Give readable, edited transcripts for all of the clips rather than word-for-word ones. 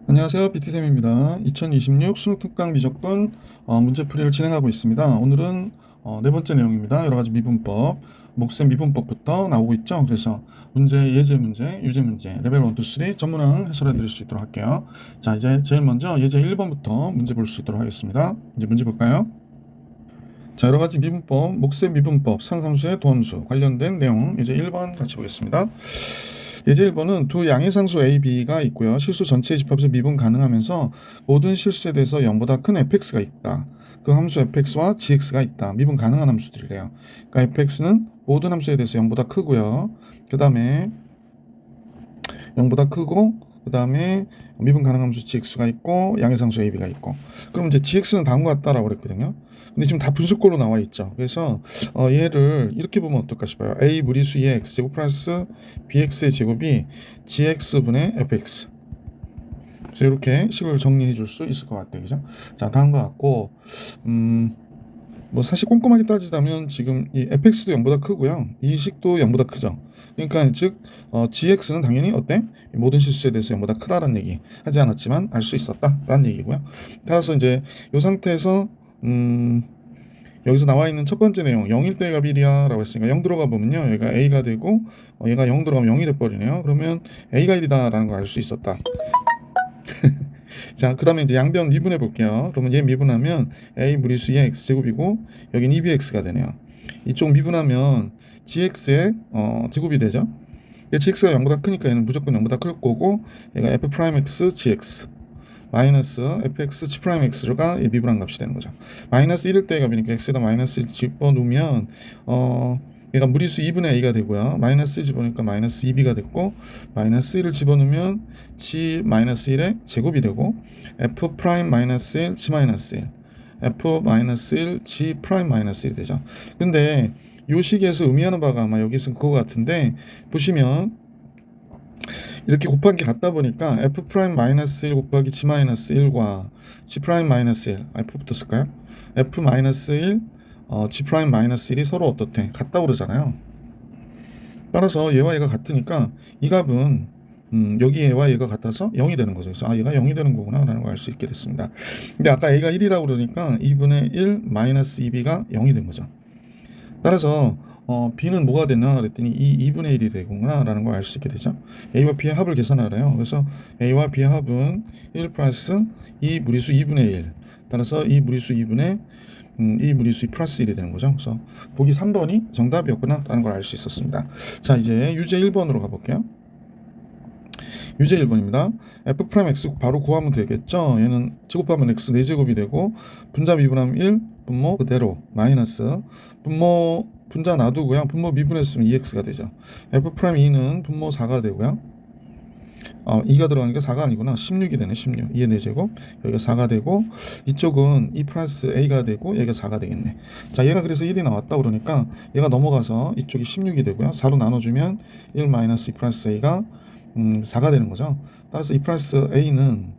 안녕하세요. BT쌤입니다. 2026 수능 특강 미적분 문제풀이를 진행하고 있습니다. 오늘은 네 번째 내용입니다. 여러 가지 미분법, 목셈 미분법부터 나오고 있죠. 그래서 문제, 예제 문제, 유제 문제, 레벨 1, 2, 3 전문항 해설해 드릴 수 있도록 할게요. 자, 이제 제일 먼저 예제 1번부터 문제 볼 수 있도록 하겠습니다. 이제 문제 볼까요? 자, 여러 가지 미분법, 목셈 미분법, 상함수의 도함수 관련된 내용 이제 1번 같이 보겠습니다. 예제 1번은 두 양의상수 A, B가 있고요. 실수 전체의 집합에서 미분 가능하면서 모든 실수에 대해서 0보다 큰 fx가 있다. 그 함수 fx와 gx가 있다. 미분 가능한 함수들이래요. 그러니까 fx는 모든 함수에 대해서 0보다 크고요. 그 다음에 0보다 크고 그 다음에 미분 가능 함수 gx가 있고 양의상수 ab가 있고, 그럼 이제 gx는 다음과 같다라고 그랬거든요. 근데 지금 다 분수꼴로 나와 있죠. 그래서 얘를 이렇게 보면 어떨까 싶어요. a 무리수 2의 x제곱 플러스 bx의 제곱이 gx분의 fx. 그래서 이렇게 식을 정리해 줄 수 있을 것 같아요. 그죠? 자, 다음과 같고 뭐 사실 꼼꼼하게 따지자면 지금 이 fx도 0보다 크고요. 이 식도 0보다 크죠. 그러니까 즉 gx는 당연히 어때? 모든 실수에 대해서 0보다 크다라는 얘기 하지 않았지만 알 수 있었다라는 얘기고요. 따라서 이제 이 상태에서 여기서 나와 있는 첫 번째 내용 0일 때 값 1이야 라고 했으니까 0 들어가 보면요, 얘가 a가 되고 얘가 0 들어가면 0이 돼버리네요. 그러면 a가 1이다 라는 걸 알 수 있었다. 자, 그 다음에 이제 양변 미분해 볼게요. 그러면 얘 미분하면 a 무리수 2의 x제곱이고 여긴 2bx가 되네요. 이쪽 미분하면 gx의 제곱이 되죠. gx가 0보다 크니까 얘는 무조건 0보다 클 거고, 얘가 f'x gx 마이너스 fx g'x가 미분한 값이 되는 거죠. 마이너스 1일 때 값이니까 x에다 마이너스 1 집어넣으면 얘가 무리수 2분의 a가 되고요. 마이너스 1 집어넣으니까 마이너스 2b가 됐고, 마이너스 1을 집어넣으면 g 마이너스 1의 제곱이 되고, f 프라임 마이너스 1 g 마이너스 1 f 마이너스 1 g 프라임 마이너스 1이 되죠. 근데 요 식에서 의미하는 바가 아마 여기서 그거 같은데, 보시면 이렇게 곱한 게 같다 보니까 f 프라임 마이너스 1 곱하기 g 마이너스 1과 g 프라임 마이너스 1, f부터 쓸까요? f 마이너스 1 g 프라임 마이너스 1이 서로 어떻대? 같다고 그러잖아요. 따라서 얘와 얘가 같으니까 이 값은 여기 얘와 얘가 같아서 0이 되는 거죠. 그래서 얘가 0이 되는 거구나 라는 걸 알 수 있게 됐습니다. 근데 아까 a가 1이라고 그러니까 2분의 1 마이너스 2b가 0이 된 거죠. 따라서 b는 뭐가 되나 그랬더니 이 2분의 1이 되구나 라는 걸 알 수 있게 되죠. a와 b의 합을 계산하래요. 그래서 a와 b의 합은 1 플러스 2 무리수 2분의 1, 따라서 2 무리수 2분의 2 무리수 2 플러스 1이 되는 거죠. 그래서 보기 3번이 정답이었구나 라는 걸 알 수 있었습니다. 자, 이제 유제 1번으로 가볼게요. 유제 1번입니다. f'x 바로 구하면 되겠죠. 얘는 제곱하면 x 4제곱이 되고, 분자 미분하면 1, 분모 그대로 마이너스 분모 분자 놔두고요. 분모 미분했으면 2x가 되죠. f'2는 분모 4가 되고요. 2가 들어가니까 4가 아니구나. 16이 되네. 16. 2의 4제곱. 여기가 4가 되고, 이쪽은 2 플러스 a가 되고 여기가 4가 되겠네. 자, 얘가 그래서 1이 나왔다 그러니까 얘가 넘어가서 이쪽이 16이 되고요. 4로 나눠주면 1 마이너스 2 플러스 a가 4가 되는 거죠. 따라서 2 플러스 a는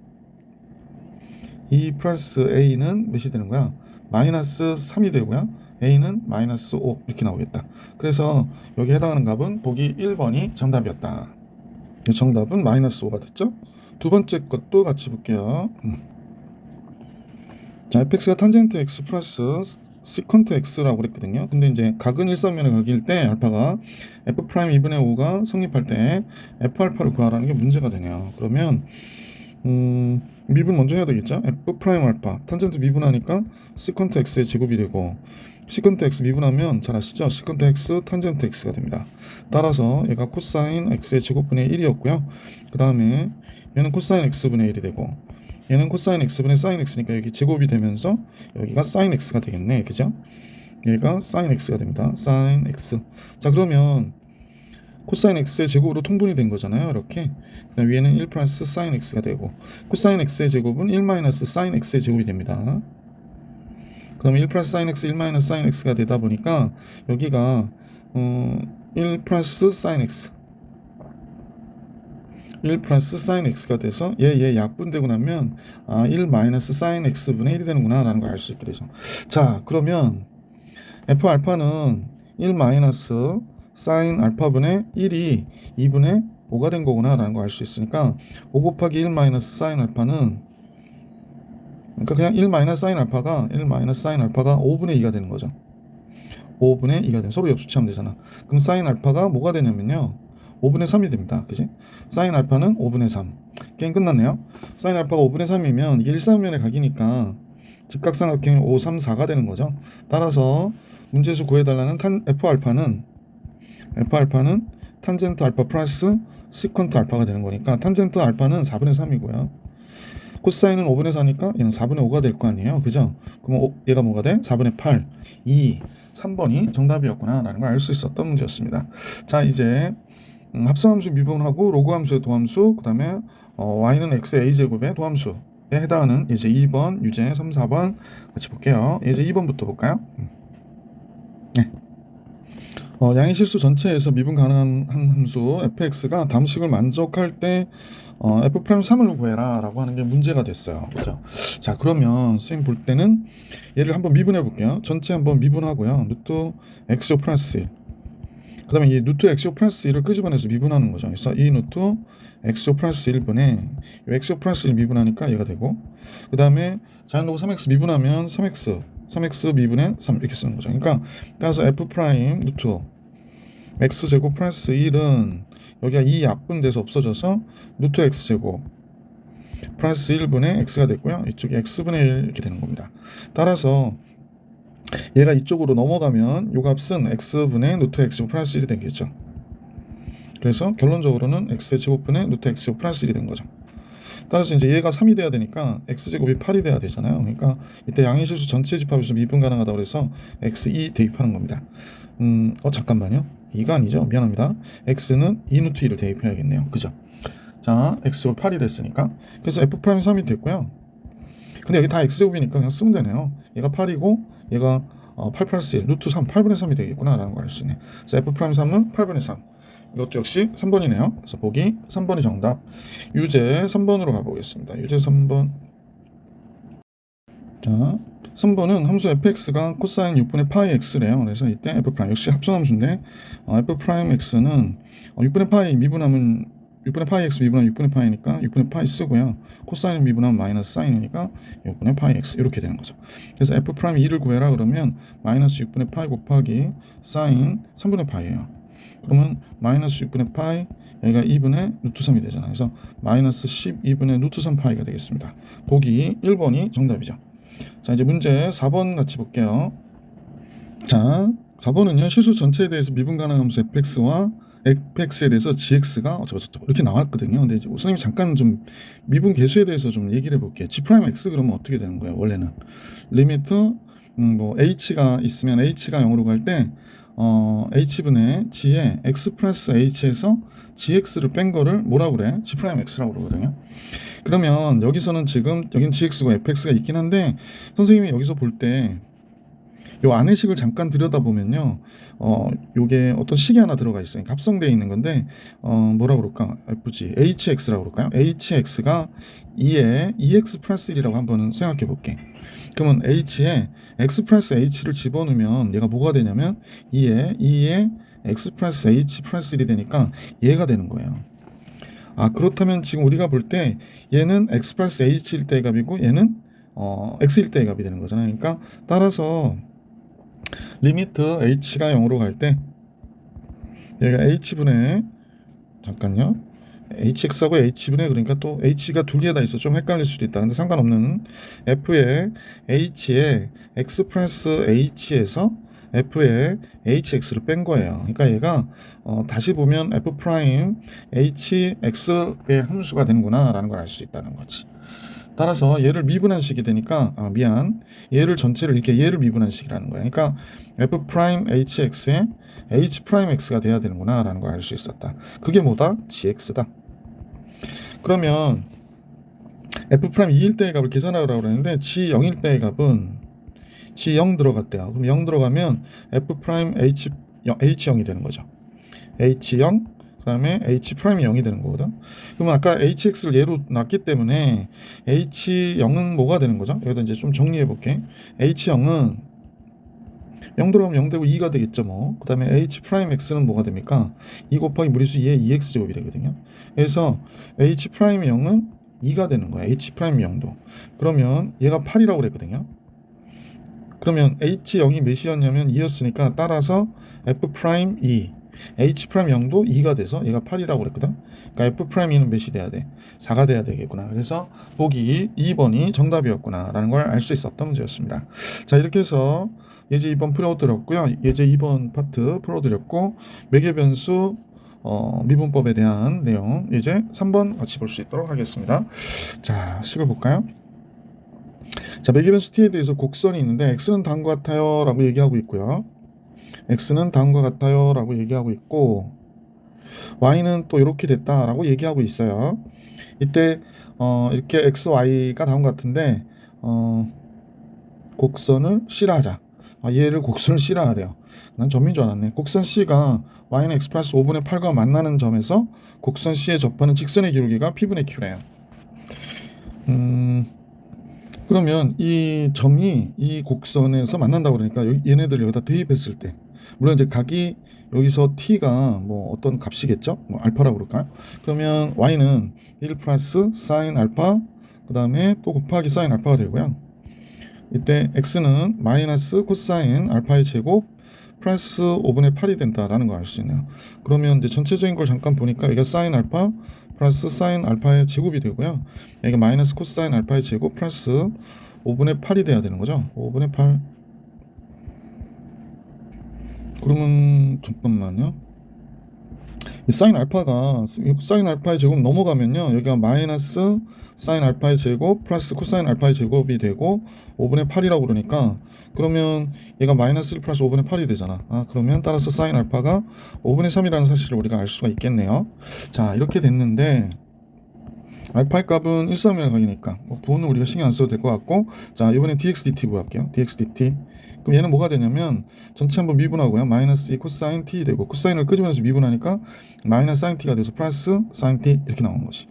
몇이 되는 거야? 마이너스 3이 되고요. a는 마이너스 5 이렇게 나오겠다. 그래서 여기 해당하는 값은 보기 1번이 정답이었다. 정답은 마이너스 5가 됐죠. 두 번째 것도 같이 볼게요. 자, fx가 탄젠트 x 플러스 시컨트 x라고 그랬거든요. 근데 이제 각은 일사면의 각일 때 알파가 f 프라임 2분의 5가 성립할 때 f 알파를 구하라는 게 문제가 되네요. 그러면 미분 먼저 해야 되겠죠. f 프라임 알파 탄젠트 미분하니까 시컨트 x의 제곱이 되고, 시컨트 x 미분하면 잘 아시죠? 시컨트 x 탄젠트 x가 됩니다. 따라서 얘가 코사인 x의 제곱분의 1이었고요. 그 다음에 얘는 코사인 x분의 1이 되고, 얘는 코사인 x분의 사인 x니까 여기 제곱이 되면서 여기가 사인 x가 되겠네. 그죠? 얘가 사인 x가 됩니다. 사인 x. 자, 그러면 코사인 x의 제곱으로 통분이 된 거잖아요. 이렇게. 그다음 위에는 1 플러스 사인 x가 되고, 코사인 x의 제곱은 1 마이너스 사인 x의 제곱이 됩니다. 그 다음에 1 플러스 사인 x 1 마이너스 사인 x가 되다 보니까 여기가 1 플러스 사인 x 1 플러스 사인 x가 돼서 얘 약분되고 나면 1 마이너스 사인 x분의 1이 되는구나 라는 걸 알 수 있게 되죠. 자, 그러면 f 알파는 1 마이너스 사인 알파분의 1이 2분의 5가 된 거구나 라는 걸 알 수 있으니까 5 곱하기 1 마이너스 사인 알파는, 그러니까 그냥 1 마이너스 사인 알파가 5분의 2가 되는 거죠. 5분의 2가 되는, 서로 역수치하면 되잖아. 그럼 사인 알파가 뭐가 되냐면요, 5분의 3이 됩니다. 그지? 사인 알파는 5분의 3. 게임 끝났네요. 사인 알파가 5분의 3이면 이게 일사분면의 각이니까 직각삼각형이 5, 3, 4가 되는 거죠. 따라서 문제에서 구해달라는 F 알파는 탄젠트 알파 플러스 시퀀트 알파가 되는 거니까 탄젠트 알파는 4분의 3이고요. 코사인은 5분의 4니까 얘는 4분의 5가 될 거 아니에요. 그죠? 그럼 얘가 뭐가 돼? 4분의 8. 2, 3번이 정답이었구나 라는 걸 알 수 있었던 문제였습니다. 자, 이제 합성함수 미분하고 로그함수의 도함수, 그 다음에 y는 x의 a제곱의 도함수에 해당하는 이제 2번 유제 3, 4번 같이 볼게요. 이제 2번부터 볼까요? 네. 양의 실수 전체에서 미분 가능한 함수 fx가 다음식을 만족할 때 f'3을 구해라 라고 하는 게 문제가 됐어요. 그죠? 자, 그러면 선생님 볼 때는 얘를 한번 미분해 볼게요. 전체 한번 미분하고요. 루트 xo 플러스 1, 그 다음에 이 루트 xo 플러스 1을 끄집어내서 미분하는 거죠. 그래서 이 루트 xo 플러스 1분의 이 xo 플러스 1 미분하니까 얘가 되고, 그 다음에 자연로그 3x 미분하면 3x 미분의 3 이렇게 쓰는 거죠. 그러니까 따라서 f 프라임 루트 x제곱 플러스 1은 여기가 2 약분돼서 없어져서 루트 x제곱 플러스 1분의 x가 됐고요. 이쪽이 x분의 1 이렇게 되는 겁니다. 따라서 얘가 이쪽으로 넘어가면 요 값은 x분의 루트 x제곱 플러스 1이 되겠죠. 그래서 결론적으로는 x제곱분의 루트 x제곱 플러스 1이 된 거죠. 따라서 이제 얘가 3이 돼야 되니까 x제곱이 8이 돼야 되잖아요. 그러니까 이때 양의 실수 전체 집합에서 미분 가능하다고 해서 x2 대입하는 겁니다. 잠깐만요. 2가 아니죠. 미안합니다. x는 2 루트 2를 대입해야겠네요. 그죠? 자, x제곱 8이 됐으니까. 그래서 f'3이 됐고요. 근데 여기 다 x제곱이니까 그냥 쓰면 되네요. 얘가 8이고 얘가 8 플러스 1 루트 3 8분의 3이 되겠구나 라는 걸 알 수 있네. 그래서 f'3은 8분의 3. 이것도 역시 3번이네요. 그래서 보기 3번이 정답. 유제 3번으로 가보겠습니다. 유제 3번. 자, 3번은 함수 fx가 코사인 6분의 파이 x래요. 그래서 이때 f' 역시 합성함수인데 f' x는 6분의 파이 미분하면 6분의 파이 x 미분하면 6분의 파이니까 6분의 파이 쓰고요. 코사인 미분하면 마이너스 사인이니까 6분의 파이 x 이렇게 되는 거죠. 그래서 f'2를 구해라 그러면 마이너스 6분의 파이 곱하기 사인 3분의 파이예요. 그러면 마이너스 6분의 파이, 여기가 2분의 루트 3이 되잖아요. 그래서 마이너스 12분의 루트 3 파이가 되겠습니다. 보기 1번이 정답이죠. 자, 이제 문제 4번 같이 볼게요. 자, 4번은요, 실수 전체에 대해서 미분 가능한 함수 fx와 fx에 대해서 gx가 어쩌고저쩌고 이렇게 나왔거든요. 근데 이제 선생님이 잠깐 좀 미분 계수에 대해서 좀 얘기를 해볼게요. g'(x) 그러면 어떻게 되는 거예요? 원래는 리미트 뭐 h가 있으면 h가 0으로 갈 때 h분의 g에 x 플러스 h에서 gx를 뺀 거를 뭐라고 그래? g'x라고 그러거든요. 그러면 여기서는 지금 여긴 gx고 fx가 있긴 한데 선생님이 여기서 볼 때 요 안의식을 잠깐 들여다보면요, 요게 어떤 식이 하나 들어가 있어요. 합성되어 있는 건데 뭐라 그럴까? fg hx라고 그럴까요? hx가 2에 2x 플러스 1이라고 한번 생각해 볼게. 그러면 h에 x 플러스 h를 집어넣으면 얘가 뭐가 되냐면 2에 x 플러스 h 플러스 1이 되니까 얘가 되는 거예요. 아, 그렇다면 지금 우리가 볼 때 얘는 x 플러스 h일 때의 값이고 얘는 x일 때의 값이 되는 거잖아요. 그러니까 따라서 리미트 h가 0으로 갈 때 얘가 h분의, 잠깐요, hx하고 h분의, 그러니까 또 h가 두 개다 있어 좀 헷갈릴 수도 있다. 근데 상관없는 f의 h에 x 플러스 h에서 f의 hx를 뺀 거예요. 그러니까 얘가 다시 보면 f 프라임 hx의 함수가 되는구나 라는 걸 알 수 있다는 거지. 따라서 얘를 미분한 식이 되니까 얘를 전체를 이렇게 얘를 미분한 식이라는 거야. 그러니까 f 프라임 hx에 h 프라임 x가 돼야 되는구나 라는 걸 알 수 있었다. 그게 뭐다? gx다. 그러면 f 프라임 2일 때의 값을 계산하라고 그랬는데 g 0일 때의 값은 g 0 들어갔대요. 그럼 0 들어가면 f 프라임 h 0이 되는 거죠. h 0 그다음에 h 프라임이 0이 되는 거거든. 그러면 아까 hx를 예로 놨기 때문에 h0은 뭐가 되는 거죠? 여기다 이제 좀 정리해 볼게. h0은 0 들어가면 0 되고 2가 되겠죠 뭐. 그 다음에 h 프라임 x는 뭐가 됩니까? 2 곱하기 무리수 2의 2x 제곱이 되거든요. 그래서 h 프라임 0은 2가 되는 거야. h 프라임 0도. 그러면 얘가 8이라고 그랬거든요. 그러면 h0이 몇이었냐면 2였으니까 따라서 f 프라임 2 h 프라임 0도 2가 돼서 얘가 8이라고 그랬거든. 그러니까 f 프라임 2는 몇이 돼야 돼? 4가 돼야 되겠구나. 그래서 보기 2번이 정답이었구나 라는 걸 알 수 있었던 문제였습니다. 자, 이렇게 해서 예제 2번 풀어드렸고요. 예제 2번 파트 풀어드렸고, 매개 변수 미분법에 대한 내용 예제 3번 같이 볼 수 있도록 하겠습니다. 자, 식을 볼까요? 자, 매개 변수 t에 대해서 곡선이 있는데 x는 다음과 같아요 라고 얘기하고 있고요. x는 다음과 같아요 라고 얘기하고 있고, y는 또 이렇게 됐다 라고 얘기하고 있어요. 이때 이렇게 x, y가 다음과 같은데 곡선을 C라하자. 얘를 곡선을 C라 하래요. 난 점인 줄 알았네. 곡선 C가 y는 x 플러스 5분의 8과 만나는 점에서 곡선 C에 접하는 직선의 기울기가 P분의 Q래요. 그러면 이 점이 이 곡선에서 만난다고 그러니까 얘네들을 여기다 대입했을 때, 물론 이제 각이 여기서 t가 뭐 어떤 값이겠죠? 뭐 알파라고 그럴까요? 그러면 y는 1 플러스 사인 알파, 그 다음에 또 곱하기 사인 알파가 되고요. 이때 x는 마이너스 코사인 알파의 제곱 플러스 5분의 8이 된다라는 걸 알 수 있네요. 그러면 이제 전체적인 걸 잠깐 보니까 여기가 사인 알파 플러스 사인 알파의 제곱이 되고요. 여기가 마이너스 코사인 알파의 제곱 플러스 5분의 8이 돼야 되는 거죠. 5분의 8. 그러면 잠깐만요. 이 사인 알파의 제곱 넘어가면요, 여기가 마이너스 사인 알파의 제곱 플러스 코사인 알파의 제곱이 되고 5분의 8이라고 그러니까, 그러면 얘가 마이너스 1 플러스 5분의 8이 되잖아. 그러면 따라서 사인 알파가 5분의 3이라는 사실을 우리가 알 수가 있겠네요. 자, 이렇게 됐는데 알파의 값은 1, 3이라고 하니까 뭐 부호는 우리가 신경 안 써도 될 것 같고, 자, 이번엔 dx dt 구할게요. dx dt. 그럼 얘는 뭐가 되냐면 전체 한번 미분하고요. 마이너스 2 코사인 t 되고, 코사인을 끄집어내서 미분하니까 마이너스 사인 t가 돼서 플러스 사인 t 이렇게 나오는 것이.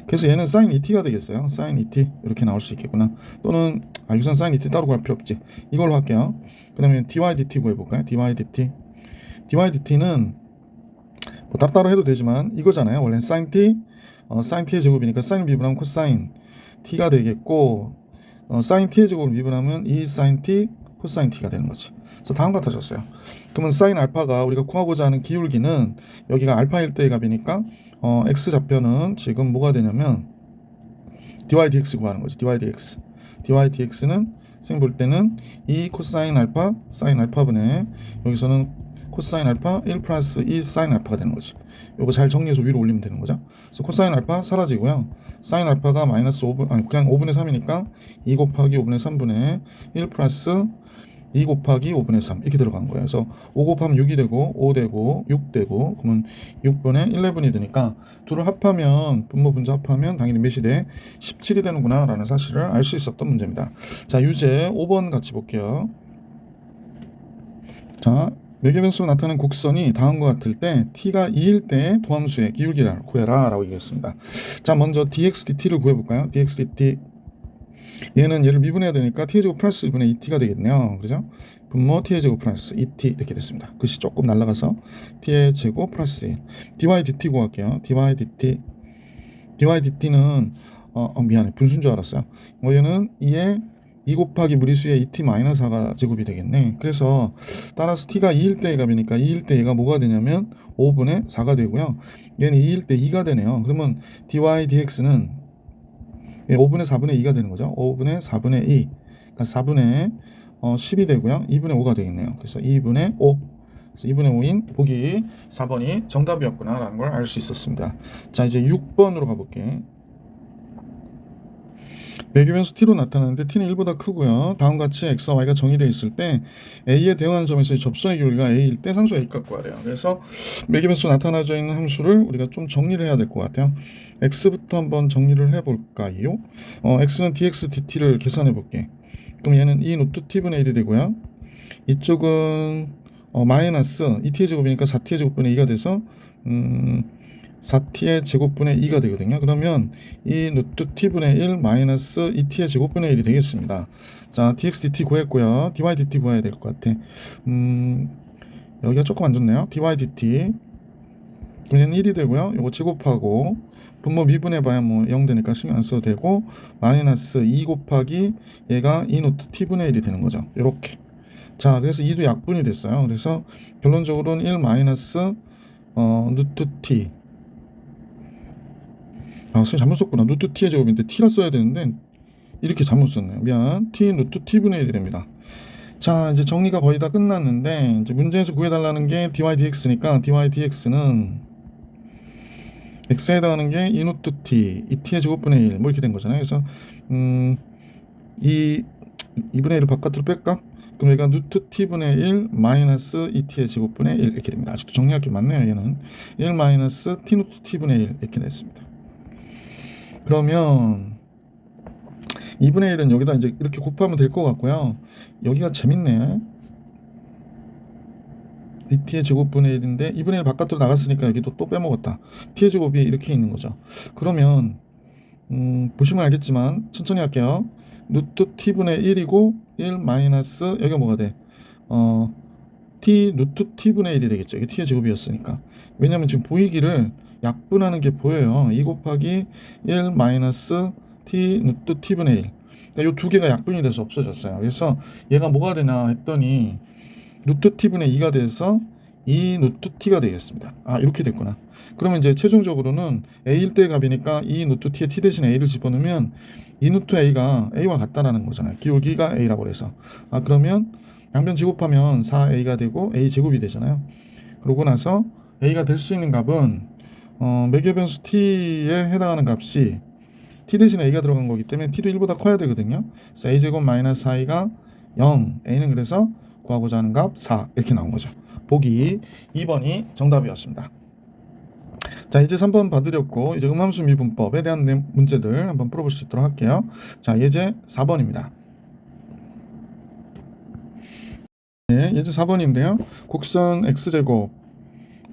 그래서 얘는 사인 2t가 되겠어요. 사인 2t 이렇게 나올 수 있겠구나. 또는 우선 사인 2t 따로 구할 필요 없지. 이걸로 할게요. 그 다음에 dy dt 구해볼까요? dy dt는 뭐 따로따로 해도 되지만 이거잖아요. 원래는 사인 t, 사인 t의 제곱이니까 사인 미분하면 코사인 t가 되겠고, 사인 t의 제곱을 미분하면 2 사인 t 코사인 t가 되는 거지. 그래서 다음 같아졌어요. 그러면 사인 알파가 우리가 구하고자 하는 기울기는 여기가 알파일 때의 값이니까 x 좌표는 지금 뭐가 되냐면 dy dx 구하는 거지. dy dx는 선생님 볼 때는 2 코사인 알파 사인 알파분의, 여기서는 코사인 알파 1 플러스 2 사인 알파가 되는 거지. 요거 잘 정리해서 위로 올리면 되는 거죠. 그래서 코사인 알파 사라지고요. 사인 알파가 마이너스 5분, 그냥 5분의 3이니까 2 곱하기 5분의 3분의 1 플러스 2 곱하기 5분의 3 이렇게 들어간 거예요. 그래서 5 곱하면 6이 되고 5 되고 6 되고, 그러면 6분의 11이 되니까 둘을 합하면, 분모 분자 합하면 당연히 몇이 돼? 17이 되는구나 라는 사실을 알 수 있었던 문제입니다. 자, 유제 5번 같이 볼게요. 자, 매개변수로 나타나는 곡선이 다음과 같을 때 t가 2일 때 도함수의 기울기를 구해라 라고 얘기했습니다. 자, 먼저 dx dt를 구해볼까요? dx dt, 얘는 얘를 미분해야 되니까 t의 제곱 플러스 1분의 2t가 되겠네요. 그죠? 분모 t의 제곱 플러스 2t 이렇게 됐습니다. 글씨 조금 날라가서 t의 제곱 플러스 1. dy dt 구할게요. dy dt는 미안해, 분수인 줄 알았어요. 얘는 2에 2 곱하기 무리수의 2t 마이너스 4가 제곱이 되겠네. 그래서 따라서 t가 2일 때의 값이니까 2일 때 얘가 뭐가 되냐면 5분의 4가 되고요. 얘는 2일 때 2가 되네요. 그러면 dy dx는 5분의 4분의 2가 되는 거죠. 5분의 4분의 2. 그러니까 4분의 10이 되고요. 2분의 5가 되겠네요. 그래서 2분의 5. 그래서 2분의 5인 보기 4번이 정답이었구나 라는 걸 알 수 있었습니다. 자, 이제 6번으로 가볼게. 매개변수 t로 나타나는데 t는 1보다 크고요. 다음과 같이 x와 y가 정의되어 있을 때 a에 대응하는 점에서의 접선의 기울기가 a일 때 상수 a 값 구하래요. 그래서 매개변수 나타나져 있는 함수를 우리가 좀 정리를 해야 될 것 같아요. x부터 한번 정리를 해볼까요? x는 dx dt를 계산해 볼게. 그럼 얘는 2 루트 t분의 1이 되고요. 이쪽은 마이너스 2t의 제곱이니까 4t의 제곱분의 2가 돼서 4t의 제곱분의 2가 되거든요. 그러면 이 루트 t분의 1 마이너스 2t의 제곱분의 1이 되겠습니다. 자, dx dt 구했고요. dy dt 구해야 될 것 같아. 여기가 조금 안 좋네요. dy dt 그냥 1이 되고요. 요거 제곱하고 분모 미분해봐야 뭐 0 되니까 신경 안 써도 되고 마이너스 2 곱하기 얘가 2 노트 t분의 1이 되는 거죠. 요렇게. 자, 그래서 2도 약분이 됐어요. 그래서 결론적으로는 1 마이너스 루트 t. 선생님 잘못 썼구나. 루트 t의 제곱인데 t라 써야 되는데 이렇게 잘못 썼네요. 미안. t 루트 t분의 1이 됩니다. 자, 이제 정리가 거의 다 끝났는데 이제 문제에서 구해달라는 게 dy dx니까 dy dx는 x에 해당하는 게 2 루트 t, 2t의 제곱분의 1 뭐 이렇게 된 거잖아요. 그래서 이 2분의 1을 바깥으로 뺄까? 그럼 얘가 루트 t분의 1 마이너스 2t의 제곱분의 1 이렇게 됩니다. 아직도 정리할 게 많네요. 얘는 1 마이너스 t 루트 t분의 1 이렇게 됐습니다. 그러면 2분의 1은 여기다 이제 이렇게 곱하면 될 것 같고요. 여기가 재밌네. 2t의 제곱분의 1인데 2분의 1 바깥으로 나갔으니까 여기도 또 빼먹었다. t의 제곱이 이렇게 있는 거죠. 그러면 보시면 알겠지만 천천히 할게요. 루트 t분의 1이고 1 마이너스 여기가 뭐가 돼? t 루트 t분의 1이 되겠죠. 이게 t의 제곱이었으니까. 왜냐면 지금 보이기를 약분하는 게 보여요. 2 곱하기 1 마이너스 t 루트 t분의 1. 그러니까 이 두 개가 약분이 돼서 없어졌어요. 그래서 얘가 뭐가 되나 했더니 루트 t분의 2가 돼서 2 루트 t가 되겠습니다. 이렇게 됐구나. 그러면 이제 최종적으로는 a일 때의 값이니까 2 루트 t에 t 대신 a를 집어넣으면 2 루트 a가 a와 같다라는 거잖아요. 기울기가 a라고 해서. 그러면 양변 제곱하면 4a가 되고 a 제곱이 되잖아요. 그러고 나서 a가 될 수 있는 값은 매개 변수 t에 해당하는 값이 t 대신 a가 들어간 거기 때문에 t도 1보다 커야 되거든요. 그래서 a 제곱 마이너스 i가 0, a는 그래서 구하고자 하는 값 4 이렇게 나온 거죠. 보기 2번이 정답이었습니다. 자, 이제 3번 봐드렸고 이제 음함수 미분법에 대한 문제들 한번 풀어볼 수 있도록 할게요. 자, 예제 4번입니다. 네, 예제 4번인데요. 곡선 x제곱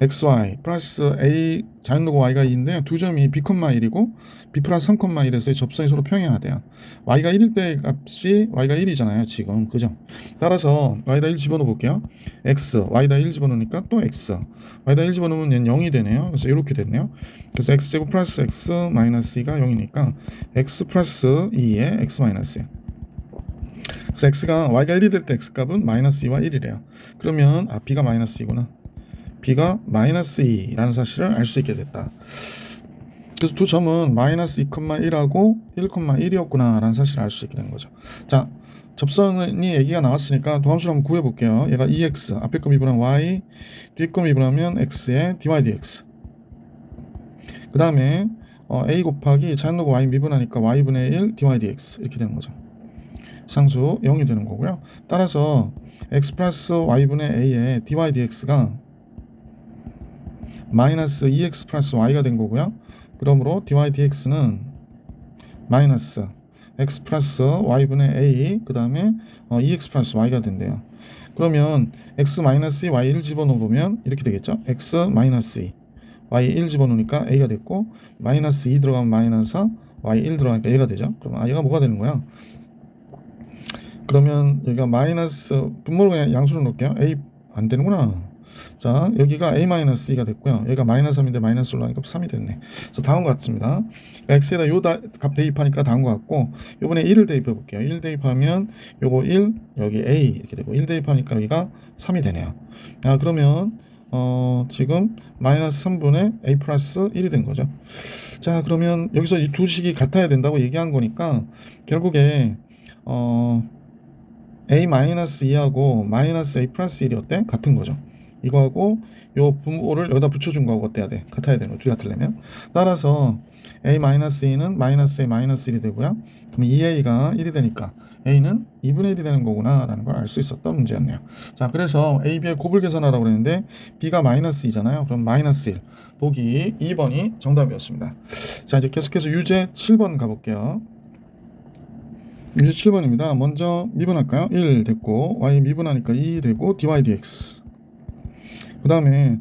xy 플러스 a 자연로그 y가 2인데요. 두 점이 b, 1이고 b 플러스 3, 1에서의 접선이 서로 평행하대요. y가 1일 때 값이 y가 1이잖아요. 지금 그죠? 따라서 y다 1 집어넣어 볼게요. x, y다 1 집어넣으니까 또 x, y다 1 집어넣으면 얘는 0이 되네요. 그래서 이렇게 됐네요. 그래서 x제곱 플러스 x 마이너스 2가 0이니까 x 플러스 2에 x 마이너스 2. 그래서 x가 y가 1이 될 때 x값은 마이너스 2와 1이래요. 그러면 b가 마이너스 2구나. b가 마이너스 2라는 사실을 알 수 있게 됐다. 그래서 두 점은 마이너스 2,1하고 1,1이었구나 라는 사실을 알 수 있게 된 거죠. 자, 접선이 얘기가 나왔으니까 도함수를 한번 구해볼게요. 얘가 2x, 앞에 거 미분하면 y, 뒤에 거 미분하면 x에 dy dx. 그 다음에 a 곱하기 자연로그 y 미분하니까 y분의 1 dy dx 이렇게 되는 거죠. 상수 0이 되는 거고요. 따라서 x 플러스 y분의 a의 dy dx가 마이너스 2x 플러스 y가 된 거고요. 그러므로 dy dx는 마이너스 x 플러스 y분의 a 그 다음에 2x 플러스 y가 된대요. 그러면 x 마이너스 2 y 1 집어넣으면 이렇게 되겠죠. x 마이너스 2 y 1 집어넣으니까 a가 됐고 마이너스 2 들어가면 마이너스 4 y 1 들어가니까 얘가 되죠. 그럼 얘가 뭐가 되는 거야? 그러면 여기가 마이너스 분모로 그냥 양수로 놓을게요. a 안 되는구나. 자, 여기가 a-2가 됐고요. 얘가 마이너스 3인데 마이너스 올라가니까 3이 됐네. 그래서 다음과 같습니다. x에다 요 값 대입하니까 다음과 같고 요번에 1을 대입해 볼게요. 1 대입하면 요거 1, 여기 a 이렇게 되고 1 대입하니까 여기가 3이 되네요. 그러면 지금 마이너스 3분의 a 플러스 1이 된 거죠. 자, 그러면 여기서 이 두 식이 같아야 된다고 얘기한 거니까 결국에 a-2하고 마이너스 a 플러스 1이 어때? 같은 거죠. 이거하고 요 분모를 여기다 붙여준 거하고 어때야 돼? 같아야 되는 거. 둘이 같으려면. 따라서 a-2는 마이너스 a 마이너스 1이 되고요. 그럼 2a가 1이 되니까 a는 2분의 1이 되는 거구나 라는 걸 알 수 있었던 문제였네요. 자, 그래서 a, b의 곱을 계산하라고 그랬는데 b가 마이너스 2잖아요. 그럼 마이너스 1. 보기 2번이 정답이었습니다. 자, 이제 계속해서 유제 7번 가볼게요. 유제 7번입니다. 먼저 미분할까요? 1 됐고 y 미분하니까 2 되고 dy dx. 그 다음에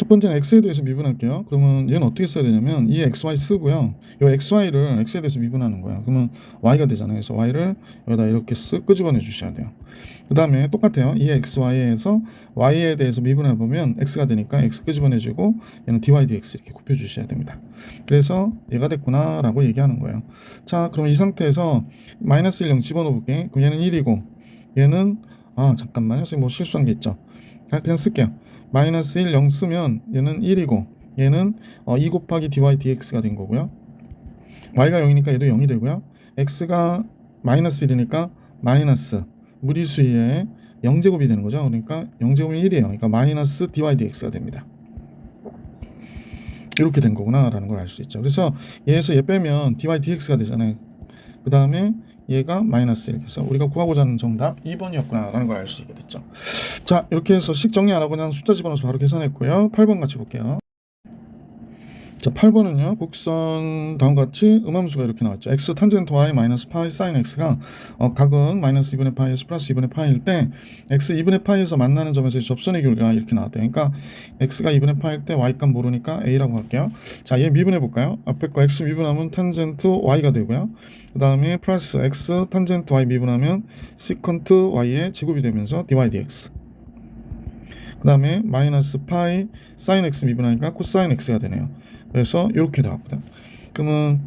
첫 번째는 x에 대해서 미분할게요. 그러면 얘는 어떻게 써야 되냐면 이 xy 쓰고요. 이 xy를 x에 대해서 미분하는 거예요. 그러면 y가 되잖아요. 그래서 y를 여기다 이렇게 쓱 끄집어내 주셔야 돼요. 그 다음에 똑같아요. 이 xy에서 y에 대해서 미분해 보면 x가 되니까 x 끄집어내주고 얘는 dy dx 이렇게 곱해 주셔야 됩니다. 그래서 얘가 됐구나 라고 얘기하는 거예요. 자, 그럼 이 상태에서 마이너스 1, 0 집어넣어 볼게. 그럼 얘는 1이고 얘는 잠깐만요. 선생님 뭐 실수한 게 있죠. 그냥 쓸게요. 마이너스 1, 0 쓰면 얘는 1이고 얘는 2 곱하기 dy dx가 된 거고요. y가 0이니까 얘도 0이 되고요. x가 마이너스 1이니까 마이너스 무리수의 0제곱이 되는 거죠. 그러니까 0제곱이 1이에요. 그러니까 마이너스 dy dx가 됩니다. 이렇게 된 거구나 라는 걸 알 수 있죠. 그래서 얘에서 얘 빼면 dy dx가 되잖아요. 그 다음에 얘가 마이너스 1. 그래서 우리가 구하고자 하는 정답 2번이었구나 라는 걸 알 수 있게 됐죠. 자, 이렇게 해서 식 정리 안 하고 그냥 숫자 집어넣어서 바로 계산했고요. 8번 같이 볼게요. 자, 8번은요. 곡선 다음과 같이 음함수가 이렇게 나왔죠. x 탄젠트 y 마이너스 파이 사인 x가 각은 마이너스 2분의 파이에서 플러스 2분의 파이일 때 x 2분의 파이에서 만나는 점에서 접선의 결과가 이렇게 나왔대요. 그러니까 x가 2분의 파이일 때 y 값 모르니까 a라고 할게요. 자, 얘 미분해 볼까요? 앞에 거 x 미분하면 탄젠트 y가 되고요. 그 다음에 플러스 x 탄젠트 y 미분하면 시컨트 y의 제곱이 되면서 dy dx. 그 다음에 마이너스 파이 사인 x 미분하니까 코사인 x가 되네요. 그래서 이렇게 나왔거든. 그러면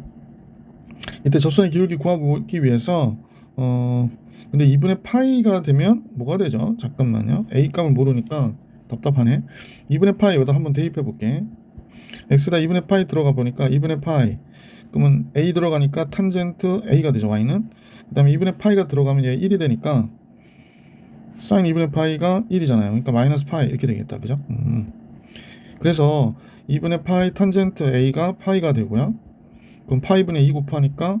이때 접선의 기울기 구하기 위해서 근데 2분의 파이가 되면 뭐가 되죠? 잠깐만요. a 값을 모르니까 답답하네. 2분의 파이 여기다 한번 대입해 볼게. x다 2분의 파이 들어가 보니까 2분의 파이. 그러면 a 들어가니까 탄젠트 a가 되죠. y는. 그 다음에 2분의 파이가 들어가면 얘 1이 되니까 사인 2분의 파이가 1이잖아요. 그러니까 마이너스 파이 이렇게 되겠다. 그죠? 그래서 2분의 파이 탄젠트 a가 파이가 되고요. 그럼 파이분의 2 곱하니까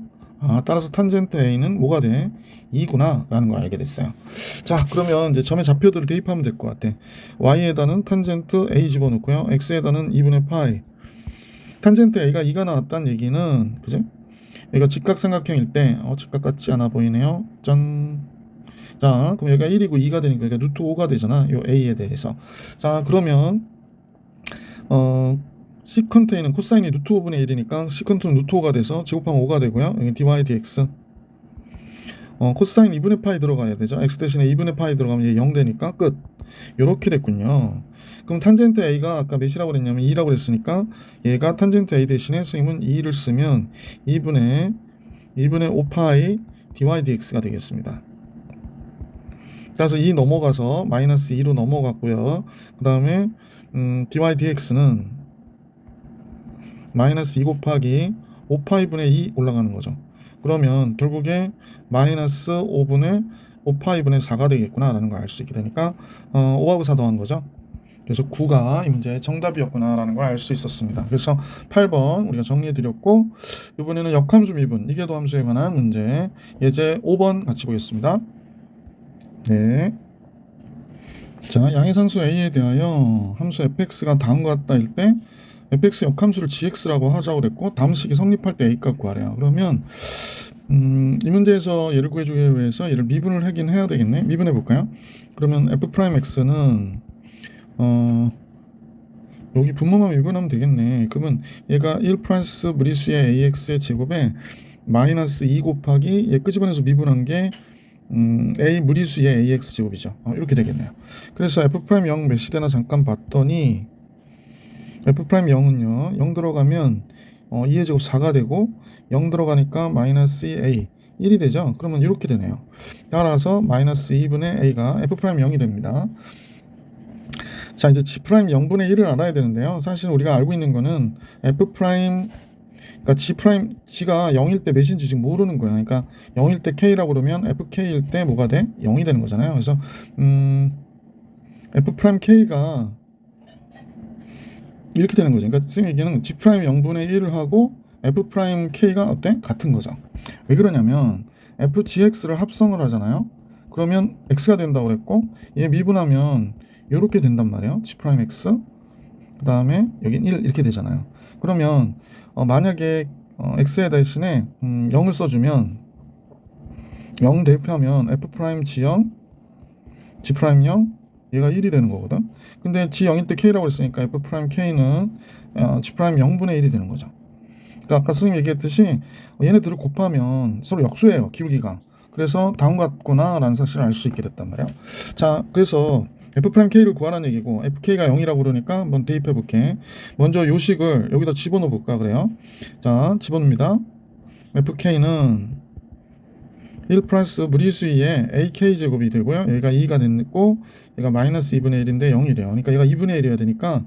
따라서 탄젠트 a는 뭐가 돼? 2구나 라는 걸 알게 됐어요. 자, 그러면 이제 점의 좌표들을 대입하면 될 것 같아. y에다는 탄젠트 a 집어넣고요. x에다는 2분의 파이. 탄젠트 a가 2가 나왔다는 얘기는 그죠? 얘가 직각삼각형일 때 직각 같지 않아 보이네요. 짠. 자, 그럼 여기가 1이고 2가 되니까 루트 5가 되잖아. 요 a에 대해서. 자, 그러면 시컨트 a는 코사인이 루트 5분의 1이니까 시컨트는 루트 5가 돼서 제곱하면 5가 되고요. 여기 dy dx. 코사인 2분의 파이 들어가야 되죠. x 대신에 2분의 파이 들어가면 얘 0 되니까 끝. 요렇게 됐군요. 그럼 탄젠트 a가 아까 몇이라고 그랬냐면 2라고 그랬으니까 얘가 탄젠트 a 대신에 선생님은 2를 쓰면 2분의 5파이 dy dx가 되겠습니다. 그래서 2 넘어가서 마이너스 2로 넘어갔고요. 그 다음에 dy dx는 마이너스 2 곱하기 5파이분의 2 올라가는 거죠. 그러면 결국에 마이너스 5분의 5파이분의 4가 되겠구나 라는 걸 알 수 있게 되니까 5하고 4 더한 거죠. 그래서 9가 이 문제의 정답이었구나 라는 걸 알 수 있었습니다. 그래서 8번 우리가 정리해 드렸고 이번에는 역함수 미분 이계도 함수에 관한 문제 예제 5번 같이 보겠습니다. 네. 자, 양의선수 A에 대하여 함수 fx가 다음과 같다일 때 fx 역함수를 gx라고 하자고 그랬고 다음 식이 성립할 때 a값 구하래요. 그러면 이 문제에서 얘를 구해주기 위해서 얘를 미분을 하긴 해야 되겠네. 미분해 볼까요? 그러면 f'x는 여기 분모만 미분하면 되겠네. 그러면 얘가 1 플러스 무리수의 ax의 제곱에 마이너스 2 곱하기 얘 끄집어내서 미분한 게 a 무리수의 ax 제곱이죠. 이렇게 되겠네요. 그래서 f'0 몇 시대나 잠깐 봤더니 f'0은요 0 들어가면 2의 제곱 4가 되고 0 들어가니까 마이너스 2a 1이 되죠. 그러면 이렇게 되네요. 따라서 마이너스 2분의 a가 f'0이 됩니다. 자, 이제 g' 0분의 1을 알아야 되는데요. 사실 우리가 알고 있는 거는 f' 그러니까 g가 0일 때 몇인지 지금 모르는 거야. 그러니까 0일 때 k라고 그러면 fk일 때 뭐가 돼? 0이 되는 거잖아요. 그래서 f'k가 이렇게 되는 거죠. 그러니까 지금 얘기는 g' 0분의 1을 하고 f'k가 어때? 같은 거죠. 왜 그러냐면 fgx를 합성을 하잖아요. 그러면 x가 된다고 그랬고 얘 미분하면 이렇게 된단 말이에요. g'x 그 다음에 여긴 1 이렇게 되잖아요. 그러면 만약에 x에 대신에 0을 써주면 0 대입하면 f' g0 g' 0 얘가 1이 되는 거거든. 근데 G 0일 때 K라고 했으니까 F 프라임 K는 G 프라임 0분의 1이 되는 거죠. 그러니까 아까 선생님 얘기했듯이 얘네들을 곱하면 서로 역수예요, 기울기가. 그래서 다음 같구나 라는 사실을 알 수 있게 됐단 말이야. 자, 그래서 F'K를 구하라는 얘기고 FK가 0이라고 그러니까 한번 대입해 볼게. 먼저 요식을 여기다 집어넣어 볼까 그래요. 자, 집어넣습니다. FK는 1 플러스 무리수의 AK제곱이 되고요. 여기가 2가 됐고 얘가 마이너스 2분의 1인데 0이래요. 그러니까 얘가 2분의 1이어야 되니까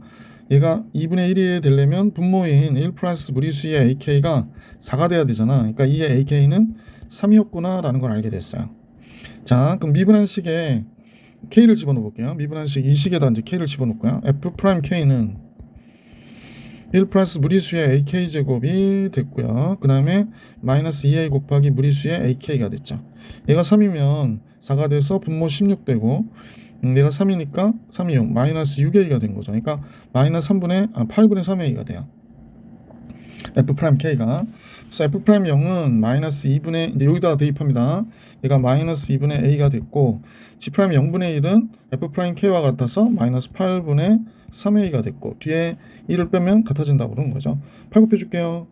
얘가 2분의 1이 되려면 분모인 1 플러스 무리수의 AK가 4가 돼야 되잖아. 그러니까 이의 AK는 3이었구나 라는 걸 알게 됐어요. 자, 그럼 미분한식에 K를 집어넣어 볼게요. 미분한식 이 식에다 이제 K를 집어넣고요. F 프라임 K는 1 플러스 무리수의 AK제곱이 됐고요. 그 다음에 마이너스 2A 곱하기 무리수의 AK가 됐죠. 얘가 3이면 4가 돼서 분모 16 되고 얘가 3이니까 3이 0 마이너스 6A가 된 거죠. 그러니까 마이너스 8분의 3A가 돼요. F 프라임 K가. 그래서 F 프라임 0은 마이너스 2분의 이제 여기다가 대입합니다. 얘가 마이너스 2분의 A가 됐고 G 프라임 0분의 1은 F 프라임 K와 같아서 마이너스 8분의 3A가 됐고 뒤에 1을 빼면 같아진다고 그러는 거죠. 8 곱해줄게요.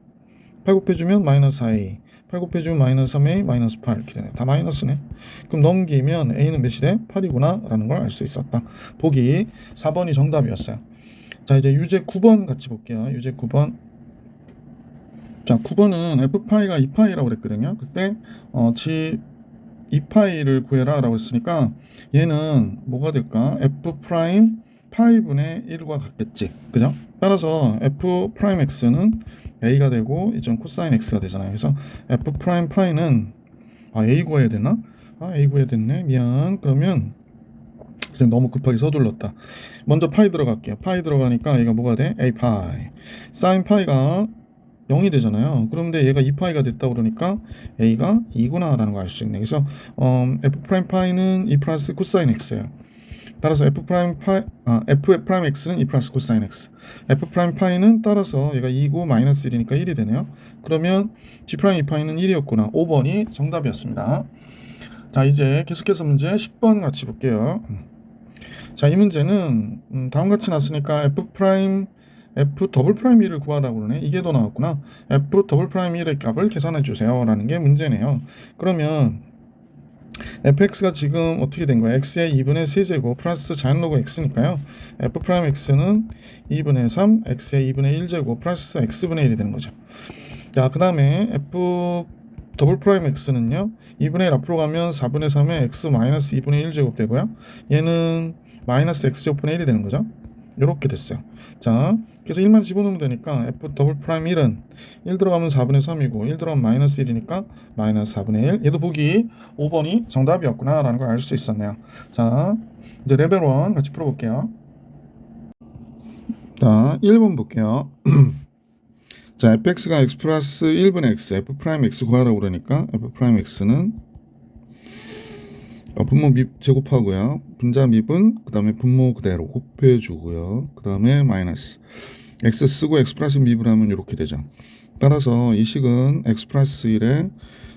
8 곱해주면 마이너스 4A 8 곱해주면 마이너스 3A 마이너스 8 이렇게 되네. 다 마이너스네. 그럼 넘기면 A는 몇이 돼? 8이구나 라는 걸 알 수 있었다. 보기 4번이 정답이었어요. 자, 이제 유제 9번 같이 볼게요. 유제 9번. 자, 9번은 F파이가 2파이라고 그랬거든요. 그때 G 2파이를 구해라 라고 했으니까 얘는 뭐가 될까? F 프라임 파이분의 1과 같겠지. 그죠? 따라서 F 프라임 X는 A가 되고 이전 코사인 X가 되잖아요. 그래서 F 프라임 파이는 A 구해야 되나? A 구해야 됐네. 미안. 그러면 지금 너무 급하게 서둘렀다. 먼저 파이 들어갈게요. 파이 들어가니까 얘가 뭐가 돼? A 파이. 사인 파이가 0이 되잖아요. 그런데 얘가 2파이가 됐다 그러니까 A가 2구나 라는 걸 알 수 있네. 그래서 F 프라임 파이는 2 플러스 코사인 X예요. 따라서 F 프라임 X는 2 플러스 코사인 X. F 프라임 파이는 따라서 얘가 2고 마이너스 1이니까 1이 되네요. 그러면 G 프라임 2파이는 1이었구나. 5번이 정답이었습니다. 자, 이제 계속해서 문제 10번 같이 볼게요. 자, 이 문제는 다음 같이 났으니까 F 더블 프라임 1을 구하라고 그러네. 이게 더 나왔구나. F 더블 프라임 1의 값을 계산해 주세요 라는 게 문제네요. 그러면 fx가 지금 어떻게 된 거야? x의 2분의 세제곱 플러스 자연 로그 x니까요. f 프라임 x는 2분의 3 x의 2분의 1제곱 플러스 x분의 1이 되는 거죠. 자, 그 다음에 f 더블 프라임 x는요 2분의 1 앞으로 가면 4분의 3의 x 마이너스 2분의 1제곱 되고요. 얘는 마이너스 x제곱분의 1이 되는 거죠. 이렇게 됐어요. 자, 그래서 1만 집어넣으면 되니까 f 더블 프라임 1은 1 들어가면 4분의 3이고 1 들어가면 마이너스 1이니까 마이너스 4분의 1. 얘도 보기 5번이 정답이었구나 라는 걸 알 수 있었네요. 자, 이제 레벨 1 같이 풀어볼게요. 자, 1번 볼게요. 자, fx가 x 플러스 1분의 x f 프라임 x 구하라고 그러니까 f 프라임 x는 분모 밉 제곱하고요. 분자 밉은 그 다음에 분모 그대로 곱해주고요. 그 다음에 마이너스 x 쓰고 x 플러스 밉을 하면 이렇게 되죠. 따라서 이 식은 x 플러스 1의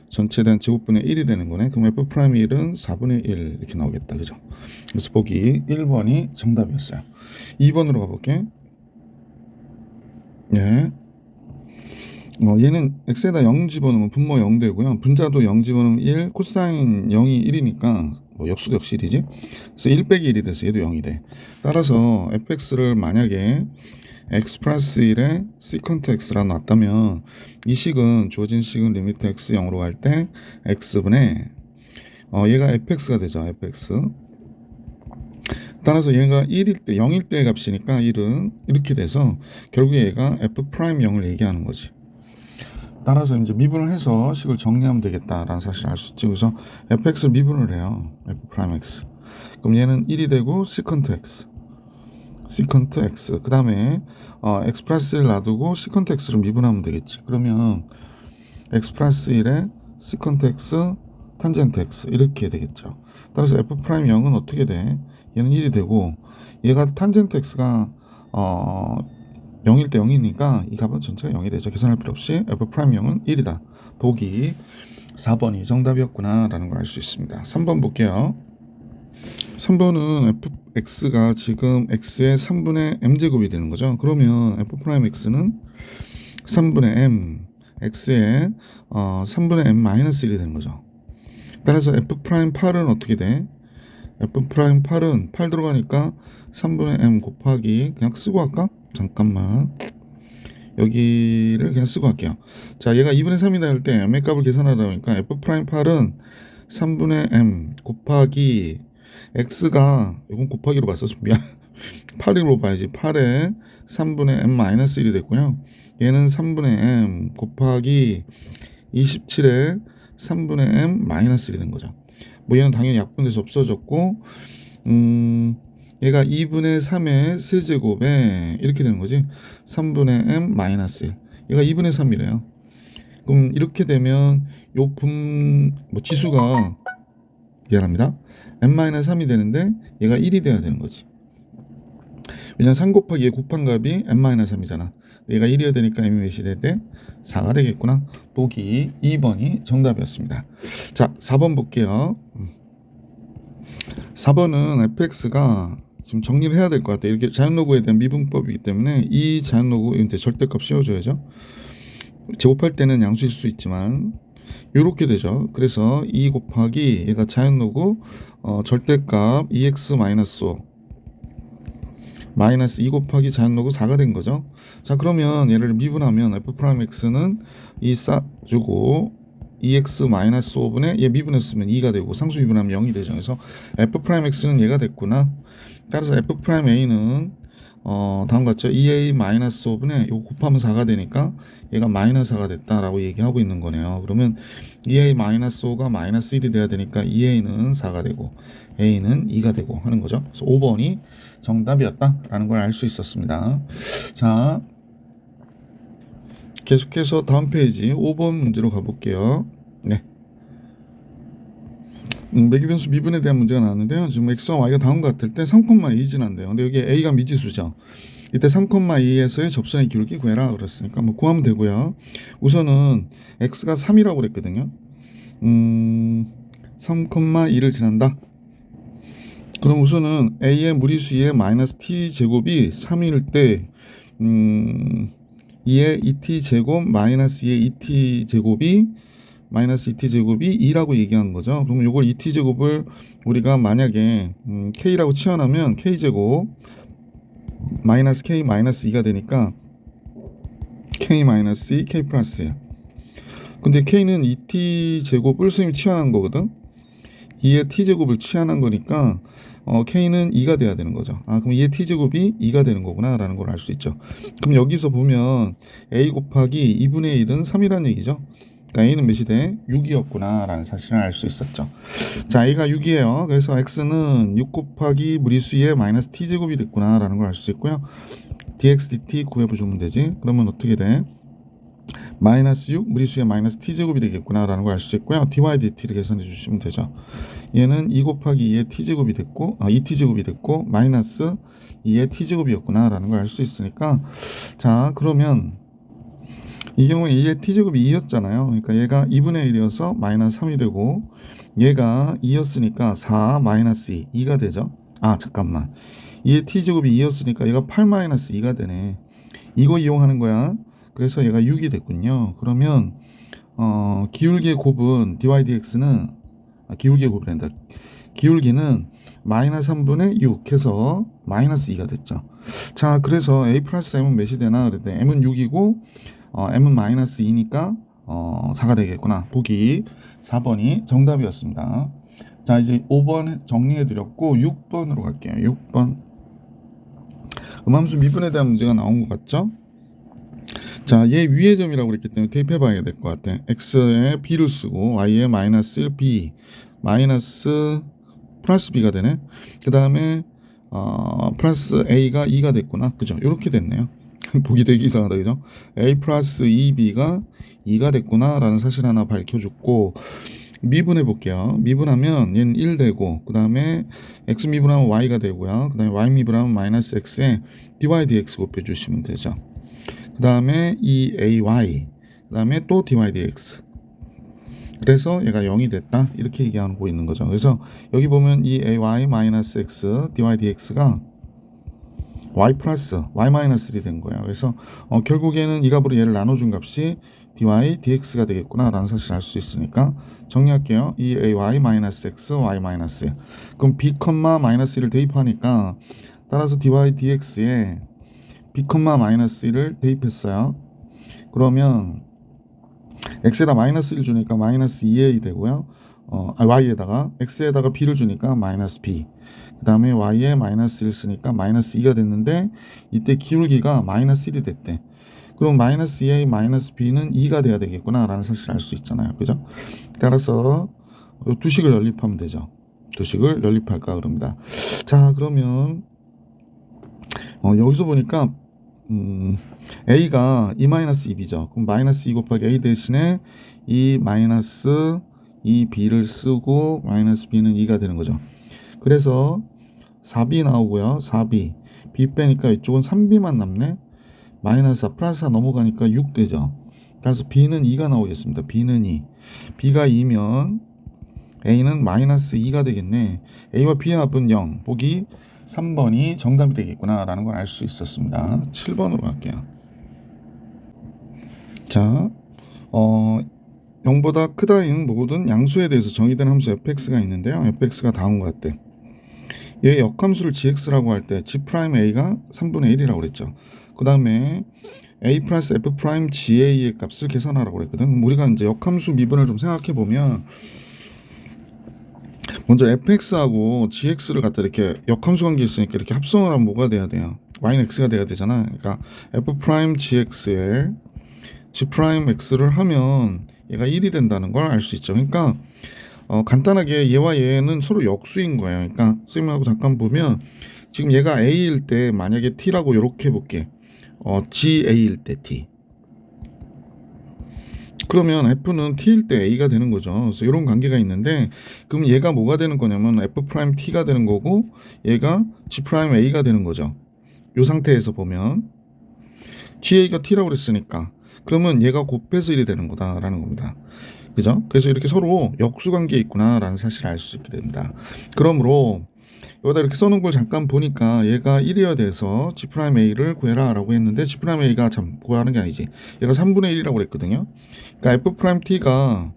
전체에 대한 제곱분의 1이 되는 거네. 그럼 f 프라임 1은 4분의 1 이렇게 나오겠다. 그죠? 그래서 보기 1번이 정답이었어요. 2번으로 가볼게. 예. 얘는 x에다 0 집어넣으면 분모 0 되고요. 분자도 0 집어넣으면 1, 코사인 0이 1이니까 역수도 역시 1이지. 그래서 1 빼기 1이 돼서 얘도 0이 돼. 따라서 fx를 만약에 x 플러스 1에 시컨트 x라 놨다면 이 식은 주어진 식은 리미트 x 0으로 갈 때 x분의 얘가 fx가 되죠. fx. 따라서 얘가 1일 때 0일 때의 값이니까 1은 이렇게 돼서 결국에 얘가 f 프라임 0을 얘기하는 거지. 따라서 이제 미분을 해서 식을 정리하면 되겠다라는 사실을 알 수 있지. 그래서 fx를 미분을 해요. f 프라임 x. 그럼 얘는 1이 되고 시컨트 x. 시컨트 x. 그 다음에 x 플러스 1 놔두고 시컨트 x를 미분하면 되겠지. 그러면 x 플러스 1에 시컨트 x 탄젠트 x 이렇게 되겠죠. 따라서 f 프라임 0은 어떻게 돼? 얘는 1이 되고 얘가 탄젠트 x가 0일 때 0이니까 이 값은 전체가 0이 되죠. 계산할 필요 없이 f 프라임 0은 1이다. 보기 4번이 정답이었구나 라는 걸 알 수 있습니다. 3번 볼게요. 3번은 fx가 지금 x의 3분의 m제곱이 되는 거죠. 그러면 f'x는 3분의 m, x의 3분의 m-1이 되는 거죠. 따라서 f'8은 어떻게 돼? f'8은 8 들어가니까 3분의 m 곱하기 그냥 쓰고 할까? 잠깐만. 여기를 그냥 쓰고 할게요. 자, 얘가 2분의 3이다 할 때 m의 값을 계산하다 보니까 f'8은 3분의 m 곱하기 x가 이건 곱하기로 봤었어. 미안. 8으로 봐야지. 8에 3분의 m-1이 됐고요. 얘는 3분의 m 곱하기 27에 3분의 m-1이 된 거죠. 뭐 얘는 당연히 약분돼서 없어졌고 얘가 2분의 3의 세제곱에 이렇게 되는 거지. 3분의 m-1. 얘가 2분의 3이래요. 그럼 이렇게 되면 요 지수가 미안합니다. m-3이 되는데 얘가 1이 돼야 되는 거지. 왜냐면 3 곱하기 얘 곱한 값이 m-3이잖아. 얘가 1이어야 되니까 m이 몇이 될 때 4가 되겠구나. 보기 2번이 정답이었습니다. 자, 4번 볼게요. 4번은 fx가 지금 정리를 해야 될 것 같아요. 이렇게 자연로그에 대한 미분법이기 때문에 이 자연로그 이제 절대값 씌워줘야죠. 제곱할 때는 양수일 수 있지만 이렇게 되죠. 그래서 2 곱하기 얘가 자연로그 절대값 2x-5 마이너스 2 곱하기 자연로그 4가 된 거죠. 자, 그러면 얘를 미분하면 f'x는 2 싸주고 2x-5분의 얘 미분했으면 2가 되고 상수 미분하면 0이 되죠. 그래서 f'x는 얘가 됐구나. 따라서 f'a는 다음과 같죠. 2a-5분의 이거 곱하면 4가 되니까 얘가 마이너스 4가 됐다라고 얘기하고 있는 거네요. 그러면 2a-5가 마이너스 1이 돼야 되니까 2a는 4가 되고 a는 2가 되고 하는 거죠. 그래서 5번이 정답이었다라는 걸 알 수 있었습니다. 자, 계속해서 다음 페이지 5번 문제로 가볼게요. 네. 매기변수 미분에 대한 문제가 나왔는데요. 지금 x와 y가 다음과 같을 때 3,2 지난대요. 근데 여기 a가 미지수죠. 이때 3,2에서의 접선의 기울기 구해라 그랬으니까 뭐 구하면 되고요. 우선은 x가 3이라고 그랬거든요. 3,2를 지난다. 그럼 우선은 a의 무리수의 마이너스 t 제곱이 3일 때 2의 2t 제곱 마이너스 2의 2t 제곱이 마이너스 2t 제곱이 2라고 얘기한 거죠. 그러면 이걸 2t 제곱을 우리가 만약에 k라고 치환하면 k 제곱 마이너스 k 마이너스 2가 되니까 k 마이너스 2 k 플러스 1. 근데 k는 2t 제곱을 선생님이 치환한 거거든. 2의 t 제곱을 치환한 거니까 k는 2가 돼야 되는 거죠. 아, 그럼 2의 t 제곱이 2가 되는 거구나 라는 걸 알 수 있죠. 그럼 여기서 보면 a 곱하기 2분의 1은 3이라는 얘기죠. 그러니까 a는 몇이 돼? 6이었구나 라는 사실을 알 수 있었죠. 자, a가 6이에요. 그래서 x는 6 곱하기 무리수의 마이너스 t 제곱이 됐구나 라는 걸 알 수 있고요. dx dt 구해보시면 되지. 그러면 어떻게 돼? 마이너스 6 무리수의 마이너스 t 제곱이 되겠구나 라는 걸 알 수 있고요. dy dt를 계산해 주시면 되죠. 얘는 2 곱하기 2의 t 제곱이 됐고 2t 제곱이 됐고 마이너스 2의 t 제곱이었구나 라는 걸 알 수 있으니까, 자, 그러면 이 경우에 2의 t 제곱이 2였잖아요. 그러니까 얘가 2분의 1이어서 마이너스 3이 되고 얘가 2였으니까 4 마이너스 2가 되죠. 아, 잠깐만. 2의 t 제곱이 2였으니까 얘가 8 마이너스 2가 되네. 이거 이용하는 거야. 그래서 얘가 6이 됐군요. 그러면 기울기의 곱은 dy dx는 기울기의 곱이란다. 기울기는 마이너스 3분의 6 해서 마이너스 2가 됐죠. 자, 그래서 a 플러스 m은 몇이 되나 그랬더니 m은 6이고 m은 마이너스 2니까 4가 되겠구나. 보기 4번이 정답이었습니다. 자, 이제 5번 정리해드렸고 6번으로 갈게요. 6번 음함수 미분에 대한 문제가 나온 것 같죠? 자, 얘 위의 점이라고 그랬기 때문에 대입해봐야 될 것 같아. x에 b를 쓰고 y에 마이너스 1 b 마이너스 플러스 b가 되네. 그 다음에 플러스 a가 2가 됐구나. 그죠? 이렇게 됐네요. 보기 되게 이상하다, 그죠? a 플러스 2b가 2가 됐구나 라는 사실 하나 밝혀줬고, 미분해 볼게요. 미분하면 얘는 1 되고, 그 다음에 x 미분하면 y가 되고요. 그 다음에 y 미분하면 마이너스 x에 dy dx 곱해주시면 되죠. 그 다음에 2ay, 그 다음에 또 dy dx. 그래서 얘가 0이 됐다 이렇게 얘기하고 있는 거죠. 그래서 여기 보면 이 ay-x dy dx가 y 플러스 y 마이너스 1이 된 거예요. 그래서 결국에는 이 값으로 얘를 나눠준 값이 dy dx가 되겠구나 라는 사실을 알 수 있으니까 정리할게요. 이 ay-x y-1 그럼 b, -1을 대입하니까 따라서 dy dx에 b, -1을 대입했어요. 그러면 x에다 마이너스 1 주니까 마이너스 2a 되고요. y에다가 x에다가 b를 주니까 마이너스 b. 그 다음에 y에 마이너스 1 쓰니까 마이너스 2가 됐는데 이때 기울기가 마이너스 1이 됐대. 그럼 마이너스 2a 마이너스 b는 2가 돼야 되겠구나 라는 사실을 알 수 있잖아요. 그죠? 따라서 두 식을 연립하면 되죠. 두 식을 연립할까 그럽니다. 자, 그러면 여기서 보니까 a가 2-2b죠. 그럼 마이너스 2 곱하기 a 대신에 2 마이너스 2b를 쓰고 마이너스 b는 2가 되는 거죠. 그래서 4b 나오고요. 4b b 빼니까 이쪽은 3b만 남네. 마이너스 4 플러스 4 넘어가니까 6 되죠. 따라서 b는 2가 나오겠습니다. b는 2. b가 2면 a는 마이너스 2가 되겠네. a와 b의 합은 0. 보기 3번이 정답이 되겠구나 라는 걸 알 수 있었습니다. 7번으로 갈게요. 자, 0보다 크다인 모든 양수에 대해서 정의된 함수 fx가 있는데요. fx가 다음과 같대. 얘 역함수를 gx라고 할 때 g'a가 3분의 1이라고 그랬죠. 그 다음에 a 플러스 f 프라임 ga의 값을 계산하라고 그랬거든. 우리가 이제 역함수 미분을 좀 생각해 보면 먼저 fx하고 gx를 갖다 이렇게 역함수 관계 있으니까 이렇게 합성을 하면 뭐가 돼야 돼요? y는 x가 돼야 되잖아. 그러니까 f 프라임 gx에 g 프라임 x를 하면 얘가 1이 된다는 걸 알 수 있죠. 그러니까 간단하게 얘와 얘는 서로 역수인 거예요. 그러니까 선생님하고 잠깐 보면 지금 얘가 a일 때 만약에 t라고 이렇게 볼게. ga일 때 t. 그러면 f는 t일 때 a가 되는 거죠. 그래서 이런 관계가 있는데 그럼 얘가 뭐가 되는 거냐면 f 프라임 t가 되는 거고 얘가 g 프라임 a가 되는 거죠. 이 상태에서 보면 ga가 t라고 그랬으니까 그러면 얘가 곱해서 1이 되는 거다라는 겁니다. 그죠? 그래서 이렇게 서로 역수 관계에 있구나라는 사실을 알 수 있게 됩니다. 그러므로 여기다 이렇게 써놓은 걸 잠깐 보니까 얘가 1이어야 돼서 g'a를 구해라 라고 했는데 g'a가 참 구하는 게 아니지. 얘가 3분의 1이라고 그랬거든요. 그러니까 f't가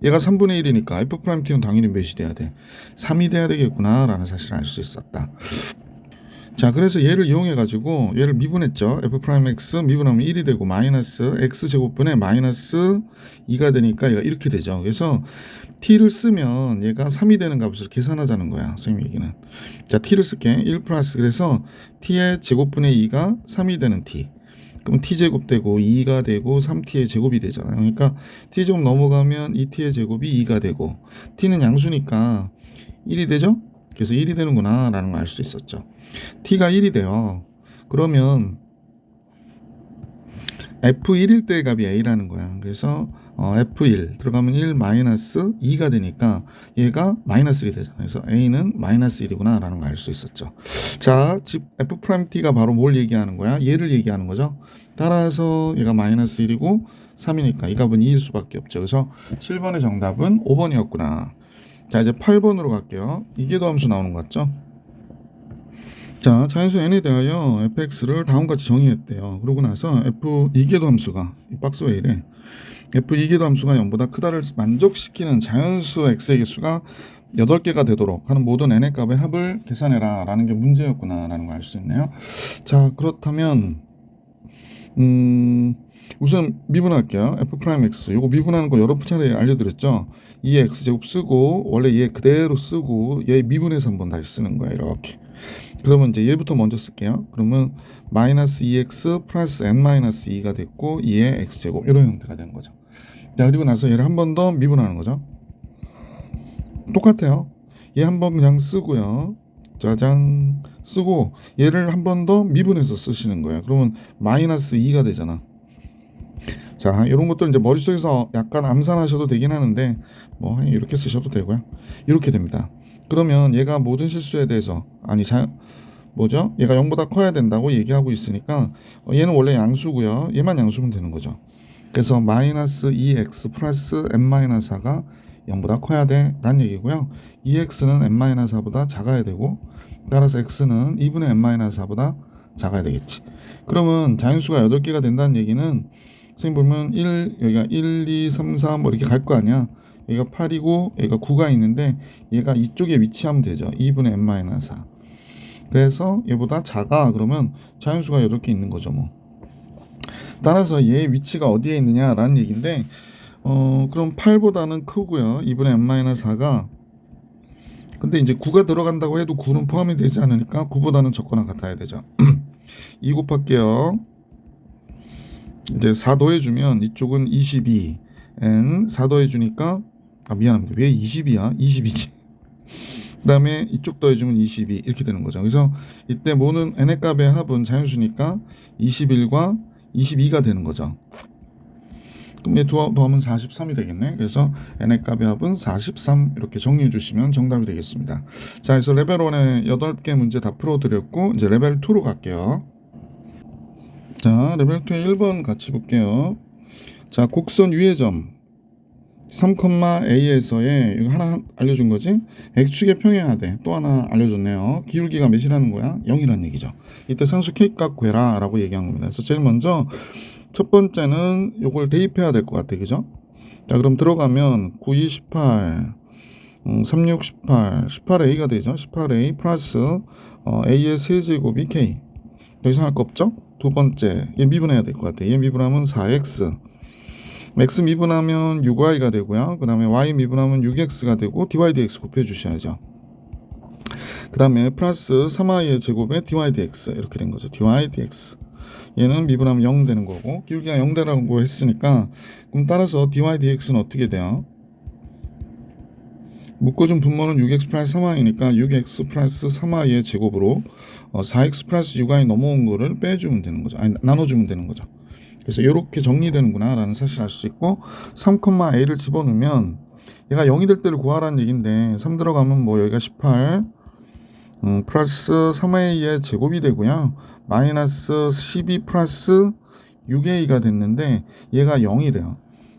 얘가 3분의 1이니까 f't는 당연히 몇이 돼야 돼? 3이 돼야 되겠구나 라는 사실을 알 수 있었다. 자, 그래서 얘를 이용해 가지고 얘를 미분했죠. f'x 미분하면 1이 되고 마이너스 x제곱분에 마이너스 2가 되니까 얘가 이렇게 되죠. 그래서 t를 쓰면 얘가 3이 되는 값을 계산하자는 거야. 선생님 얘기는. 자, t를 쓸게. 1 플러스 그래서 t의 제곱분의 2가 3이 되는 t. 그럼 t제곱 되고 2가 되고 3t의 제곱이 되잖아요. 그러니까 t제곱 넘어가면 2t의 제곱이 2가 되고 t는 양수니까 1이 되죠? 그래서 1이 되는구나 라는 걸 알 수 있었죠. t가 1이 돼요. 그러면 f1일 때의 값이 a라는 거야. 그래서 f1 들어가면 1 마이너스 2가 되니까 얘가 마이너스 1이 되잖아요. 그래서 a는 마이너스 1이구나 라는 걸 알 수 있었죠. 자, 즉 f't가 바로 뭘 얘기하는 거야? 얘를 얘기하는 거죠. 따라서 얘가 마이너스 1이고 3이니까 이 값은 2일 수밖에 없죠. 그래서 7번의 정답은 5번이었구나. 자, 이제 8번으로 갈게요. 이계도 함수 나오는 것 같죠? 자, 자연수 n에 대하여 fx를 다음같이 정의했대요. 그러고 나서 f 이계도 함수가 이 박스 왜 이래? f 이계도 함수가 0보다 크다를 만족시키는 자연수 x의 개수가 8개가 되도록 하는 모든 n의 값의 합을 계산해라 라는 게 문제였구나 라는 걸 알 수 있네요. 자, 그렇다면 우선 미분할게요. f'x 요거 미분하는 거 여러 차례 알려드렸죠. 2의 x제곱 쓰고 원래 얘 그대로 쓰고 얘 미분해서 한번 다시 쓰는 거야. 이렇게. 그러면 이제 얘부터 먼저 쓸게요. 그러면 마이너스 2x 플러스 n-2가 됐고 2의 x제곱 이런 형태가 되는 거죠. 자, 그리고 나서 얘를 한 번 더 미분하는 거죠. 똑같아요. 얘 한 번 그냥 쓰고요. 짜잔 쓰고 얘를 한 번 더 미분해서 쓰시는 거예요. 그러면 마이너스 2가 되잖아. 자, 이런 것들 이제 머릿속에서 약간 암산하셔도 되긴 하는데 뭐 이렇게 쓰셔도 되고요. 이렇게 됩니다. 그러면 얘가 모든 실수에 대해서 뭐죠? 얘가 0보다 커야 된다고 얘기하고 있으니까 얘는 원래 양수고요. 얘만 양수면 되는 거죠. 그래서 마이너스 2x 플러스 n-4가 0보다 커야 돼 라는 얘기고요. 2x는 n-4보다 작아야 되고, 따라서 x는 2분의 n-4보다 작아야 되겠지. 그러면 자연수가 8개가 된다는 얘기는 선생님 보면 여기가 1, 2, 3, 4 뭐 이렇게 갈 거 아니야. 여기가 8이고 여기가 9가 있는데 얘가 이쪽에 위치하면 되죠. 2분의 n-4. 그래서 얘보다 작아. 그러면 자연수가 8개 있는 거죠 뭐. 따라서 얘의 위치가 어디에 있느냐라는 얘기인데, 그럼 8보다는 크고요. 2분의 n-4가, 근데 이제 9가 들어간다고 해도 9는 포함이 되지 않으니까 9보다는 적거나 같아야 되죠. 2 곱할게요. 이제 4 더해주면 이쪽은 22, n 4 더해주니까, 미안합니다. 왜 20이야? 22지. 그 다음에 이쪽 더해주면 22 이렇게 되는 거죠. 그래서 이때 모는 n의 값의 합은 자연수니까 21과 22가 되는 거죠. 그럼 얘 더하면 43이 되겠네. 그래서 n의 값의 합은 43 이렇게 정리해 주시면 정답이 되겠습니다. 자, 그래서 레벨 1의 8개 문제 다 풀어드렸고, 이제 레벨 2로 갈게요. 자, 레벨 2의 1번 같이 볼게요. 자, 곡선 위의 점 3,a에서의 이거 하나 알려준 거지? x축의 평행하대 또 하나 알려줬네요. 기울기가 몇이라는 거야? 0이라는 얘기죠. 이때 상수 k 값 구해라 라고 얘기한 겁니다. 그래서 제일 먼저 첫 번째는 요걸 대입해야 될 것 같아. 그죠? 자, 그럼 들어가면 9, 2, 18 3, 6, 18 18a가 되죠. 18a 플러스 a의 세제곱이 k. 더 이상 할 거 없죠? 두 번째, 얘 미분해야 될 것 같아. 얘 미분하면 4x, x 미분하면 6y가 되고요. 그 다음에 y 미분하면 6x가 되고 dy dx 곱해 주셔야죠. 그 다음에 플러스 3y의 제곱에 dy dx 이렇게 된 거죠. dy dx. 얘는 미분하면 0 되는 거고, 기울기가 0 되라고 했으니까, 그럼 따라서 dy dx는 어떻게 돼요? 묶어준 분모는 6x 플러스 3y니까 6x 플러스 3y의 제곱으로 4x 플러스 6y 넘어온 거를 빼주면 되는 거죠. 아니, 나눠주면 되는 거죠. 그래서 이렇게 정리되는구나 라는 사실을 알 수 있고, 3,a를 집어넣으면 얘가 0이 될 때를 구하라는 얘기인데, 3 들어가면 뭐 여기가 18 플러스 3a의 제곱이 되고요. 마이너스 12 플러스 6a가 됐는데 얘가 0이래요.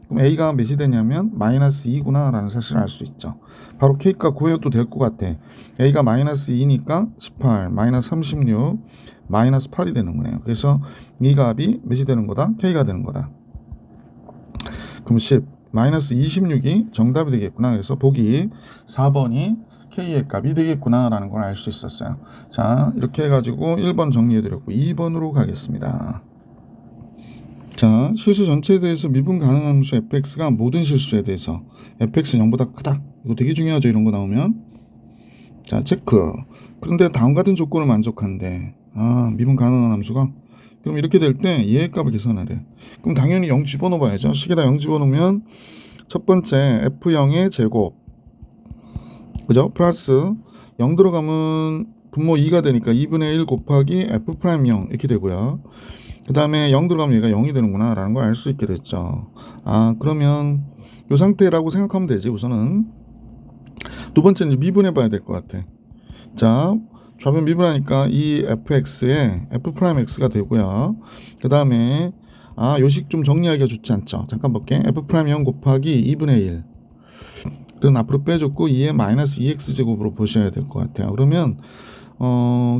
그럼 a가 몇이 되냐면 마이너스 2구나 라는 사실을 알 수 있죠. 바로 k값 구해도 될 것 같아. a가 마이너스 2니까 18 마이너스 36 마이너스 8이 되는 거네요. 그래서 이 값이 몇이 되는 거다? k가 되는 거다. 그럼 10 마이너스 26이 정답이 되겠구나. 그래서 보기 4번이 k의 값이 되겠구나 라는 걸 알 수 있었어요. 자, 이렇게 해가지고 1번 정리해드렸고 2번으로 가겠습니다. 자, 실수 전체에 대해서 미분 가능한 함수 fx가 모든 실수에 대해서 fx는 0보다 크다. 이거 되게 중요하죠. 이런 거 나오면. 자, 체크. 그런데 다음 같은 조건을 만족한대. 미분 가능한 함수가. 그럼 이렇게 될 때 얘의 값을 계산하래. 그럼 당연히 0 집어넣어 봐야죠. 식에다 0 집어넣으면 첫 번째 f0의 제곱, 그죠? 플러스 0 들어가면 분모 2가 되니까 2분의 1 곱하기 f'0 이렇게 되고요. 그 다음에 0 들어가면 얘가 0이 되는구나 라는 걸 알 수 있게 됐죠. 그러면 이 상태라고 생각하면 되지. 우선은 두 번째는 미분해 봐야 될 것 같아. 자, 좌변 미분하니까 이 fx에 f'x가 되고요. 그 다음에 요식 좀 정리하기가 좋지 않죠. 잠깐 볼게. f'0 곱하기 2분의 1 그건 앞으로 빼줬고 2의 마이너스 2x 제곱으로 보셔야 될 것 같아요. 그러면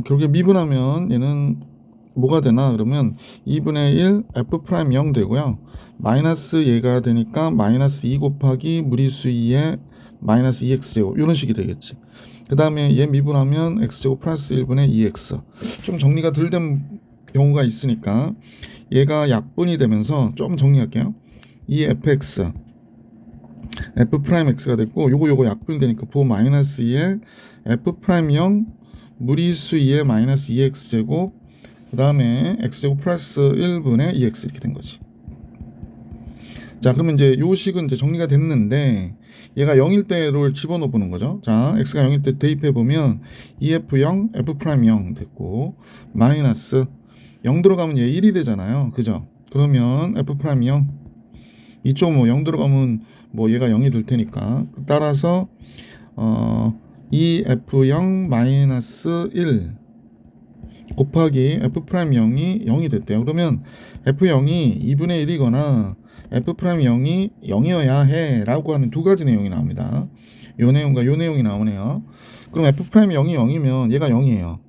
결국에 미분하면 얘는 뭐가 되나? 그러면 2분의 1 f'0 되고요. 마이너스 얘가 되니까 마이너스 2 곱하기 무리수 2의 마이너스 2x 제곱 이런 식이 되겠지. 그 다음에 얘 미분하면 x제곱 플러스 1분의 2x. 좀 정리가 덜 된 경우가 있으니까 얘가 약분이 되면서 좀 정리할게요. 이 fx f'x가 됐고 요거 약분이 되니까 부 마이너스 2의 f'0 무리수 2의 마이너스 2x 제곱 그 다음에 x제곱 플러스 1분의 2x 이렇게 된 거지. 자, 그러면 이제 요 식은 이제 정리가 됐는데 얘가 0일 때를 집어넣어 보는 거죠. 자, x가 0일 때 대입해 보면 2f0 f'0 됐고 마이너스 0 들어가면 얘 1이 되잖아요. 그죠? 그러면 f'0 이쪽 뭐 0 들어가면 뭐 얘가 0이 될 테니까 따라서 2f0 마이너스 1 곱하기 f'0이 0이 됐대요. 그러면 f0이 2분의 1이거나 F'0이 0이어야 해 라고 하는 두 가지 내용이 나옵니다. 요 내용과 요 내용이 나오네요. 그럼 F'0이 0이면 얘가 0이에요.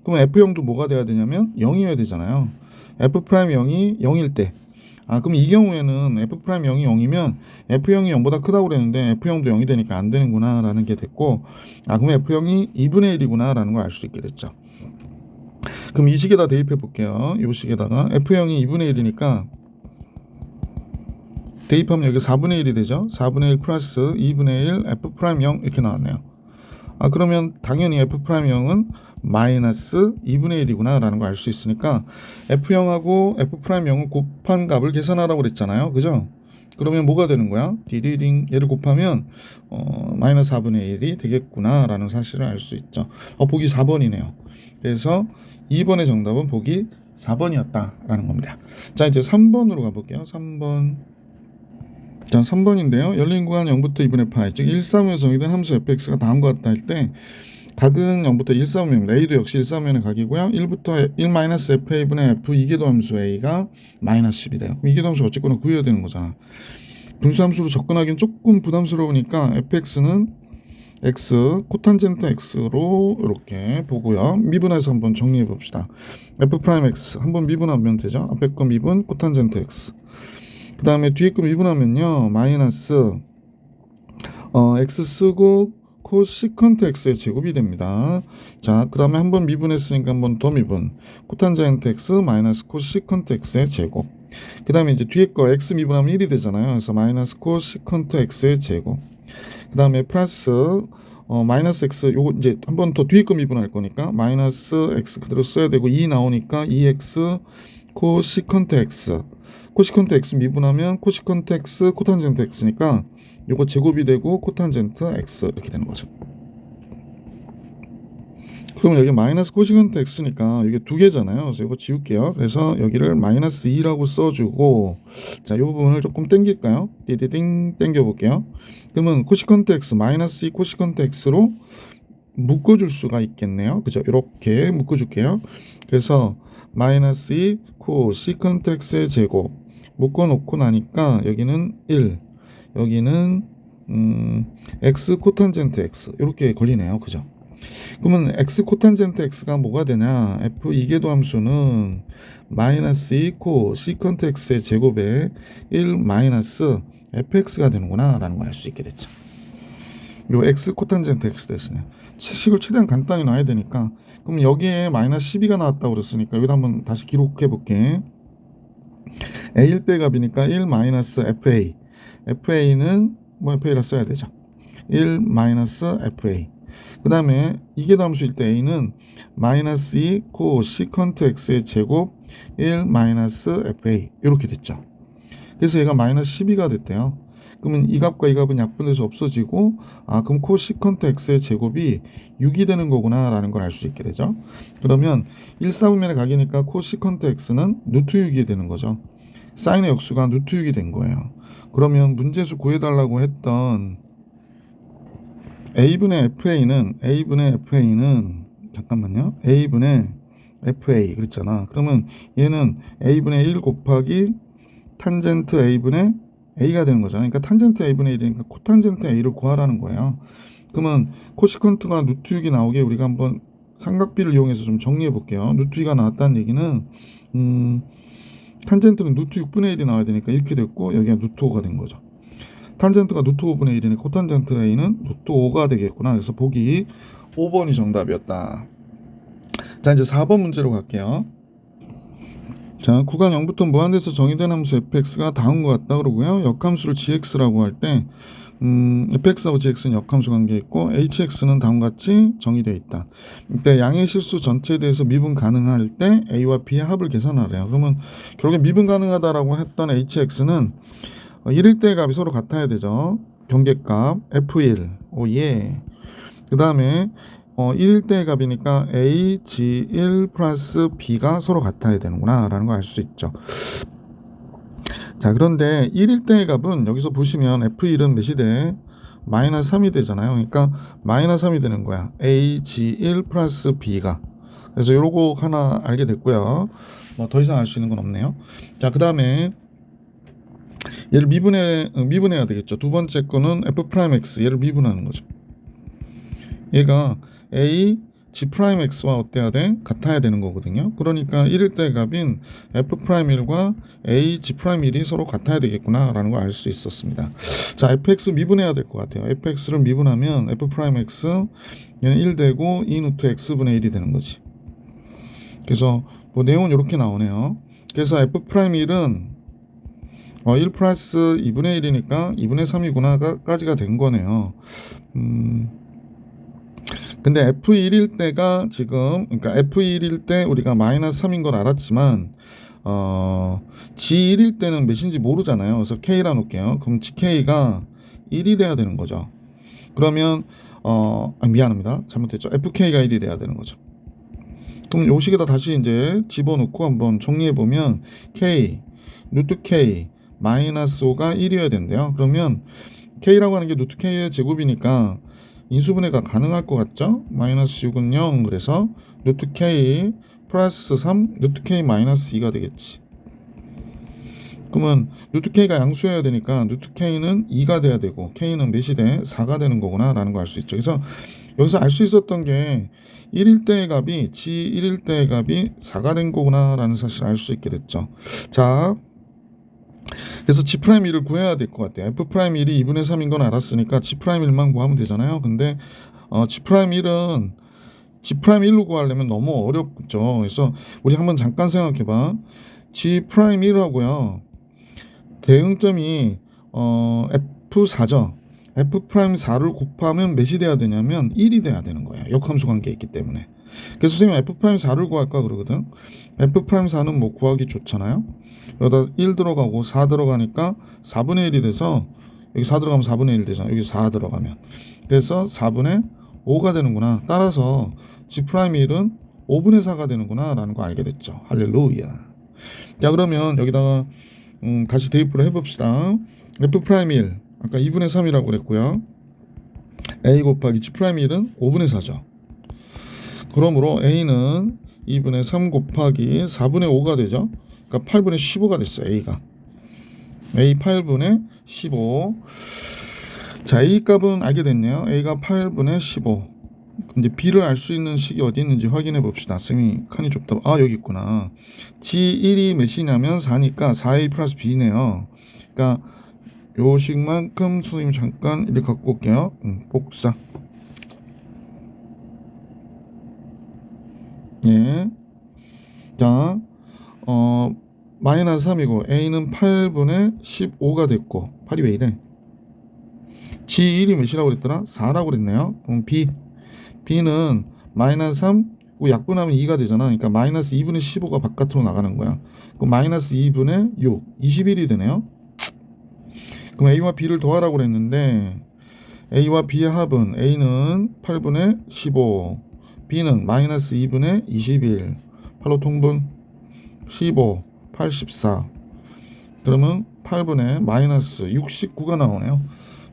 그럼 F0도 뭐가 돼야 되냐면 0이어야 되잖아요. F'0이 0일 때. 그럼 이 경우에는 F'0이 0이면 F0이 0보다 크다고 그랬는데 F0도 0이 되니까 안 되는구나 라는 게 됐고, 그럼 F0이 2분의 1이구나 라는 걸 알 수 있게 됐죠. 그럼 이 식에다 대입해 볼게요. 이 식에다가 F0이 2분의 1이니까 대입하면 여기 4분의 1이 되죠. 4분의 1 플러스 2분의 1 F'0 이렇게 나왔네요. 그러면 당연히 F'0은 마이너스 2분의 1이구나 라는 걸 알 수 있으니까 F0하고 F'0을 곱한 값을 계산하라고 그랬잖아요. 그죠? 그러면 뭐가 되는 거야? 디디딩 얘를 곱하면 마이너스 4분의 1이 되겠구나 라는 사실을 알 수 있죠. 보기 4번이네요. 그래서 2번의 정답은 보기 4번이었다 라는 겁니다. 자, 이제 3번으로 가볼게요. 3번. 자, 3번인데요. 열린 구간 0부터 2분의 파이, 즉 1, 3에 정의된 함수 fx가 다음과 같다 할 때 각은 0부터 1, 3입니다. a도 역시 1, 3면의 각이고요. 1부터 1-fa분의 f 이계도 함수 a가 마이너스 10이래요. 그럼 이계도 함수 어쨌거나 구해야 되는 거잖아. 분수함수로 접근하기는 조금 부담스러우니까 fx는 x, 코탄젠트 x로 이렇게 보고요. 미분해서 한번 정리해 봅시다. f'(x) 한번 미분하면 되죠. 앞에 거 미분 코탄젠트 x. 그 다음에 뒤에 거 미분하면요. 마이너스 x 쓰고 코시컨트 x의 제곱이 됩니다. 자, 그 다음에 한번 미분했으니까 한번 더 미분. 코탄젠트 x 마이너스 코시컨트 x의 제곱. 그 다음에 이제 뒤에 거 x 미분하면 1이 되잖아요. 그래서 마이너스 코시컨트 x의 제곱. 그 다음에 플러스 마이너스 x, 요거 이제 한 번 더 뒤에 거 미분할 거니까 마이너스 x 그대로 써야 되고 2 나오니까 2x 코시컨트 x. 코시컨트 x 미분하면 코시컨트 x 코탄젠트 x니까 요거 제곱이 되고 코탄젠트 x 이렇게 되는 거죠. 그러면 여기 마이너스 코시컨트 x니까 이게 두 개잖아요. 그래서 이거 지울게요. 그래서 여기를 마이너스 2라고 써주고, 자, 이 부분을 조금 땡길까요? 띠디딩 땡겨볼게요. 그러면 코시컨트 x 마이너스 2 코시컨트 x로 묶어줄 수가 있겠네요. 그죠? 이렇게 묶어줄게요. 그래서 마이너스 2 코시컨트 x의 제곱 묶어놓고 나니까 여기는 1, 여기는 x 코탄젠트 x 이렇게 걸리네요. 그죠? 그러면 x 코탄젠트 x가 뭐가 되냐? f 이계도 함수는 마이너스 2 코시컨트 x의 제곱에 1 마이너스 fx가 되는구나 라는 걸 알 수 있게 됐죠. 요 x 코탄젠트 x 대신에 식을 최대한 간단히 놔야 되니까, 그럼 여기에 마이너스 12가 나왔다고 그랬으니까 여기다 한번 다시 기록해 볼게. a일 때 값이니까 1 마이너스 fa. fa는 뭐 fa라 써야 되죠. 1 마이너스 fa. 그 다음에 이계도 함수일 때 a는 마이너스 2 코시컨트 x의 제곱 1 마이너스 fa 이렇게 됐죠. 그래서 얘가 마이너스 12가 됐대요. 그러면 이 값과 이 값은 약분돼서 없어지고, 그럼 코시컨트 x의 제곱이 6이 되는 거구나 라는 걸 알 수 있게 되죠. 그러면 1, 4분면의 각이니까 코시컨트 x는 루트 6이 되는 거죠. 사인의 역수가 루트 6이 된 거예요. 그러면 문제에서 구해달라고 했던 a분의 fa는 잠깐만요. a분의 fa 그랬잖아. 그러면 얘는 a분의 1 곱하기 탄젠트 a분의 a가 되는 거잖아요. 그러니까 탄젠트 a분의 1이니까 코탄젠트 a를 구하라는 거예요. 그러면 코시컨트가 루트 6이 나오게 우리가 한번 삼각비를 이용해서 좀 정리해 볼게요. 루트 2가 나왔다는 얘기는 탄젠트는 루트 6분의 1이 나와야 되니까 이렇게 됐고, 여기가 루트 5가 된 거죠. 탄젠트가 루트 5분의 1이니까 코탄젠트 a는 루트 5가 되겠구나. 그래서 보기 5번이 정답이었다. 자, 이제 4번 문제로 갈게요. 자, 구간 0부터 무한대에서 정의된 함수 fx가 다음과 같다 그러고요. 역함수를 gx라고 할 때 fx하고 gx는 역함수 관계에 있고 hx는 다음과 같이 정의되어 있다. 이때 양의 실수 전체에 대해서 미분 가능할 때 a와 b의 합을 계산하래요. 그러면 결국에 미분 가능하다라고 했던 hx는 1일 때의 값이 서로 같아야 되죠. 경계값 f1 오예. 그 다음에 1일 때의 값이니까 a, g1 플러스 b가 서로 같아야 되는구나 라는 걸 알 수 있죠. 자, 그런데 1일 때의 값은 여기서 보시면 f1은 몇이 돼? 마이너스 3이 되잖아요. 그러니까 마이너스 3이 되는 거야. a, g1 플러스 b가. 그래서 요거 하나 알게 됐고요. 뭐 더 이상 알 수 있는 건 없네요. 자, 그 다음에 얘를 미분해야 되겠죠. 두 번째 거는 f 프라임 x 얘를 미분하는 거죠. 얘가 a g 프라임 x와 어때야 돼? 같아야 되는 거거든요. 그러니까 1일 때 값인 f 프라임 1과 a g 프라임 1이 서로 같아야 되겠구나라는 걸 알 수 있었습니다. 자, fx 미분해야 될 것 같아요. fx를 미분하면 f 프라임 x 얘는 1 되고 2 루트 x분의 1이 되는 거지. 그래서 뭐 내용은 이렇게 나오네요. 그래서 f 프라임 1은 1 플러스 2분의 1이니까 2분의 3이구나 까지가 된 거네요. 근데 F1일 때가 지금, 그러니까 F1일 때 우리가 마이너스 3인 걸 알았지만, G1일 때는 몇인지 모르잖아요. 그래서 K라 놓을게요. 그럼 GK가 1이 돼야 되는 거죠. 그러면, 미안합니다. 잘못했죠. FK가 1이 돼야 되는 거죠. 그럼 요 식에다 다시 이제 집어넣고 한번 정리해보면, K, 루트 K, 마이너스 5가 1이어야 된대요. 그러면 K라고 하는 게 루트 K의 제곱이니까 인수분해가 가능할 것 같죠? 마이너스 6은 0. 그래서 루트 K 플러스 3 루트 K 마이너스 2가 되겠지. 그러면 루트 K가 양수여야 되니까 루트 K는 2가 돼야 되고 K는 몇이 돼? 4가 되는 거구나 라는 거 알 수 있죠. 그래서 여기서 알 수 있었던 게 1일 때의 값이 G 1일 때의 값이 4가 된 거구나 라는 사실을 알 수 있게 됐죠. 자, 그래서 G'1을 구해야 될 것 같아요. F'1이 2분의 3인 건 알았으니까 G'1만 구하면 되잖아요. 근데 G'1은 G'1로 구하려면 너무 어렵죠. 그래서 우리 한번 잠깐 생각해봐. G'1하고요. 대응점이 F4죠. F'4를 곱하면 몇이 돼야 되냐면 1이 돼야 되는 거예요. 역함수 관계에 있기 때문에. 그래서 선생님 F'4를 구할까 그러거든. F'4는 뭐 구하기 좋잖아요. 여기다 1 들어가고 4 들어가니까 4분의 1이 돼서 여기 4 들어가면 4분의 1 되잖아. 여기 4 들어가면. 그래서 4분의 5가 되는구나. 따라서 G'1은 5분의 4가 되는구나 라는 거 알게 됐죠. 할렐루야. 자, 그러면 여기다가 다시 대입을 해봅시다. F'1 아까 2분의 3이라고 그랬고요. A 곱하기 G'1은 5분의 4죠. 그러므로 A는 2분의 3 곱하기 4분의 5가 되죠. 그러니까 8분의 15가 됐어요. A가. A 8분의 15. 자, A 값은 알게 됐네요. A가 8분의 15. 이제 B를 알 수 있는 식이 어디 있는지 확인해 봅시다. 쌤이 칸이 좁다. 여기 있구나. G1이 몇이냐면 4니까 4A 플러스 B네요. 그러니까 요 식만큼 선생님 잠깐 이렇게 갖고 올게요. 복사. 예. 자, 마이너스 3이고 A는 8분의 15가 됐고 8이 왜 이래? G1이 몇이라고 그랬더라? 4라고 그랬네요. 그럼 B는 마이너스 3 약분하면 2가 되잖아. 그러니까 마이너스 2분의 15가 바깥으로 나가는 거야. 그럼 마이너스 2분의 6 21이 되네요. 그럼 A와 B를 더하라고 그랬는데 A와 B의 합은 A는 8분의 15 B는 마이너스 2분의 21 8로 통분 15 84 그러면 8분의 마이너스 69가 나오네요.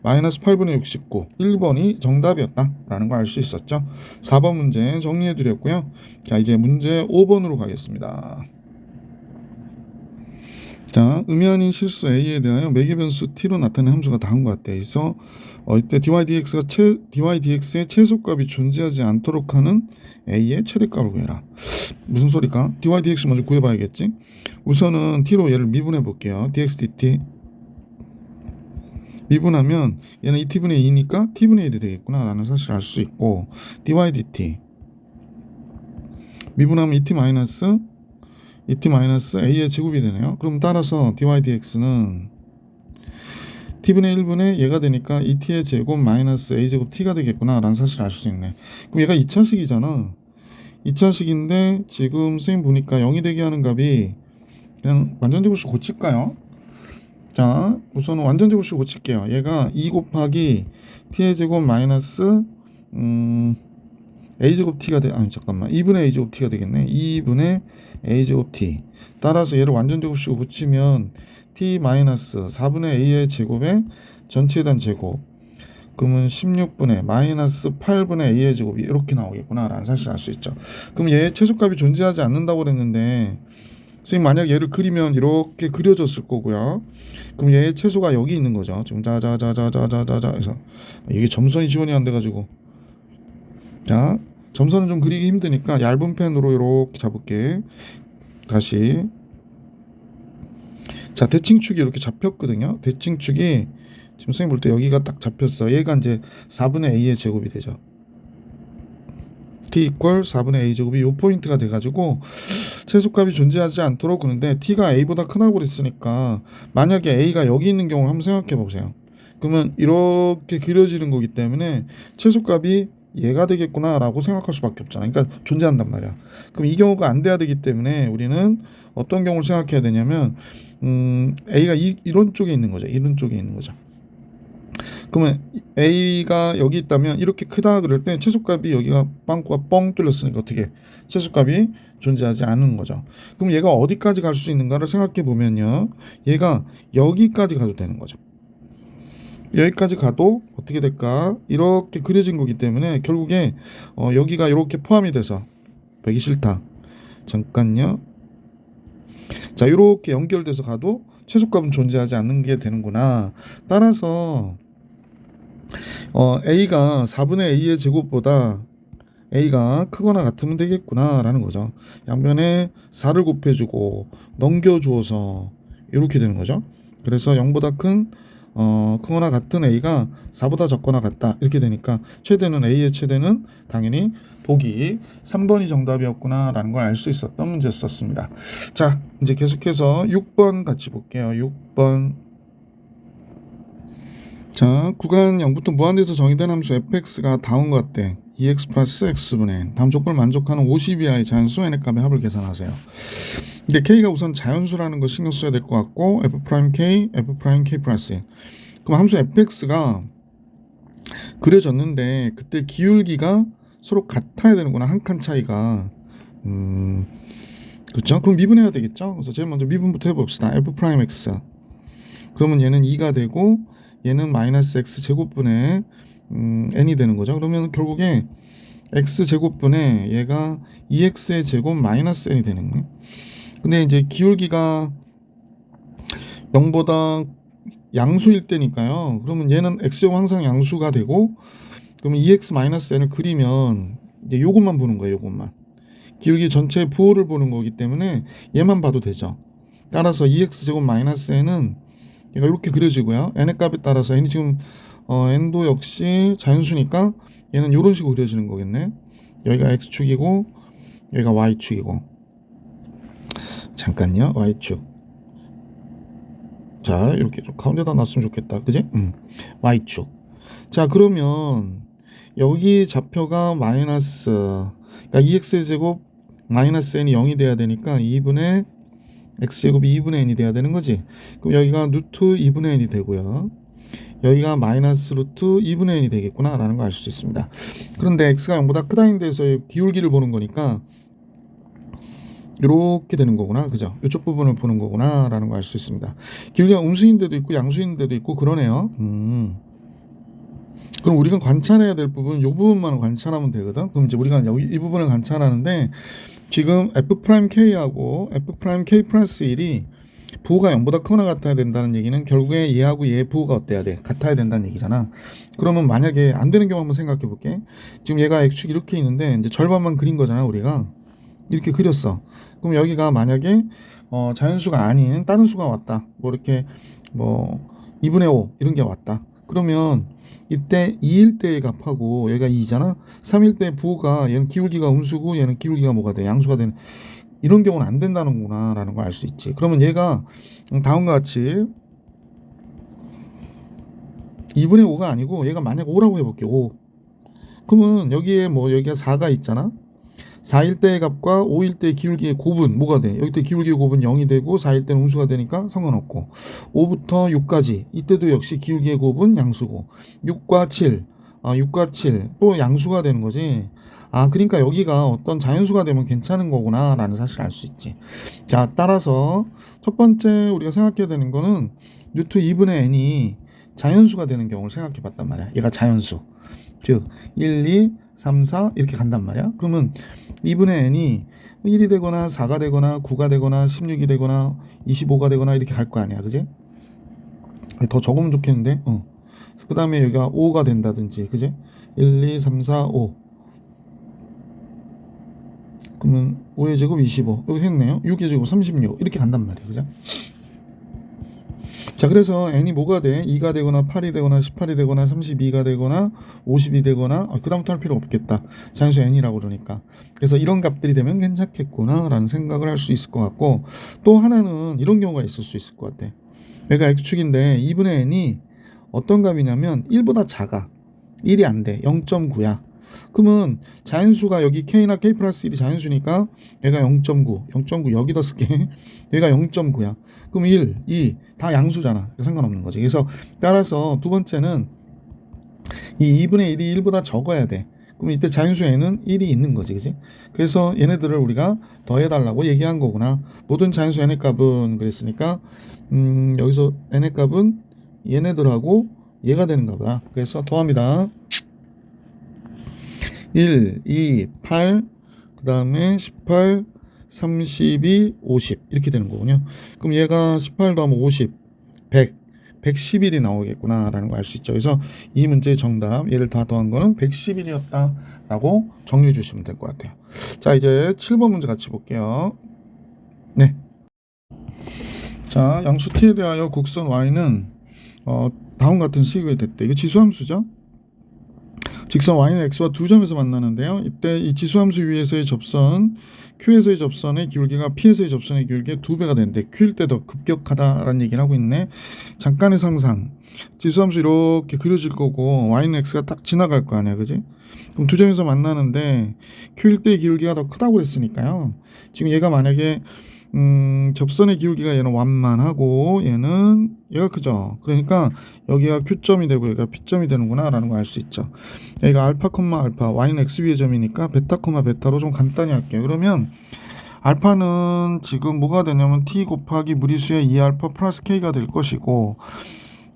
마이너스 8분의 69 1번이 정답이었다 라는 걸 알 수 있었죠. 4번 문제 정리해 드렸고요. 자, 이제 문제 5번으로 가겠습니다. 자, 의미 아닌 실수 A에 대하여 매개 변수 T로 나타낸 함수가 다음과 같대. 그래서 이때 dydx의 최소값이 존재하지 않도록 하는 A의 최대값을 구해라. 무슨 소리까? dydx 먼저 구해봐야겠지. 우선은 T로 얘를 미분해 볼게요. dx dt 미분하면 얘는 2t분의 2니까 t분의 1이 되겠구나 라는 사실을 알 수 있고 dy dt 미분하면 2t 마이너스 a의 제곱이 되네요. 그럼 따라서 dy dx는 t분의 1분의 얘가 되니까 2t의 제곱 마이너스 a제곱 t가 되겠구나 라는 사실을 알 수 있네. 그럼 얘가 2차식이잖아. 2차식인데 지금 선생님 보니까 0이 되게 하는 값이 그냥 완전제곱식 고칠까요? 자, 우선 완전제곱식 고칠게요. 얘가 2 곱하기 t의 제곱 마이너스 a제곱 t가 잠깐만 2분의 a제곱 t가 되겠네. 2분의 a제곱 t 따라서 얘를 완전제곱식으로 고치면 t 마이너스 4분의 a의 제곱에 전체에 대한 제곱 그러면 16분의 마이너스 8분의 a의 제곱이 이렇게 나오겠구나 라는 사실을 알 수 있죠. 그럼 얘의 최소값이 존재하지 않는다고 그랬는데 선생님 만약 얘를 그리면 이렇게 그려졌을 거고요. 그럼 얘의 채소가 여기 있는 거죠. 지금 자자자자자자자 해서 이게 점선이 지원이 안 돼가지고 자 점선은 좀 그리기 힘드니까 얇은 펜으로 이렇게 잡을게. 다시 자 대칭축이 이렇게 잡혔거든요. 대칭축이 지금 선생님 볼 때 여기가 딱 잡혔어. 얘가 이제 4분의 a의 제곱이 되죠. t 이퀄 4분의 a 제곱이 요 포인트가 돼가지고 최소값이 존재하지 않도록 그러는데 t가 a보다 크다고 그랬으니까 만약에 a가 여기 있는 경우를 한번 생각해 보세요. 그러면 이렇게 그려지는 거기 때문에 최소값이 얘가 되겠구나 라고 생각할 수밖에 없잖아. 그러니까 존재한단 말이야. 그럼 이 경우가 안 돼야 되기 때문에 우리는 어떤 경우를 생각해야 되냐면 a가 이런 쪽에 있는 거죠. 이런 쪽에 있는 거죠. 그러면 a가 여기 있다면 이렇게 크다 그럴 때 최소값이 여기가 빵꾸가 뻥 뚫렸으니까 어떻게 최소값이 존재하지 않는 거죠. 그럼 얘가 어디까지 갈 수 있는가를 생각해 보면요. 얘가 여기까지 가도 되는 거죠. 여기까지 가도 어떻게 될까? 이렇게 그려진 거기 때문에 결국에 여기가 이렇게 포함이 돼서 보기 싫다. 잠깐요. 자, 이렇게 연결돼서 가도 최소값은 존재하지 않는 게 되는구나. 따라서 a가 4분의 a의 제곱보다 a가 크거나 같으면 되겠구나 라는 거죠. 양변에 4를 곱해주고 넘겨주어서 이렇게 되는 거죠. 그래서 0보다 크거나 같은 a가 4보다 적거나 같다 이렇게 되니까 최대는 a의 최대는 당연히 보기 3번이 정답이었구나 라는 걸 알 수 있었던 문제였습니다. 자 이제 계속해서 6번 같이 볼게요. 6번 자 구간 0부터 무한대에서 정의된 함수 fx가 다음과 같대. 2x 플러스 x분의 n 다음 조건을 만족하는 50 이하의 자연수 n의 값의 합을 계산하세요. 근데 k가 우선 자연수라는 거 신경 써야 될 것 같고 f'k, f'k 플러스 1 그럼 함수 fx가 그려졌는데 그때 기울기가 서로 같아야 되는구나. 한 칸 차이가 그렇죠? 그럼 미분해야 되겠죠? 그래서 제일 먼저 미분부터 해봅시다. f'x 그러면 얘는 2가 되고 얘는 마이너스 x 제곱분의 n이 되는 거죠. 그러면 결국에 x 제곱분의 얘가 2x의 제곱 마이너스 n이 되는 거예요. 근데 이제 기울기가 0보다 양수일 때니까요. 그러면 얘는 x제곱 항상 양수가 되고 그러면 2x 마이너스 n을 그리면 이제 요것만 보는 거예요. 요것만. 기울기 전체의 부호를 보는 거기 때문에 얘만 봐도 되죠. 따라서 2x 제곱 마이너스 n은 얘가 이렇게 그려지고요. n의 값에 따라서 n이 지금 n도 역시 자연수니까 얘는 이런 식으로 그려지는 거겠네. 여기가 x축이고 여기가 y축이고 잠깐요. y축 자 이렇게 좀 가운데다 놨으면 좋겠다. 그지? y축 자 그러면 여기 좌표가 마이너스 그러니까 2x의 제곱 마이너스 n이 0이 돼야 되니까 2분의 x제곱이 2분의 n이 돼야 되는 거지. 그럼 여기가 루트 2분의 n이 되고요. 여기가 마이너스 루트 2분의 n이 되겠구나 라는 걸 알 수 있습니다. 그런데 x가 0보다 크다인 데서의 기울기를 보는 거니까 이렇게 되는 거구나. 그죠? 이쪽 부분을 보는 거구나 라는 걸 알 수 있습니다. 기울기가 음수인 데도 있고 양수인 데도 있고 그러네요. 그럼 우리가 관찰해야 될 부분은 이 부분만 관찰하면 되거든. 그럼 이제 우리가 여기 이 부분을 관찰하는데 지금 f'k하고 f'k 플러스 1이 부호가 0보다 크거나 같아야 된다는 얘기는 결국에 얘하고 얘의 부호가 어때야 돼? 같아야 된다는 얘기잖아. 그러면 만약에 안 되는 경우 한번 생각해 볼게. 지금 얘가 x축이 이렇게 있는데 이제 절반만 그린 거잖아. 우리가 이렇게 그렸어. 그럼 여기가 만약에 자연수가 아닌 다른 수가 왔다. 뭐 이렇게 뭐 2분의 5 이런 게 왔다. 그러면 이때 2일 때의 값하고 얘가 2잖아. 3일 때 부호가 얘는 기울기가 음수고 얘는 기울기가 뭐가 돼? 양수가 되는 이런 경우는 안 된다는구나 라는 걸 알 수 있지. 그러면 얘가 다음과 같이 2분의 5가 아니고 얘가 만약 5라고 해볼게. 5 그러면 여기에 뭐 여기가 4가 있잖아. 4일 때의 값과 5일 때의 기울기의 곱은 뭐가 돼? 여기 때 기울기의 곱은 0이 되고 4일 때는 음수가 되니까 상관없고 5부터 6까지 이때도 역시 기울기의 곱은 양수고 6과 7 6과 7 또 양수가 되는 거지. 그러니까 여기가 어떤 자연수가 되면 괜찮은 거구나 라는 사실을 알 수 있지. 자 따라서 첫 번째 우리가 생각해야 되는 거는 루트 2분의 n이 자연수가 되는 경우를 생각해 봤단 말이야. 얘가 자연수 즉 1, 2, 3, 4 이렇게 간단 말이야. 그러면 2분의 n이 1이 되거나 4가 되거나 9가 되거나 16이 되거나 25가 되거나 이렇게 갈 거 아니야. 그지? 더 적으면 좋겠는데. 그 다음에 여기가 5가 된다든지. 그지? 1, 2, 3, 4, 5. 그러면 5의 제곱 25. 여기 했네요. 6의 제곱 36. 이렇게 간단 말이야. 그죠? 자, 그래서 n이 뭐가 돼? 2가 되거나 8이 되거나 18이 되거나 32가 되거나 50이 되거나 그 다음부터 할 필요 없겠다. 자연수 n이라고 그러니까. 그래서 이런 값들이 되면 괜찮겠구나 라는 생각을 할 수 있을 것 같고, 또 하나는 이런 경우가 있을 수 있을 것 같아. 얘가 x축인데 2분의 n이 어떤 값이냐면 1보다 작아. 1이 안 돼. 0.9야. 그러면 자연수가 여기 k나 k 플러스 1이 자연수니까 얘가 0.9, 0.9 여기다 쓸게. 얘가 0.9야. 그럼 1, 2 다 양수잖아. 상관없는 거지. 그래서 따라서 두 번째는 이 2분의 1이 1보다 적어야 돼. 그럼 이때 자연수에는 1이 있는 거지. 그지? 그래서 얘네들을 우리가 더해달라고 얘기한 거구나. 모든 자연수 n의 값은 그랬으니까 여기서 n의 값은 얘네들하고 얘가 되는가 보다. 그래서 더합니다. 1, 2, 8, 그 다음에 18, 32, 50 이렇게 되는 거군요. 그럼 얘가 18 더하면 50, 100, 111이 나오겠구나 라는 걸 알 수 있죠. 그래서 이 문제의 정답, 얘를 다 더한 거는 111이었다 라고 정리해 주시면 될 것 같아요. 자, 이제 7번 문제 같이 볼게요. 네. 자, 양수 t에 대하여 곡선 y는 다음 같은 식이 됐대. 이거 지수함수죠. 직선 y는 x와 두 점에서 만나는데요. 이때 이 지수함수 위에서의 접선, q에서의 접선의 기울기가 p에서의 접선의 기울기의 2배가 되는데 q일 때 더 급격하다라는 얘기를 하고 있네. 잠깐의 상상. 지수함수 이렇게 그려질 거고 y는 x가 딱 지나갈 거 아니야, 그지? 그럼 두 점에서 만나는데 q일 때의 기울기가 더 크다고 그랬으니까요. 지금 얘가 만약에 접선의 기울기가 얘는 완만하고 얘가 크죠. 그러니까 여기가 Q점이 되고 여기가 P점이 되는구나 라는 걸 알 수 있죠. 여기가 알파, 알파, y는 x 위의 점이니까 베타, 베타로 좀 간단히 할게요. 그러면 알파는 지금 뭐가 되냐면 t 곱하기 무리수의 2알파 플러스 k가 될 것이고,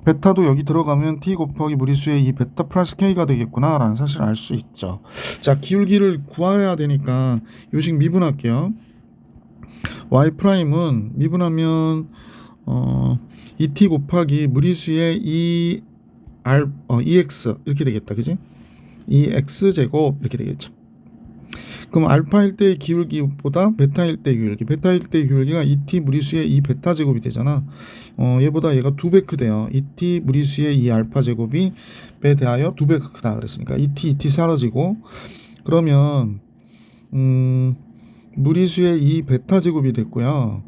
베타도 여기 들어가면 t 곱하기 무리수의 2 베타 플러스 k가 되겠구나 라는 사실을 알 수 있죠. 자, 기울기를 구해야 되니까 요식 미분할게요. y 프라임은 미분하면 2t 곱하기 무리수의 2x 이렇게 되겠다. 그지? 2x 제곱 이렇게 되겠죠. 그럼 알파일 때의 기울기보다 베타일 때의 기울기, 베타일 때의 기울기가 2t 무리수의 2 베타 제곱이 되잖아. 얘보다 얘가 2배 크대요. 2t 무리수의 2 알파 제곱이 배 대하여 2배가 크다 그랬으니까 2t 사라지고, 그러면 무리수의 2 베타 제곱이 됐고요.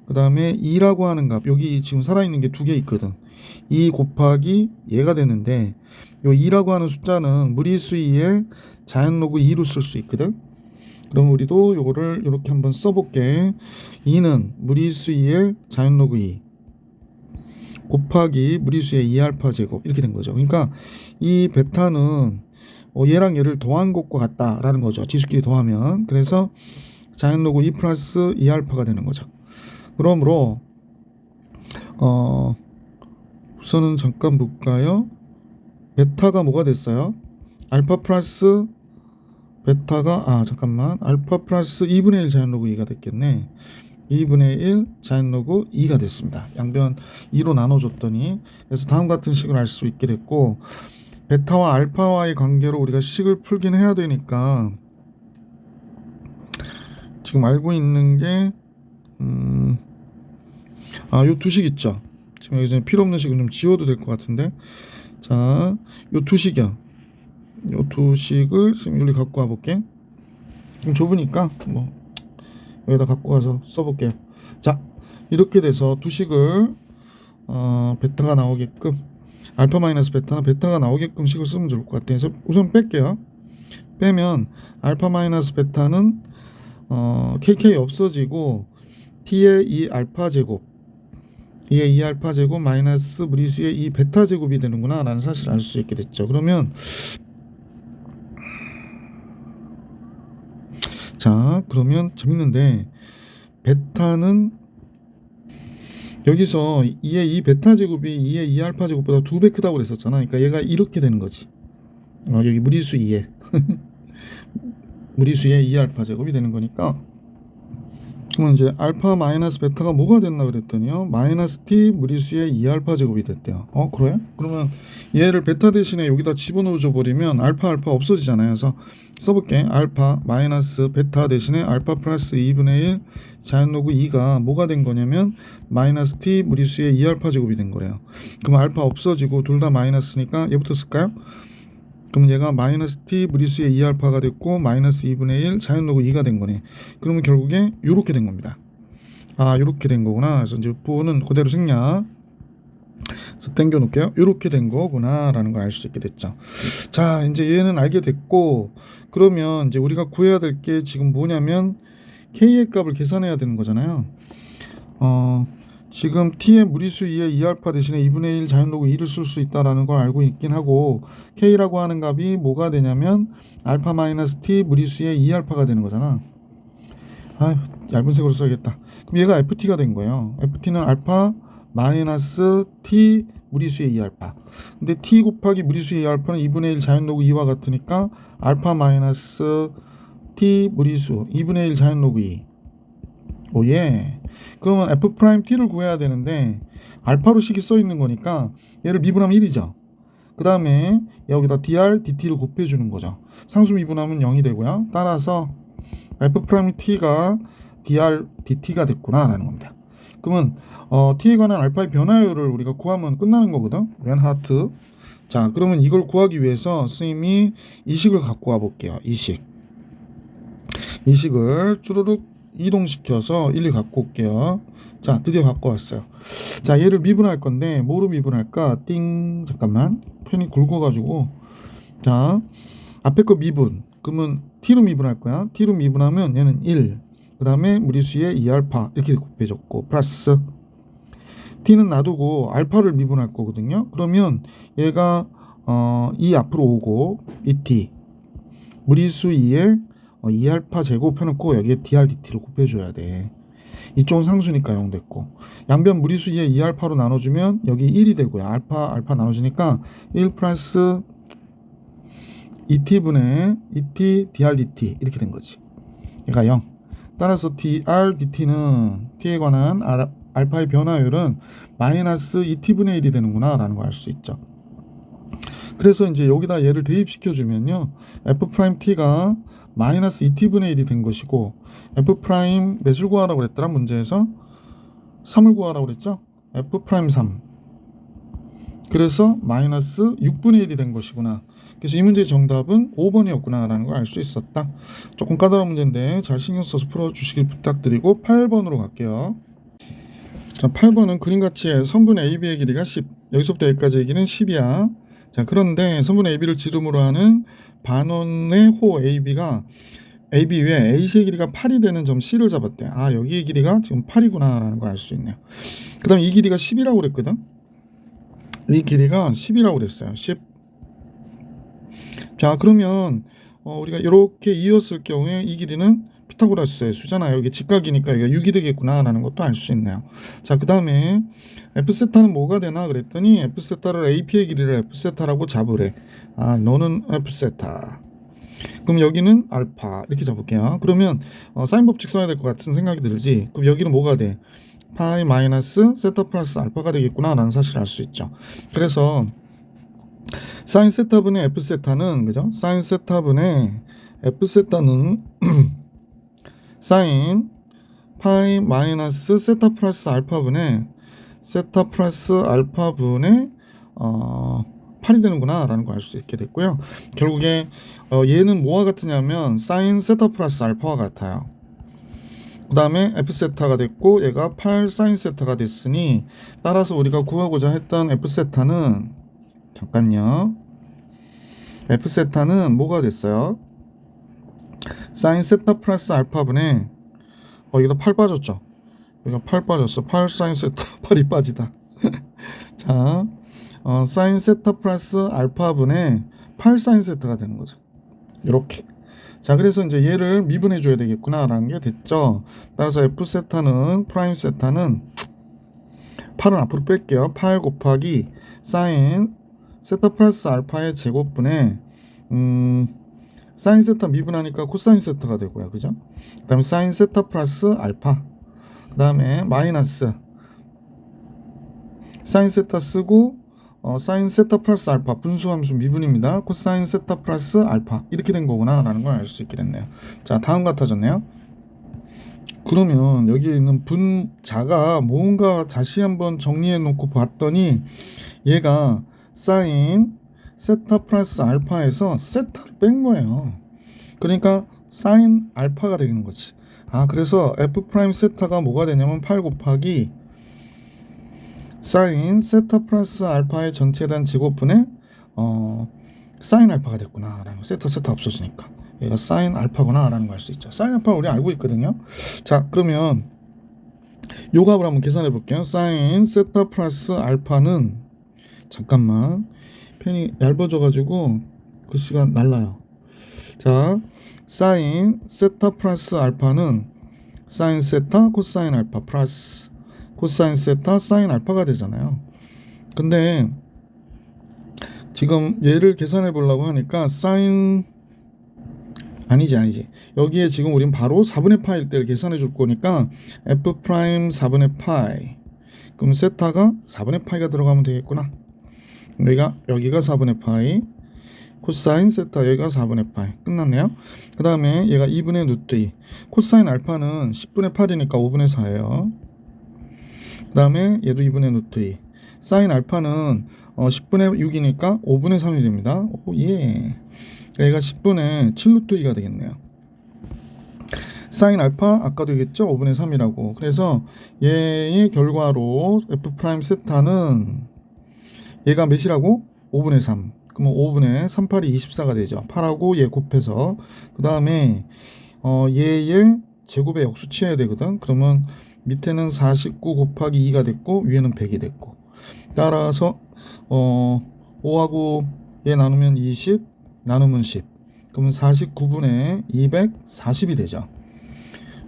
그 다음에 2라고 하는 값, 여기 지금 살아있는 게 두 개 있거든. 2 곱하기 얘가 되는데, 요 2라고 하는 숫자는 무리수 2의 자연 로그 2로 쓸 수 있거든. 그럼 우리도 요거를 이렇게 한번 써볼게. 2는 무리수 2의 자연 로그 2 곱하기 무리수의 2알파 제곱 이렇게 된 거죠. 그러니까 이 베타는 얘랑 얘를 더한 것과 같다라는 거죠. 지수끼리 더하면. 그래서 자연 로그 2 플러스 2알파가 되는 거죠. 그러므로 우선은 잠깐 볼까요? 베타가 뭐가 됐어요? 알파 플러스 베타가 알파 플러스 2분의 1 자연 로그 2가 됐겠네. 2분의 1 자연 로그 2가 됐습니다. 양변 2로 나눠줬더니, 그래서 다음 같은 식을 알 수 있게 됐고, 베타와 알파와의 관계로 우리가 식을 풀긴 해야 되니까 지금 알고 있는 게 요 두 식 있죠. 지금 여기서 필요 없는 식은 좀 지워도 될 것 같은데, 자, 요 두 식이야. 요 두 식을 지금 여기 갖고 와볼게. 좀 좁으니까 뭐 여기다 갖고 와서 써볼게요. 자, 이렇게 돼서 두 식을 베타가 나오게끔, 알파 마이너스 베타나 베타가 나오게끔 식을 쓰면 좋을 것 같아요. 그래서 우선 뺄게요. 빼면 알파 마이너스 베타는 kk 없어지고 t의 2알파 제곱, 2의 2알파 제곱 마이너스 무리수의 2 베타 제곱이 되는구나 라는 사실을 알 수 있게 됐죠. 그러면 그러면 재밌는데, 베타는 여기서 2의 2 베타 제곱이 2의 2 알파 제곱보다 2배 크다고 그랬었잖아. 그러니까 얘가 이렇게 되는 거지. 여기 무리수 2에 무리수의 2알파 제곱이 되는 거니까, 그러면 이제 알파 마이너스 베타가 뭐가 됐나 그랬더니요, 마이너스 t 무리수의 2알파 제곱이 됐대요. 그래? 그러면 얘를 베타 대신에 여기다 집어넣어 줘 버리면 알파 없어지잖아요. 그래서 써볼게. 알파 마이너스 베타 대신에 알파 플러스 2분의 1 자연 로그 2가 뭐가 된 거냐면 마이너스 t 무리수의 2알파 제곱이 된 거래요. 그럼 알파 없어지고 둘 다 마이너스니까 얘부터 쓸까요? 그럼 얘가 마이너스 t 무리수의 2알파가 됐고 마이너스 2분의 1 자연 로그 2가 된 거네. 그러면 결국에 요렇게 된 겁니다. 요렇게 된 거구나. 그래서 이제 부호는 그대로 생략. 그래서 당겨 놓을게요. 요렇게 된 거구나 라는 걸 알 수 있게 됐죠. 자, 이제 얘는 알게 됐고, 그러면 이제 우리가 구해야 될 게 지금 뭐냐면 k의 값을 계산해야 되는 거잖아요. 지금 t의 무리수 2의 2알파 대신에 2분의 1 자연 로그 2를 쓸 수 있다라는 걸 알고 있긴 하고, k라고 하는 값이 뭐가 되냐면 알파 마이너스 t 무리수의 2알파가 되는 거잖아. 얇은 색으로 써야겠다. 그럼 얘가 ft가 된 거예요. ft는 알파 마이너스 t 무리수의 2알파. 근데 t 곱하기 무리수의 2알파는 2분의 1 자연 로그 2와 같으니까 알파 마이너스 t 무리수 2분의 1 자연 로그 2. 오예. 그러면 f 프라임 t를 구해야 되는데 알파로 식이 써 있는 거니까 얘를 미분하면 1이죠. 그 다음에 여기다 dr dt를 곱해주는 거죠. 상수 미분하면 0이 되고요. 따라서 f 프라임 t가 dr dt가 됐구나 라는 겁니다. 그러면 t에 관한 알파의 변화율을 우리가 구하면 끝나는 거거든. 웬 하트. 자, 그러면 이걸 구하기 위해서 선생님이 이 식을 갖고 와 볼게요. 이 식을 쭈루룩 이동시켜서 일일이 갖고 올게요. 자, 드디어 갖고 왔어요. 자, 얘를 미분할 건데 뭐로 미분할까? 잠깐만, 펜이 굵어가지고. 자, 앞에 거 미분. 그러면 t로 미분할 거야. t로 미분하면 얘는 1, 그 다음에 무리수의 2알파 이렇게 곱해줬고, 플러스 t는 놔두고 알파를 미분할 거거든요. 그러면 얘가 2 앞으로 오고 이 t 무리수 2에 2알파 제곱 해놓고 여기에 dr dt를 곱해줘야 돼. 이쪽은 상수니까 0 됐고, 양변 무리수 2에 2알파로 나눠주면 여기 1이 되고요. 알파 나눠주니까 1 플러스 2t분의 2t dr dt 이렇게 된 거지. 얘가 0. 따라서 dr dt는 t에 관한 알파의 변화율은 마이너스 2t분의 1이 되는구나 라는 걸 알 수 있죠. 그래서 이제 여기다 얘를 대입시켜 주면요, f 프라임 t가 마이너스 2t분의 1이 된 것이고, f 프라임 몇을 구하라고 그랬더라 문제에서? 3을 구하라고 그랬죠. f 프라임 3. 그래서 마이너스 6분의 1이 된 것이구나. 그래서 이 문제의 정답은 5번이었구나 라는 걸 알 수 있었다. 조금 까다로운 문제인데 잘 신경 써서 풀어주시길 부탁드리고 8번으로 갈게요. 자, 8번은 그림같이 선분 AB의 길이가 10, 여기서부터 여기까지의 길이는 10이야. 자, 그런데 선분 AB를 지름으로 하는 반원의 호 AB가 AB 위에 AC의 길이가 8이 되는 점 C를 잡았대. 여기의 길이가 지금 8이구나 라는 걸 알 수 있네요. 그 다음에 이 길이가 10이라고 그랬거든. 이 길이가 10이라고 그랬어요. 10. 자, 그러면 우리가 이렇게 이었을 경우에 이 길이는 피타고라스의 수잖아요. 여기 직각이니까 여기가 6이 되겠구나 라는 것도 알 수 있네요. 자, 그 다음에 F세타는 뭐가 되나 그랬더니 F세타를 AP의 길이를 F세타라고 잡으래. 너는 F세타. 그럼 여기는 알파 이렇게 잡을게요. 그러면 사인 법칙 써야 될 것 같은 생각이 들지. 그럼 여기는 뭐가 돼? 파이 마이너스 세타 플러스 알파가 되겠구나 라는 사실을 알 수 있죠. 그래서 사인 세타분의 F세타는, 그죠? 사인 세타분의 F세타는 사인 파이 마이너스 세타 플러스 알파분의 세타 플러스 알파분의 8이 되는구나 라는 걸 알 수 있게 됐고요. 결국에 얘는 뭐와 같으냐면 사인 세타 플러스 알파와 같아요. 그 다음에 F세타가 됐고 얘가 8 사인 세타가 됐으니, 따라서 우리가 구하고자 했던 F세타는, 잠깐요, F세타는 뭐가 됐어요? 사인 세타 플러스 알파분의 여기다 8 빠졌죠. 여기가 8 빠졌어. 8 사인 세타 8이 빠지다. 자, 사인 세타 플러스 알파분의 8 사인 세타가 되는 거죠. 이렇게. 자, 그래서 이제 얘를 미분해 줘야 되겠구나 라는 게 됐죠. 따라서 F 세타는, 프라임 세타는 8은 앞으로 뺄게요. 8 곱하기 사인 세타 플러스 알파의 제곱분의 사인 세타 미분하니까 코사인 세타가 되고요. 그죠? 그 다음에 사인 세타 플러스 알파. 그 다음에 마이너스 사인 세타 쓰고 사인 세타 플러스 알파 분수함수 미분입니다. 코사인 세타 플러스 알파 이렇게 된 거구나 라는 걸 알 수 있게 됐네요. 자, 다음 같아졌네요. 그러면 여기 있는 분자가 뭔가 다시 한번 정리해 놓고 봤더니 얘가 사인 세타 플러스 알파에서 세타를 뺀 거예요. 그러니까 사인 알파가 되는 거지. 그래서 f 프라임 세타가 뭐가 되냐면 8 곱하기 사인 세타 플러스 알파의 전체단 제곱분의 사인 알파가 됐구나 라는 거. 세타 없어지니까 얘가 사인 알파구나 라는 거 알 수 있죠. 사인 알파 우리 알고 있거든요. 자, 그러면 요 값을 한번 계산해 볼게요. 사인 세타 플러스 알파는, 잠깐만 펜이 얇아져 가지고 글씨가 날라요. 자, 사인 세타 플러스 알파는 사인 세타 코사인 알파 플러스 코사인 세타 사인 알파가 되잖아요. 근데 지금 얘를 계산해 보려고 하니까 사인 아니지. 여기에 지금 우린 바로 4분의 파일 때를 계산해 줄 거니까 f 프라임 4분의 파이. 그럼 세타가 4분의 파이가 들어가면 되겠구나. 여기가 4분의 파이. 코사인 세타 여기가 4분의 파이. 끝났네요. 그 다음에 얘가 2분의 루트 2. 코사인 알파는 10분의 8이니까 5분의 4예요. 그 다음에 얘도 2분의 루트 2. 사인 알파는 10분의 6이니까 5분의 3이 됩니다. 예. 얘가 10분의 7 루트 2가 되겠네요. 사인 알파 아까도 얘기했죠? 5분의 3이라고. 그래서 얘의 결과로 f 프라임 세타는 얘가 몇이라고? 5분의 3. 그러면 5분의 3, 8이 24가 되죠. 8하고 얘 곱해서. 그 다음에 얘의 제곱의 역수 취해야 되거든. 그러면 밑에는 49 곱하기 2가 됐고 위에는 100이 됐고. 따라서 5하고 얘 나누면 20, 나누면 10. 그러면 49분의 240이 되죠.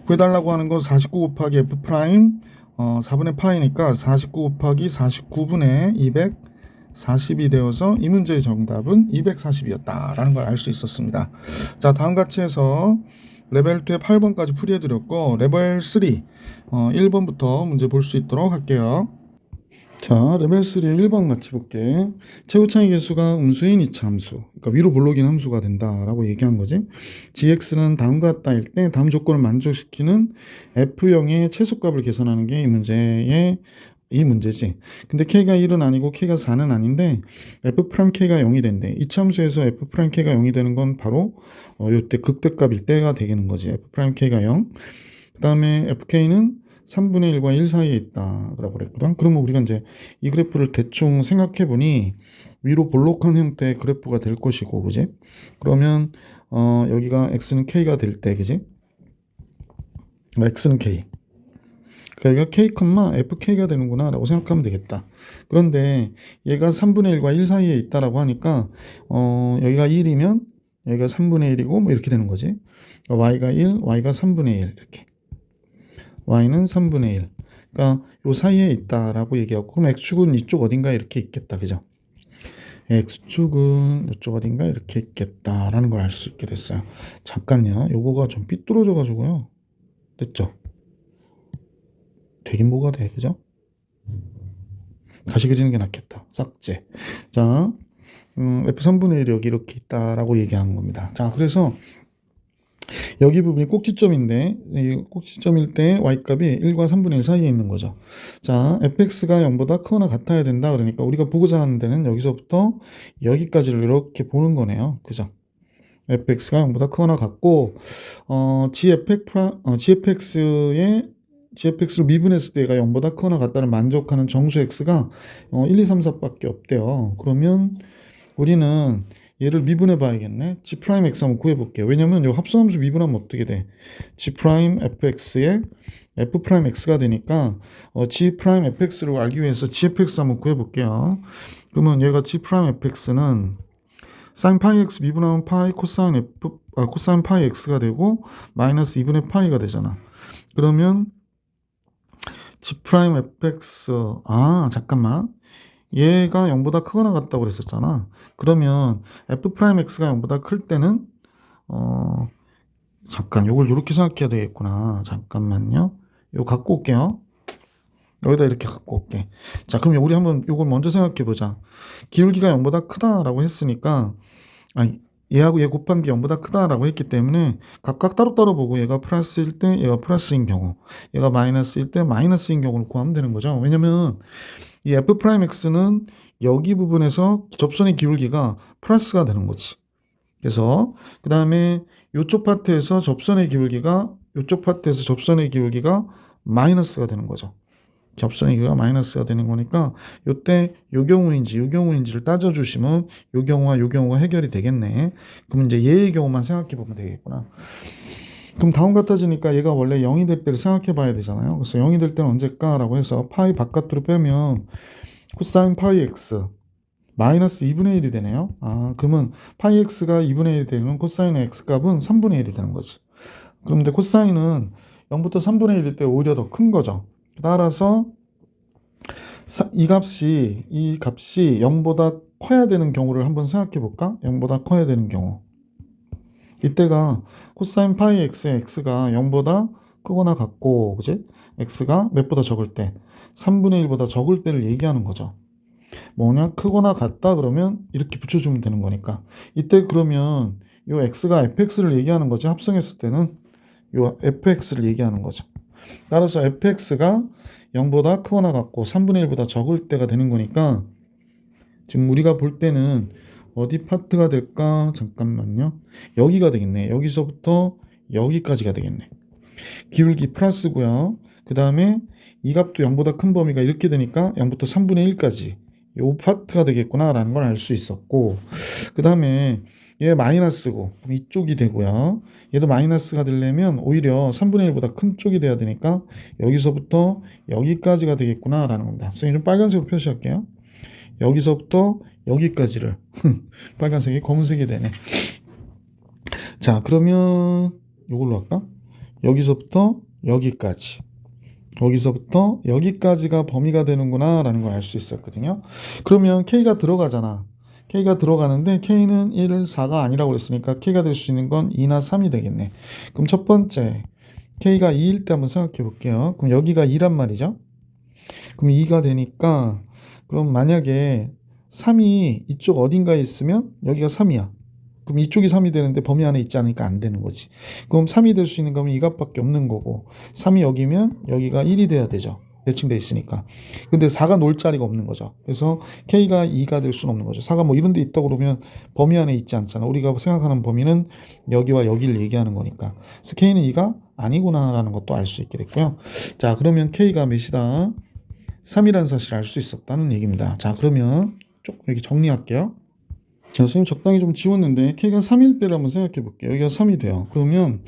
구해달라고 하는 건 49 곱하기 f 프라임 4분의 파이니까 49 곱하기 49분의 240이 되어서 이 문제의 정답은 240이었다라는 걸 알 수 있었습니다. 자, 다음 같이 해서 레벨 2의 8번까지 풀이해드렸고 레벨 3 1번부터 문제 볼 수 있도록 할게요. 자, 레벨 3의 1번 같이 볼게. 최고차이 계수가 음수인 이차 함수, 그러니까 위로 볼록인 함수가 된다라고 얘기한 거지. gx는 다음과 같다일 때 다음 조건을 만족시키는 f0의 최소값을 계산하는 게 이 문제지. 근데 k가 1은 아니고 k가 4는 아닌데 f'k가 0이 된대. 이차 함수에서 f'k가 0이 되는 건 바로 요때 극대값일 때가 되겠는 거지. f'k가 0. 그 다음에 fk는 3분의 1과 1 사이에 있다 라고 그랬거든. 그러면 우리가 이제 이 그래프를 대충 생각해 보니 위로 볼록한 형태의 그래프가 될 것이고, 그지? 그러면 여기가 x는 k가 될 때, 그지? x는 k. 그러니까 k, fk가 되는구나 라고 생각하면 되겠다. 그런데 얘가 3분의 1과 1 사이에 있다라고 하니까 여기가 1이면 여기가 3분의 1이고 뭐 이렇게 되는 거지. 그러니까 y가 1, y가 3분의 1 이렇게. y는 3분의 1. 그러니까 요 사이에 있다라고 얘기하고, 그럼 x축은 이쪽 어딘가 이렇게 있겠다. 그죠? x축은 이쪽 어딘가 이렇게 있겠다라는 걸 알 수 있게 됐어요. 잠깐요. 요거가 좀 삐뚤어져 가지고요. 됐죠? 되긴 뭐가 돼. 그죠? 다시 그리는 게 낫겠다. 삭제. 자, f3분의 1이 여기 이렇게 있다라고 얘기한 겁니다. 자, 그래서 여기 부분이 꼭지점인데, 이 꼭지점일 때 y값이 1과 3분의 1 사이에 있는 거죠. 자, fx가 0보다 크거나 같아야 된다. 그러니까 우리가 보고자 하는 데는 여기서부터 여기까지를 이렇게 보는 거네요. 그죠? fx가 0보다 크거나 같고, gfx를 미분했을 때 얘가 0보다 크거나 같다는 만족하는 정수 x가 1, 2, 3, 4밖에 없대요. 그러면 우리는 얘를 미분해 봐야겠네. g 프라임 x 한번 구해 볼게요. 왜냐면 이 합성함수 미분하면 어떻게 돼? g 프라임 fx에 f 프라임 x가 되니까 g 프라임 fx를 알기 위해서 gfx 한번 구해 볼게요. 그러면 얘가 g 프라임 fx는 sin 파이 x 미분하면 파이 코사인 파이 x가 되고 마이너스 2분의 파이가 되잖아. 그러면 g 프라임 fx 잠깐만. 얘가 0보다 크거나 같다고 그랬었잖아. 그러면 f 프라임 x가 0보다 클 때는 잠깐 요걸 이렇게 생각해야 되겠구나. 잠깐만요. 요거 갖고 올게요. 여기다 이렇게 갖고 올게. 자, 그럼 우리 한번 요걸 먼저 생각해 보자. 기울기가 0보다 크다라고 했으니까, 아니, 얘하고 얘 곱한 게 0보다 크다라고 했기 때문에 각각 따로따로 보고 얘가 플러스일 때 얘가 플러스인 경우, 얘가 마이너스일 때 마이너스인 경우를 구하면 되는 거죠. 왜냐면 이 f'x는 여기 부분에서 접선의 기울기가 플러스가 되는 거지. 그래서 그 다음에 요쪽 파트에서 접선의 기울기가 마이너스가 되는 거죠. 접선의 기울기가 마이너스가 되는 거니까 요때 요 경우인지를 따져주시면 요 경우가 해결이 되겠네. 그럼 이제 얘의 경우만 생각해 보면 되겠구나. 그럼 다음 같아지니까 얘가 원래 0이 될 때를 생각해 봐야 되잖아요. 그래서 0이 될 때는 언제까라고 해서 파이 바깥으로 빼면 코사인 파이 x 마이너스 2분의 1이 되네요. 그러면 파이 x가 2분의 1이 되면 코사인의 x 값은 3분의 1이 되는 거지. 그런데 코사인은 0부터 3분의 1일 때 오히려 더 큰 거죠. 따라서 이 값이 0보다 커야 되는 경우를 한번 생각해 볼까? 0보다 커야 되는 경우. 이때가 코사인 파이 x의 x가 0보다 크거나 같고, 그지? x가 몇보다 적을 때, 3분의 1보다 적을 때를 얘기하는 거죠. 뭐냐? 크거나 같다 그러면 이렇게 붙여주면 되는 거니까. 이때 그러면 요 x가 fx를 얘기하는 거지. 합성했을 때는 요 fx를 얘기하는 거죠. 따라서 fx가 0보다 크거나 같고 3분의 1보다 적을 때가 되는 거니까 지금 우리가 볼 때는 어디 파트가 될까? 잠깐만요. 여기가 되겠네. 여기서부터 여기까지가 되겠네. 기울기 플러스고요. 그 다음에 이 값도 0보다 큰 범위가 이렇게 되니까 0부터 3분의 1까지 요 파트가 되겠구나 라는 걸 알 수 있었고, 그 다음에 얘 마이너스고 이쪽이 되고요. 얘도 마이너스가 되려면 오히려 3분의 1보다 큰 쪽이 돼야 되니까 여기서부터 여기까지가 되겠구나 라는 겁니다. 선생님 좀 빨간색으로 표시할게요. 여기서부터 여기까지를 빨간색이 검은색이 되네. 자, 그러면 이걸로 할까? 여기서부터 여기까지가 범위가 되는구나 라는 걸 알 수 있었거든요. 그러면 K가 들어가잖아. K가 들어가는데 K는 1, 4가 아니라고 그랬으니까 K가 될 수 있는 건 2나 3이 되겠네. 그럼 첫 번째 K가 2일 때 한번 생각해 볼게요. 그럼 여기가 2란 말이죠. 그럼 2가 되니까 그럼 만약에 3이 이쪽 어딘가에 있으면 여기가 3이야. 그럼 이쪽이 3이 되는데 범위 안에 있지 않으니까 안 되는 거지. 그럼 3이 될 수 있는 거면 이 값밖에 없는 거고 3이 여기면 여기가 1이 돼야 되죠. 대칭돼 있으니까. 근데 4가 놓을 자리가 없는 거죠. 그래서 K가 2가 될 수는 없는 거죠. 4가 뭐 이런 데 있다고 그러면 범위 안에 있지 않잖아. 우리가 생각하는 범위는 여기와 여기를 얘기하는 거니까. 그래서 K는 2가 아니구나라는 것도 알 수 있게 됐고요. 자, 그러면 K가 몇이다? 3이라는 사실을 알 수 있었다는 얘기입니다. 자, 그러면 조금 이렇게 정리할게요. 자, 선생님 적당히 좀 지웠는데 K가 3일 때를 한번 생각해 볼게요. 여기가 3이 돼요. 그러면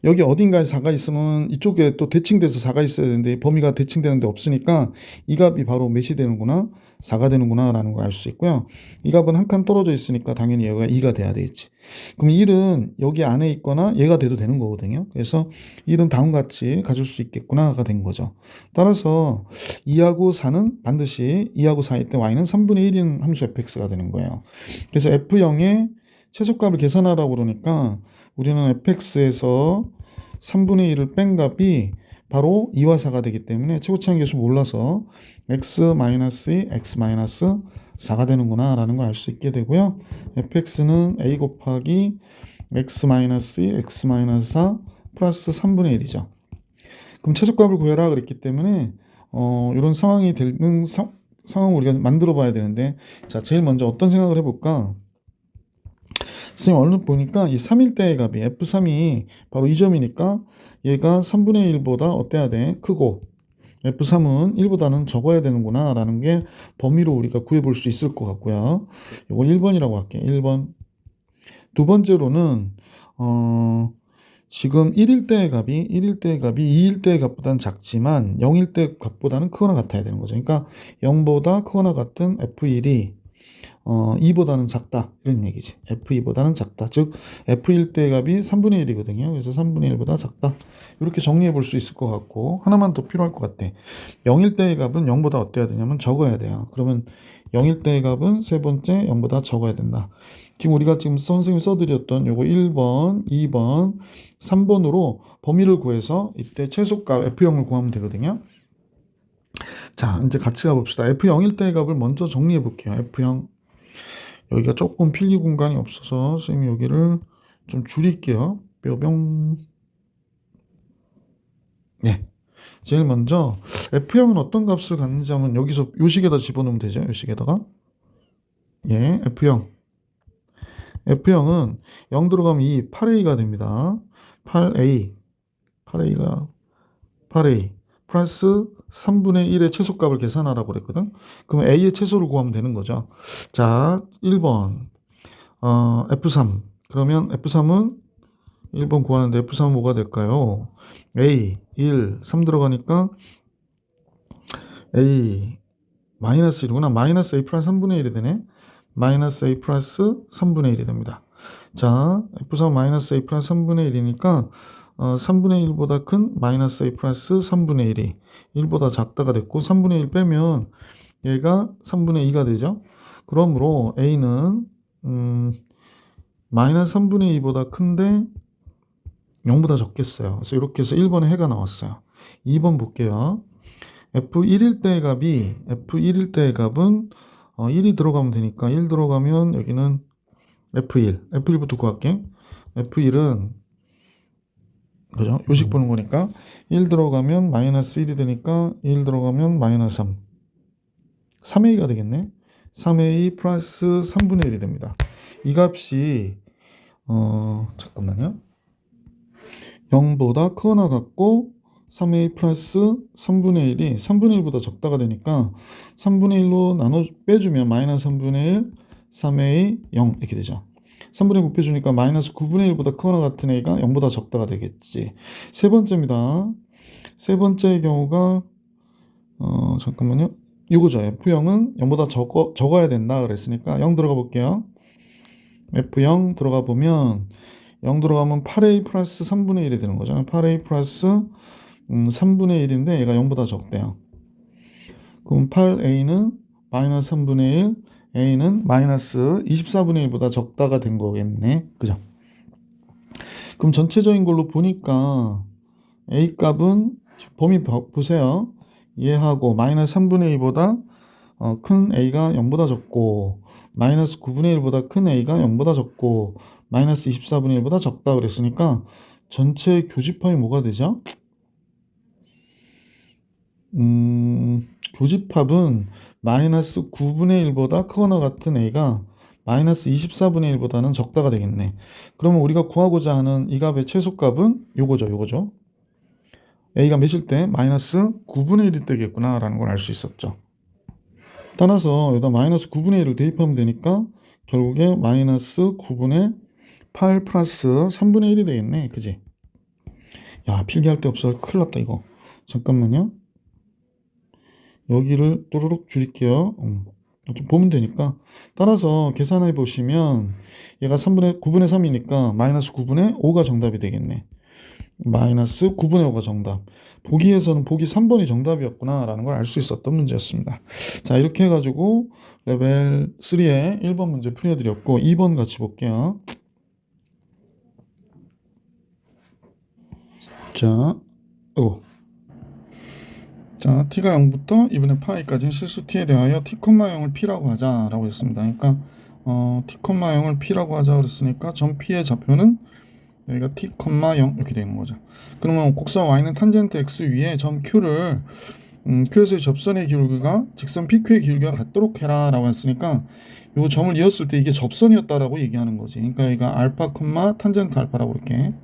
여기 어딘가에 4가 있으면 이쪽에 또 대칭돼서 4가 있어야 되는데 범위가 대칭되는데 없으니까 이 값이 바로 몇이 되는구나? 4가 되는구나 라는 걸 알 수 있고요. 이 값은 한 칸 떨어져 있으니까 당연히 여기가 2가 돼야 되겠지. 그럼 1은 여기 안에 있거나 얘가 돼도 되는 거거든요. 그래서 1은 다음과 같이 가질 수 있겠구나가 된 거죠. 따라서 2하고 4는 반드시 2하고 4일 때 y는 3분의 1인 함수 fx가 되는 거예요. 그래서 f0의 최소값을 계산하라고 그러니까 우리는 fx에서 3분의 1을 뺀 값이 바로 2와 4가 되기 때문에 최고차항 계수 몰라서 x-2, x-4가 되는구나 라는 걸 알 수 있게 되고요. fx는 a 곱하기 x-2, x-4 플러스 3분의 1이죠. 그럼 최소값을 구해라 그랬기 때문에 이런 상황이 되는 상황을 우리가 만들어 봐야 되는데, 자, 제일 먼저 어떤 생각을 해볼까? 선생님 얼른 보니까 이 3일 때의 값이 F3이 바로 이 점이니까 얘가 3분의 1보다 어때야 돼? 크고 F3은 1보다는 적어야 되는구나 라는 게 범위로 우리가 구해볼 수 있을 것 같고요. 이걸 1번이라고 할게. 1번. 두 번째로는 지금 1일 때의 값이 2일 때의 값보다는 작지만 0일 때 값보다는 크거나 같아야 되는 거죠. 그러니까 0보다 크거나 같은 F1이 2보다는 작다 이런 얘기지. F2보다는 작다. 즉 F1 때 값이 3분의 1이거든요. 그래서 3분의 1보다 작다. 이렇게 정리해 볼 수 있을 것 같고, 하나만 더 필요할 것 같아. 0일 때의 값은 0보다 어때야 되냐면 적어야 돼요. 그러면 0일 때의 값은 세 번째 0보다 적어야 된다. 지금 우리가 지금 선생님이 써드렸던 요거 1번, 2번, 3번으로 범위를 구해서 이때 최소값 F0을 구하면 되거든요. 자, 이제 같이 가봅시다. F0일 때의 값을 먼저 정리해 볼게요. F0. 여기가 조금 필기 공간이 없어서 선생님이 여기를 좀 줄일게요. 뾰병. 네. 제일 먼저 F형은 어떤 값을 갖는지 하면 여기서 요식에다 집어넣으면 되죠. 요식에다가. 예, F형. F형은 0 들어가면 2, 8A가 됩니다. 8A. 8A가 8A 플러스 3분의 1의 최소값을 계산하라고 그랬거든. 그럼 A의 최소를 구하면 되는 거죠. 자, 1번. F3. 그러면 F3은 1번 구하는데 F3은 뭐가 될까요? A, 1, 3 들어가니까 A 마이너스 1이구나. 마이너스 A 플러스 3분의 1이 되네. 마이너스 A 플러스 3분의 1이 됩니다. 자, F3 마이너스 A 플러스 3분의 1이니까 3분의 1보다 큰 마이너스 A 플러스 3분의 1이 1보다 작다가 됐고 3분의 1 빼면 얘가 3분의 2가 되죠. 그러므로 A는 마이너스 3분의 2보다 큰데 0보다 적겠어요. 그래서 이렇게 해서 1번에 해가 나왔어요. 2번 볼게요. F1일 때의 값은 1이 들어가면 되니까 1 들어가면 여기는 F1부터 구할게. F1은 그죠? 요식 보는 거니까 1 들어가면 마이너스 1이 되니까 1 들어가면 마이너스 3. 3A가 되겠네. 3A 플러스 3분의 1이 됩니다. 이 값이 잠깐만요. 0보다 크거나 같고 3A 플러스 3분의 1이 3분의 1보다 적다가 되니까 3분의 1로 빼주면 마이너스 3분의 1, 3A, 0 이렇게 되죠. 3분의 1 곱해주니까 마이너스 9분의 1보다 크거나 같은 A가 0보다 적다가 되겠지. 세 번째입니다. 세 번째의 경우가 잠깐만요. 이거죠. F0은 0보다 적어야 된다 그랬으니까 0 들어가 볼게요. F0 들어가 보면 0 들어가면 8A 플러스 3분의 1이 되는 거잖아요. 8A 플러스 3분의 1인데 얘가 0보다 적대요. 그럼 8A는 마이너스 3분의 1, A는 마이너스 24분의 1보다 적다가 된 거겠네. 그죠? 그럼 전체적인 걸로 보니까 A 값은 범위 보세요. 얘하고 마이너스 3분의 2보다 큰 A가 0보다 적고 마이너스 9분의 1보다 큰 A가 0보다 적고 마이너스 24분의 1보다 적다 그랬으니까 전체 교집합이 뭐가 되죠? 교집합은 마이너스 9분의 1보다 크거나 같은 A가 마이너스 24분의 1보다는 적다가 되겠네. 그러면 우리가 구하고자 하는 이 값의 최소값은 요거죠. A가 몇일 때 마이너스 9분의 1일 때겠구나 라는 걸 알 수 있었죠. 따라서 여기다 마이너스 9분의 1을 대입하면 되니까 결국에 마이너스 9분의 8 플러스 3분의 1이 되겠네. 그지? 야, 필기할 데 없어. 큰일 났다 이거. 잠깐만요. 여기를 또르륵 줄일게요. 좀 보면 되니까. 따라서 계산해 보시면 얘가 9분의 3이니까 마이너스 9분의 5가 정답이 되겠네. 마이너스 9분의 5가 정답. 보기에서는 보기 3번이 정답이었구나 라는 걸 알 수 있었던 문제였습니다. 자, 이렇게 해가지고 레벨 3의 1번 문제 풀어드렸고 2번 같이 볼게요. 자, t가 0부터 2분의 파이까지는 실수 t에 대하여 t, 0을 p라고 하자라고 했습니다. 그러니까 t, 0을 p라고 하자 그랬으니까 점 p의 좌표는 여기가 t, 0 이렇게 되는 거죠. 그러면 곡선 y는 탄젠트 x 위에 점 q를 q에서의 접선의 기울기가 직선 PQ의 기울기가 같도록 해라 라고 했으니까 이 점을 이었을 때 이게 접선이었다라고 얘기하는 거지. 그러니까 여기가 알파, 탄젠트 알파라고 이렇게.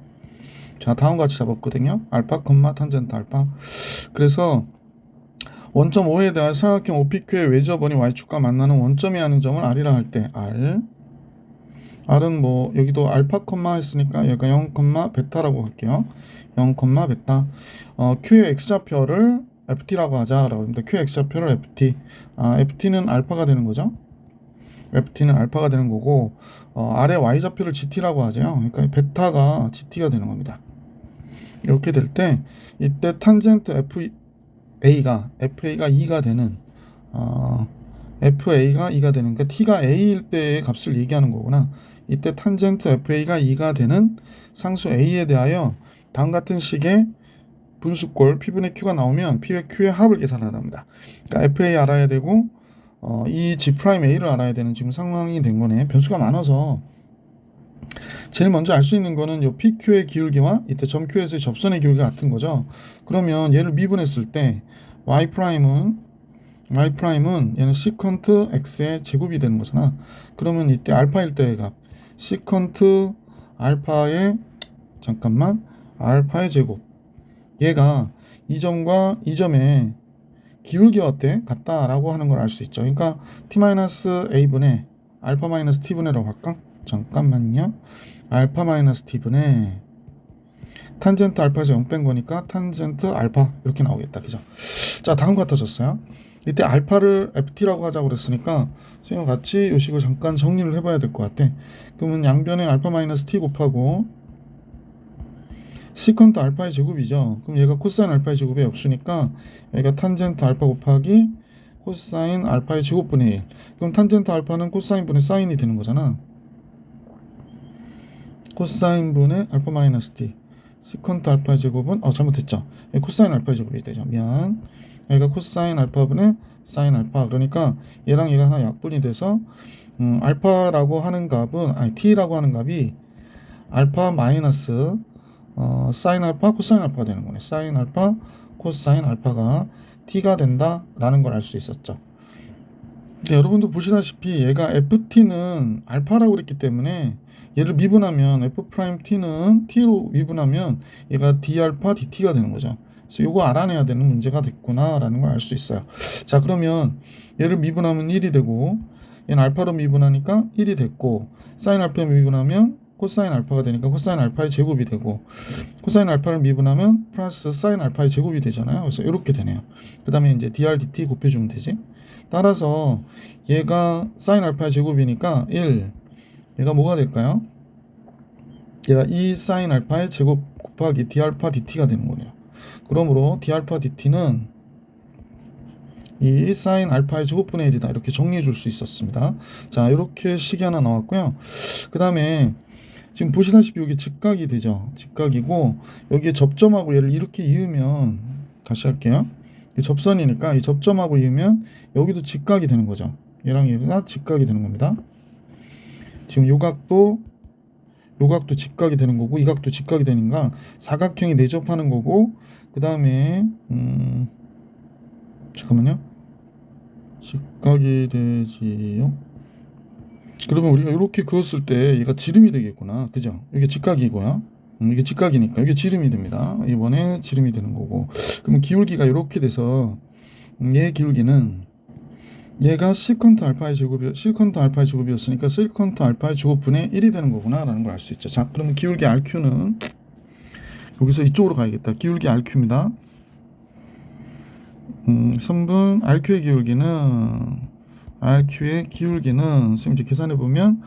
자, 다음과 같이 잡았거든요. 알파, 탄젠트 알파. 그래서 원점 O에 대한 삼각형 OPQ의 외접원이 Y축과 만나는 원점이 하는 점을 R이라 할 때 R은 뭐 여기도 알파, 했으니까 얘가 0, 베타라고 할게요. 0, 베타. Q의 X좌표를 FT라고 하자라고 합니다. Q의 X좌표를 FT. FT는 알파가 되는 거죠. FT는 알파가 되는 거고 R의 Y좌표를 GT라고 하죠. 그러니까 베타가 GT가 되는 겁니다. 이렇게 될 때 이때 탄젠트 FA가 2가 되는 FA가 2가 되는, 그러니까 T가 A일 때의 값을 얘기하는 거구나. 이때 탄젠트 FA가 2가 되는 상수 A에 대하여 다음 같은 식의 분수꼴 P분의 Q가 나오면 P와 Q의 합을 계산하라 합니다. 그러니까 FA 알아야 되고 이 G'A를 알아야 되는 지금 상황이 된 거네. 변수가 많아서 제일 먼저 알 수 있는 거는 요 PQ의 기울기와 이때 점 Q에서의 접선의 기울기가 같은 거죠. 그러면 얘를 미분했을 때 Y'은 얘는 시컨트 x의 제곱이 되는 거잖아. 그러면 이때 알파일 때의 값 시컨트 알파의 알파의 제곱, 얘가 이 점과 이 점의 기울기와 어때? 같다라고 하는 걸 알 수 있죠. 그러니까 t-a분의 알파-t분의라고 할까? 잠깐만요. 알파-t분의 탄젠트 알파에서 0 뺀 거니까 탄젠트 알파 이렇게 나오겠다. 그죠? 자, 다음 같아졌어요. 이때 알파를 ft라고 하자고 그랬으니까 선생님 같이 이 식을 잠깐 정리를 해봐야 될 것 같아. 그러면 양변에 알파-t 곱하고 시컨트 알파의 제곱이죠. 그럼 얘가 코사인 알파의 제곱의 역수니까 여기가 탄젠트 알파 곱하기 코사인 알파의 제곱분의 1. 그럼 탄젠트 알파는 코사인분의 사인이 되는 거잖아. 코사인분의 알파 마이너스 t. 시컨트 알파의 제곱은 잘못했죠. 코사인 알파의 제곱이 되죠. 미안. 여기가 코사인 알파분의 사인 알파. 그러니까 얘랑 얘가 하나 약분이 돼서 알파라고 하는 값은 t라고 하는 값이 알파 마이너스 사인 알파 코사인 알파가 되는 거네. 사인 알파 코사인 알파가 t가 된다라는 걸 알 수 있었죠. 근데 여러분도 보시다시피 얘가 ft는 알파라고 그랬기 때문에 얘를 미분하면 f't는 t로 미분하면 얘가 d알파 dt가 되는 거죠. 그래서 요거 알아내야 되는 문제가 됐구나라는 걸 알 수 있어요. 자, 그러면 얘를 미분하면 1이 되고 얘는 알파로 미분하니까 1이 됐고 사인 알파 미분하면 코사인 알파가 되니까 코사인 알파의 제곱이 되고 코사인 알파를 미분하면 플러스 사인 알파의 제곱이 되잖아요. 그래서 이렇게 되네요. 그 다음에 이제 dr dt 곱해주면 되지. 따라서 얘가 사인 알파의 제곱이니까 1, 얘가 뭐가 될까요? 얘가 2 사인 알파의 제곱 곱하기 d 알파 dt가 되는 거네요. 그러므로 d 알파 dt는 이 사인 알파의 제곱분의 1이다. 이렇게 정리해 줄 수 있었습니다. 자, 이렇게 식이 하나 나왔고요. 그 다음에 지금 보시다시피 여기 직각이 되죠. 직각이고 여기에 접점하고 얘를 이렇게 이으면 다시 할게요. 접선이니까 이 접점하고 이으면 여기도 직각이 되는 거죠. 얘랑 얘가 직각이 되는 겁니다. 지금 요 각도 직각이 되는 거고 이 각도 직각이 되니까 사각형이 내접하는 거고 그 다음에 잠깐만요. 직각이 되지요. 그러면 우리가 이렇게 그었을 때 얘가 지름이 되겠구나. 그죠? 이게 직각이고요. 이게 직각이니까 이게 지름이 됩니다. 이번에 지름이 되는 거고. 그러면 기울기가 이렇게 돼서 얘 기울기는 얘가 시컨트 알파의 제곱이었으니까 시컨트 알파의 제곱분의 1이 되는 거구나 라는 걸 알 수 있죠. 자, 그러면 기울기 RQ는 여기서 이쪽으로 가야겠다. 기울기 RQ입니다. 선분 RQ의 기울기는 선생님 계산해 보면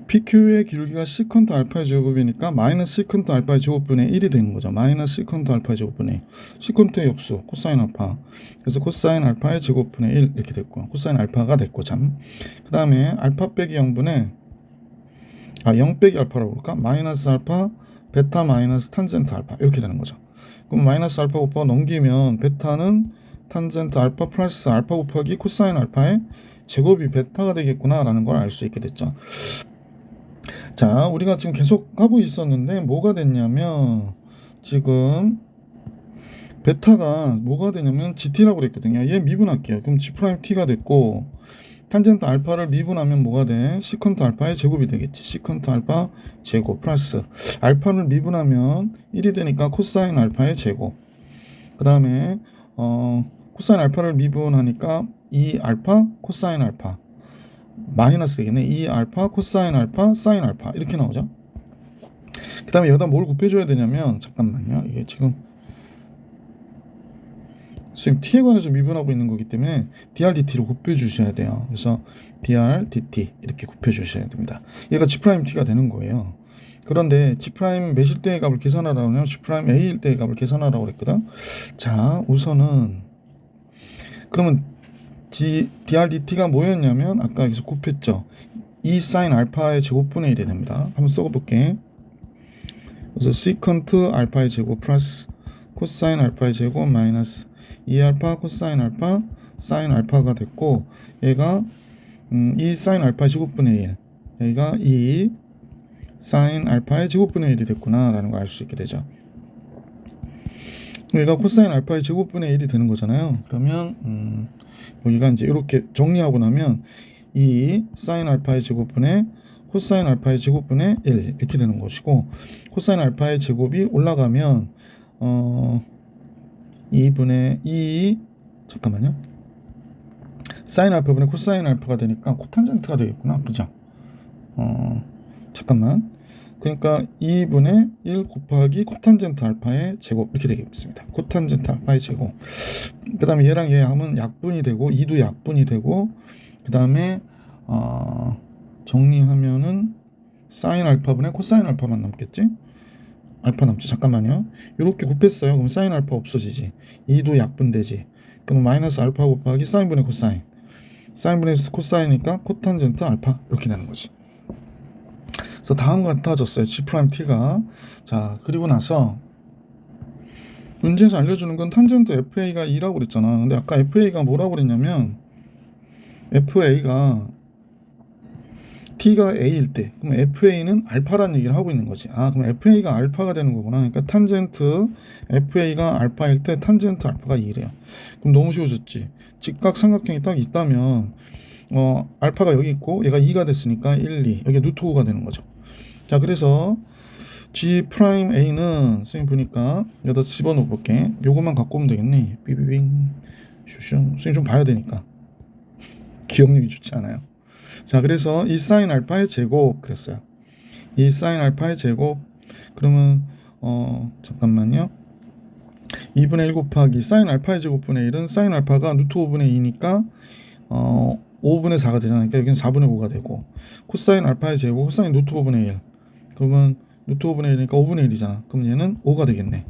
PQ의 기울기가 시컨트 알파의 제곱이니까 마이너스 시컨트 알파의 제곱분의 1이 되는 거죠. 마이너스 시컨트 알파의 제곱분의 1. 시컨트의 역수 코사인 알파. 그래서 코사인 알파의 제곱분의 1 이렇게 됐고 코사인 알파가 됐고 참. 그 다음에 알파 빼기 0분의 0 빼기 알파라고 볼까? 마이너스 알파 베타 마이너스 탄젠트 알파 이렇게 되는 거죠. 그럼 마이너스 알파 곱하고 넘기면 베타는 탄젠트 알파 플러스 알파 곱하기 코사인 알파의 제곱이 베타가 되겠구나 라는 걸 알 수 있게 됐죠. 자, 우리가 지금 계속 하고 있었는데 뭐가 됐냐면 지금 베타가 뭐가 되냐면 GT라고 그랬거든요. 얘 미분할게요. 그럼 G'T가 됐고 탄젠트 알파를 미분하면 뭐가 돼? 시컨트 알파의 제곱이 되겠지. 시컨트 알파 제곱 플러스 알파를 미분하면 1이 되니까 코사인 알파의 제곱. 그 다음에 코사인 알파를 미분하니까 2알파 코사인 알파 마이너스 되겠네. 2알파 코사인 알파 사인 알파 이렇게 나오죠. 그 다음에 여기다 뭘 곱해줘야 되냐면 잠깐만요. 이게 지금 t에 관해서 미분하고 있는 거기 때문에 dr dt로 곱해주셔야 돼요. 그래서 dr dt 이렇게 곱해주셔야 됩니다. 얘가 G'T가 되는 거예요. 그런데 G' 몇일 때의 값을 계산하라고 하면 G' A일 때의 값을 계산하라고 그랬거든. 자, 우선은 그러면 DRDT가 뭐였냐면 아까 여기서 곱했죠. 2 sin 알파의 제곱분의 1이 됩니다. 한번 써볼게. 그래서 시컨트 알파의 제곱 플러스 코사인 알파의 제곱 마이너스 2알파 코사인 알파 사인 알파가 됐고, 얘가 2 sin 알파의 제곱분의 1, 여기가 2 sin 알파의 제곱분의 1이 됐구나 라는 걸 알 수 있게 되죠. 얘가 코사인 알파의 제곱분의 1이 되는 거잖아요. 그러면 여기가 이제 이렇게 정리하고 나면 2 sin 알파의 제곱분의 코사인 알파의 제곱분의 1 이렇게 되는 것이고, 코사인 알파의 제곱이 올라가면 2분의 2 잠깐만요. 사인 알파분의 코사인 알파가 되니까 코탄젠트가 되겠구나. 그죠? 잠깐만. 그러니까 2분의 1 곱하기 코탄젠트 알파의 제곱 이렇게 되겠습니다. 코탄젠트 알파의 제곱. 그 다음에 얘랑 얘 하면 약분이 되고 2도 약분이 되고, 그 다음에 정리하면은 사인 알파분의 코사인 알파만 남겠지? 알파 남죠. 잠깐만요. 이렇게 곱했어요. 그럼 사인 알파 없어지지. 2도 약분되지. 그럼 마이너스 알파 곱하기 사인분의 코사인. 사인분의 코사인이니까 코탄젠트 알파 이렇게 되는 거지. 그래서 다음과 같아졌어요. G'T가. 자, 그리고 나서 문제에서 알려주는 건 탄젠트 FA가 2라고 그랬잖아. 근데 아까 FA가 뭐라고 그랬냐면 FA가 T가 A일 때, 그럼 FA는 알파라는 얘기를 하고 있는 거지. 그럼 FA가 알파가 되는 거구나. 그러니까 탄젠트 FA가 알파일 때 탄젠트 알파가 2래요. 그럼 너무 쉬워졌지. 직각 삼각형이 딱 있다면 알파가 여기 있고 얘가 2가 됐으니까 1, 2, 여기 루트 5가 되는 거죠. 자, 그래서 G'A는 선생님 보니까 여기다 집어넣어 볼게. 요것만 갖고 오면 되겠네. 삐비빙 슈슝. 선생님 좀 봐야 되니까 기억력이 좋지 않아요. 자, 그래서 2 sin 알파의 제곱 그랬어요. 2 sin 알파의 제곱. 그러면 잠깐만요. 2분의 1 곱하기 sin 알파의 제곱분의 1은 sin 알파가 루트 5분의 2니까 5분의 4가 되잖아요. 그러니까 여기는 4분의 5가 되고, 코사인 알파의 제곱, 코사인 루트 5분의 1. 그러면 루트 5분의 1이니까 5분의 1이잖아. 그럼 얘는 5가 되겠네.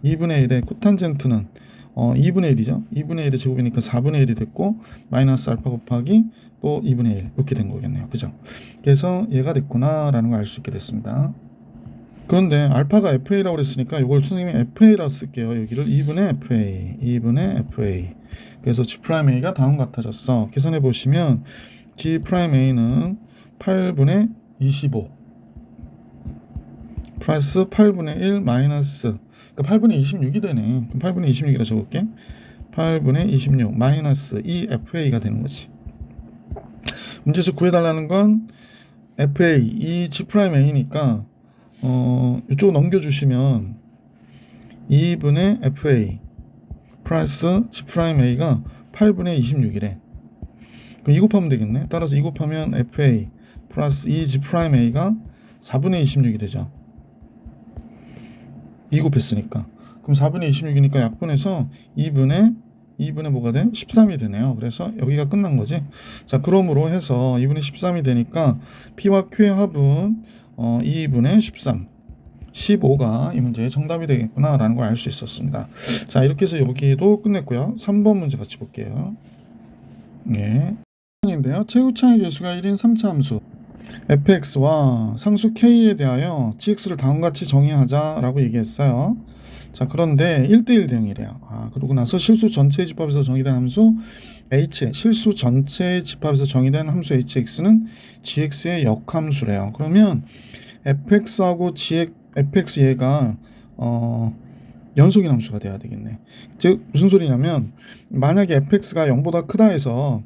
2분의 1의 코탄젠트는 2분의 1이죠. 2분의 1의 제곱이니까 4분의 1이 됐고, 마이너스 알파 곱하기 또 2분의 1 이렇게 된 거겠네요. 그죠? 그래서 얘가 됐구나 라는 걸 알 수 있게 됐습니다. 그런데 알파가 FA라고 그랬으니까 이걸 선생님이 FA라 쓸게요. 여기를 2분의 FA, 2분의 FA. 그래서 G'A가 다음과 같아졌어. 계산해 보시면 G'A는 8분의 25 플러스 8분의 1 마이너스, 그러니까 8분의 26이 되네. 그럼 8분의 26이라 적을게. 8분의 26 마이너스 2FA가 되는 거지. 문제에서 구해달라는 건 FA, 이 G'A니까 이쪽으로 넘겨주시면 2분의 FA 플러스 G'A가 8분의 26이래. 그럼 2 곱하면 되겠네. 따라서 2 곱하면 FA 플러스 2 G'A가 4분의 26이 되죠. 2 곱했으니까. 그럼 4분의 26이니까 약분해서 2분의 뭐가 돼? 13이 되네요. 그래서 여기가 끝난 거지. 자, 그러므로 해서 2분의 13이 되니까 P와 Q의 합은 2분의 13 15가 이 문제의 정답이 되겠구나 라는 걸 알 수 있었습니다. 자, 이렇게 해서 여기도 끝냈고요. 3번 문제 같이 볼게요. 예. 인데요. 최후차의 개수가 1인 3차 함수 fx와 상수 k에 대하여 gx를 다음같이 정의하자라고 얘기했어요. 자, 그런데 1대1 대응이래요. 그러고 나서 실수 전체의 집합에서 정의된 함수 h, 실수 전체의 집합에서 정의된 함수 hx는 gx의 역함수래요. 그러면 fx하고 fx 얘가 연속인 함수가 돼야 되겠네. 즉 무슨 소리냐면, 만약에 fx가 0보다 크다 해서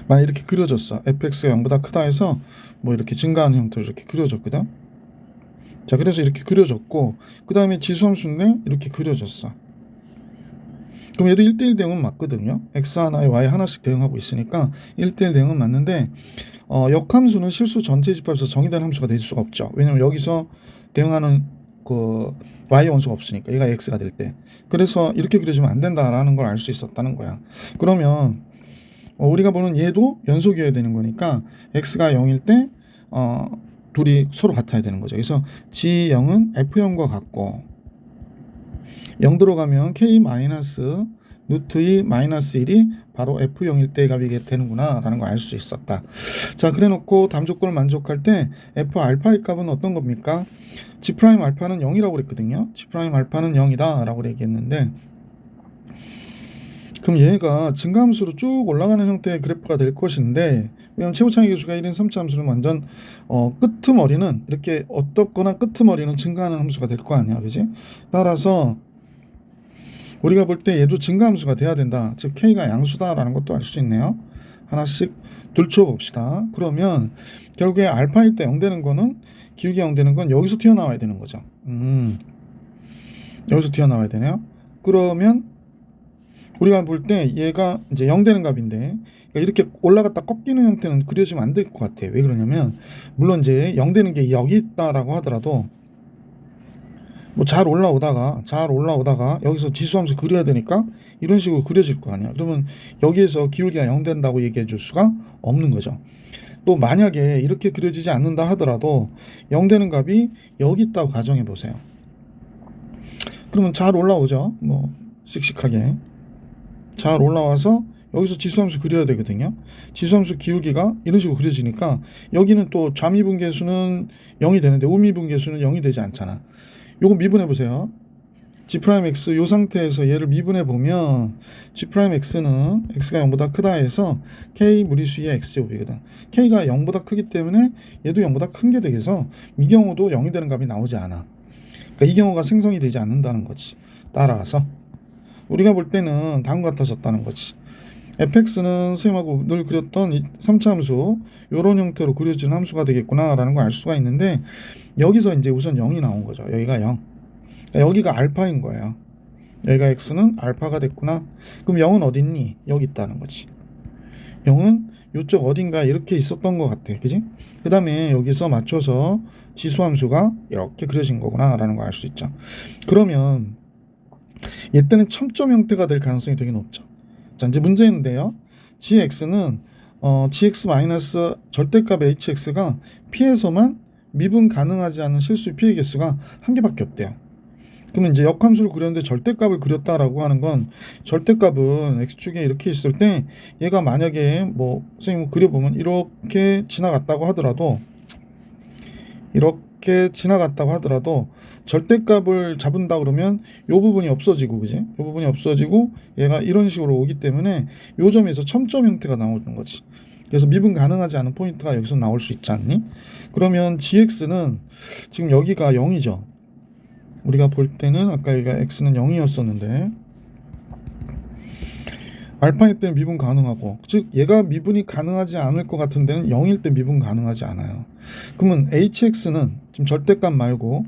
만약 이렇게 그려졌어. fx가 0보다 크다 해서 뭐 이렇게 증가하는 형태로 이렇게 그려졌거든. 자, 그래서 이렇게 그려졌고, 그 다음에 지수함수인데 이렇게 그려졌어. 그럼 얘도 1대1 대응은 맞거든요. x 하나에 y 하나씩 대응하고 있으니까 1대1 대응은 맞는데, 역함수는 실수 전체 집합에서 정의된 함수가 될 수가 없죠. 왜냐면 여기서 대응하는 그 y 원소가 없으니까, 얘가 x가 될 때. 그래서 이렇게 그려지면 안 된다라는 걸 알 수 있었다는 거야. 그러면 우리가 보는 얘도 연속이어야 되는 거니까 x가 0일 때 둘이 서로 같아야 되는 거죠. 그래서 G0은 F0과 같고, 0 들어가면 K- 루트 2 마이너스 1이 바로 F0일 때의 값이 되는구나 라는 걸 알 수 있었다. 자, 그래 놓고 다음 조건을 만족할 때 F 알파의 값은 어떤 겁니까? G 프라임 알파는 0이라고 그랬거든요. G 프라임 알파는 0이다 라고 얘기했는데, 그럼 얘가 증가함수로 쭉 올라가는 형태의 그래프가 될 것인데, 왜냐면 최고차이 교수가 1인 3차 함수는 완전 끄트머리는 이렇게 어떻거나 끄트머리는 증가하는 함수가 될 거 아니야, 그지? 따라서 우리가 볼 때 얘도 증가함수가 돼야 된다. 즉 K가 양수다라는 것도 알 수 있네요. 하나씩 들춰 봅시다. 그러면 결국에 알파일 때 0 되는 거는, 길게 0 되는 건 여기서 튀어나와야 되는 거죠. 여기서 튀어나와야 되네요. 그러면 우리가 볼 때 얘가 이제 0 되는 값인데, 그러니까 이렇게 올라갔다 꺾이는 형태는 그려지면 안 될 것 같아. 왜 그러냐면, 물론 이제 0 되는 게 여기 있다라고 하더라도 뭐 잘 올라오다가 여기서 지수함수 그려야 되니까 이런 식으로 그려질 거 아니야. 그러면 여기에서 기울기가 0 된다고 얘기해 줄 수가 없는 거죠. 또 만약에 이렇게 그려지지 않는다 하더라도 0 되는 값이 여기 있다고 가정해 보세요. 그러면 잘 올라오죠. 뭐 씩씩하게 잘 올라와서 여기서 지수함수 그려야 되거든요. 지수함수 기울기가 이런 식으로 그려지니까 여기는 또 좌미분계수는 0이 되는데 우미분계수는 0이 되지 않잖아. 요거 미분해 보세요. G'X 요 상태에서 얘를 미분해 보면 G'X는 X가 0보다 크다 해서 K 무리수의 X제곱이거든. K가 0보다 크기 때문에 얘도 0보다 큰 게 되겠어. 이 경우도 0이 되는 값이 나오지 않아. 그러니까 이 경우가 생성이 되지 않는다는 거지. 따라서 우리가 볼 때는 다음과 같아졌다는 거지. fx는 선생님하고 늘 그렸던 이 3차 함수 이런 형태로 그려지는 함수가 되겠구나 라는 걸 알 수가 있는데, 여기서 이제 우선 0이 나온 거죠. 여기가 0. 그러니까 여기가 알파인 거예요. 여기가 x는 알파가 됐구나. 그럼 0은 어디 있니? 여기 있다는 거지. 0은 이쪽 어딘가 이렇게 있었던 것 같아. 그지? 그 다음에 여기서 맞춰서 지수함수가 이렇게 그려진 거구나 라는 걸 알 수 있죠. 그러면 얘 때는 첨점 형태가 될 가능성이 되게 높죠. 자, 이제 문제인데요. gx는 gx 마이너스 절대값 hx가 p에서만 미분 가능하지 않은 실수 p의 개수가 한 개밖에 없대요. 그러면 이제 역함수를 그렸는데 절대값을 그렸다라고 하는 건, 절대값은 x축에 이렇게 있을 때 얘가 만약에 뭐 선생님 그려보면 이렇게 지나갔다고 하더라도 절대값을 잡은다 그러면 요 부분이 없어지고, 그지? 요 부분이 없어지고 얘가 이런 식으로 오기 때문에 요 점에서 첨점 형태가 나오는 거지. 그래서 미분 가능하지 않은 포인트가 여기서 나올 수 있지 않니? 그러면 gx는 지금 여기가 0이죠. 우리가 볼 때는 아까 여기가 x는 0이었었는데 알파일 때는 미분 가능하고, 즉 얘가 미분이 가능하지 않을 것 같은 데는 0일 때 미분 가능하지 않아요. 그러면 hx는 지금 절대값 말고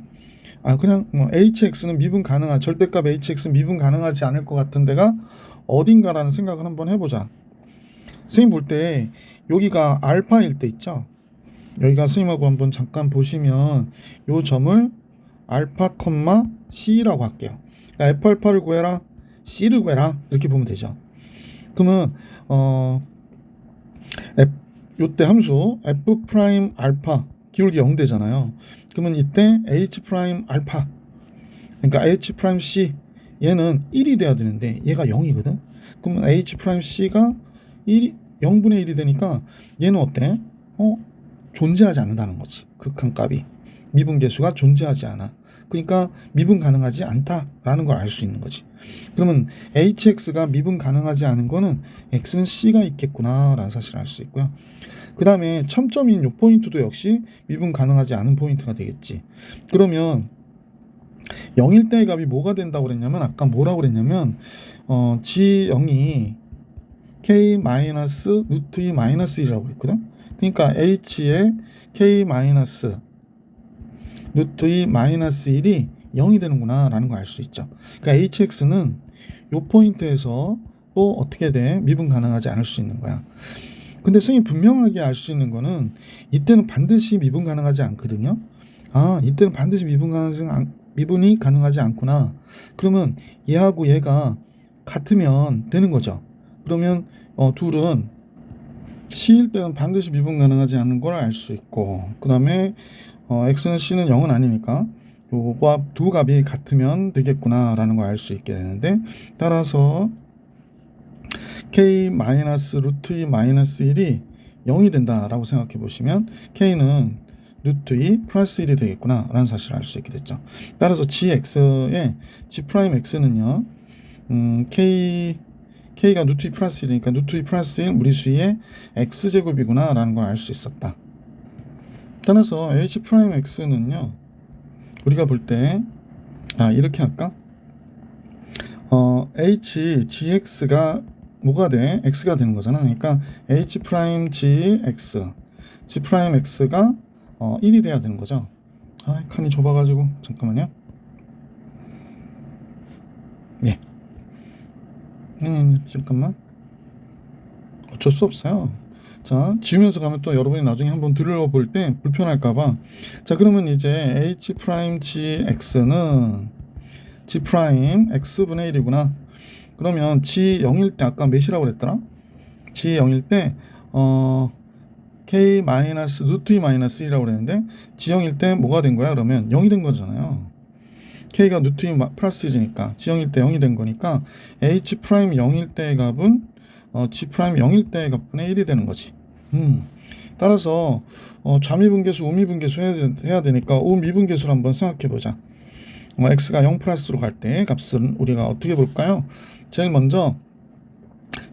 그냥 hx는 미분 가능한, 절대값 hx는 미분 가능하지 않을 것 같은 데가 어딘가라는 생각을 한번 해보자. 선생님 볼 때 여기가 알파일 때 있죠. 여기가 선생님하고 한번 잠깐 보시면 요 점을 알파, C라고 할게요. 그러니까 F 알파를 구해라, C를 구해라 이렇게 보면 되죠. 그러면 요때 함수 F 프라임 알파 기울기 0 되잖아요. 그러면 이때 H 프라임 알파, 그러니까 H 프라임 C 얘는 1이 돼야 되는데 얘가 0이거든. 그러면 H 프라임 C가 0분의 1이 되니까 얘는 어때? 존재하지 않는다는 거지. 극한값이 미분계수가 존재하지 않아. 그러니까 미분 가능하지 않다라는 걸 알 수 있는 거지. 그러면 hx가 미분 가능하지 않은 거는 x는 c가 있겠구나 라는 사실을 알 수 있고요. 그 다음에 첨점인 요 포인트도 역시 미분 가능하지 않은 포인트가 되겠지. 그러면 0일 때의 값이 뭐가 된다고 그랬냐면, 아까 뭐라고 그랬냐면 g0이 k 마이너스 루트 2 마이너스 1이라고 그랬거든. 그러니까 h의 k 마이너스 루트 2 마이너스 1이 0이 되는구나 라는 걸 알 수 있죠. 그러니까 hx는 요 포인트에서 또 어떻게 돼? 미분 가능하지 않을 수 있는 거야. 근데 선생님이 분명하게 알 수 있는 거는 이때는 반드시 미분 가능하지 않거든요. 이때는 반드시 미분이 가능하지 않구나. 그러면 얘하고 얘가 같으면 되는 거죠. 그러면 둘은 C일 때는 반드시 미분 가능하지 않은 걸 알 수 있고, 그 다음에 X는 C는 0은 아니니까 요거와 두 값이 같으면 되겠구나 라는 걸 알 수 있게 되는데, 따라서 k 마이너스 루트 2 마이너스 1이 0이 된다라고 생각해 보시면 k는 루트 2 플러스 1이 되겠구나 라는 사실을 알 수 있게 됐죠. 따라서 gx의 g'x는요 k가 루트 2 플러스 1이니까 루트 2 플러스 1 무리수의 x제곱이구나 라는 걸 알 수 있었다. 따라서 h'x는요 우리가 볼 때 이렇게 할까? hgx가 뭐가 돼? x가 되는 거잖아. 그러니까 h'gx g'x가 1이 돼야 되는 거죠. 칸이 좁아가지고 잠깐만요. 예. 잠깐만. 어쩔 수 없어요. 자, 지우면서 가면 또 여러분이 나중에 한번 들어볼 때 불편할까봐. 자, 그러면 이제 h'gx는 g'x분의 1이구나. 그러면 g 0일 때 아까 몇이라고 그랬더라? g 0일 때 k 마이너스 루트 2 마이너스 1이라고 그랬는데 g 0일 때 뭐가 된 거야? 그러면 0이 된 거잖아요. k가 루트 2 플러스 1이니까 g 0일 때 0이 된 거니까 h 프라임 0일 때의 값은 g 프라임 0일 때의 값분의 1이 되는 거지. 따라서 좌미분계수 우미분계수 해야 되니까 우미분계수를 한번 생각해 보자. x가 0 플러스로 갈 때 값은 우리가 어떻게 볼까요? 제일 먼저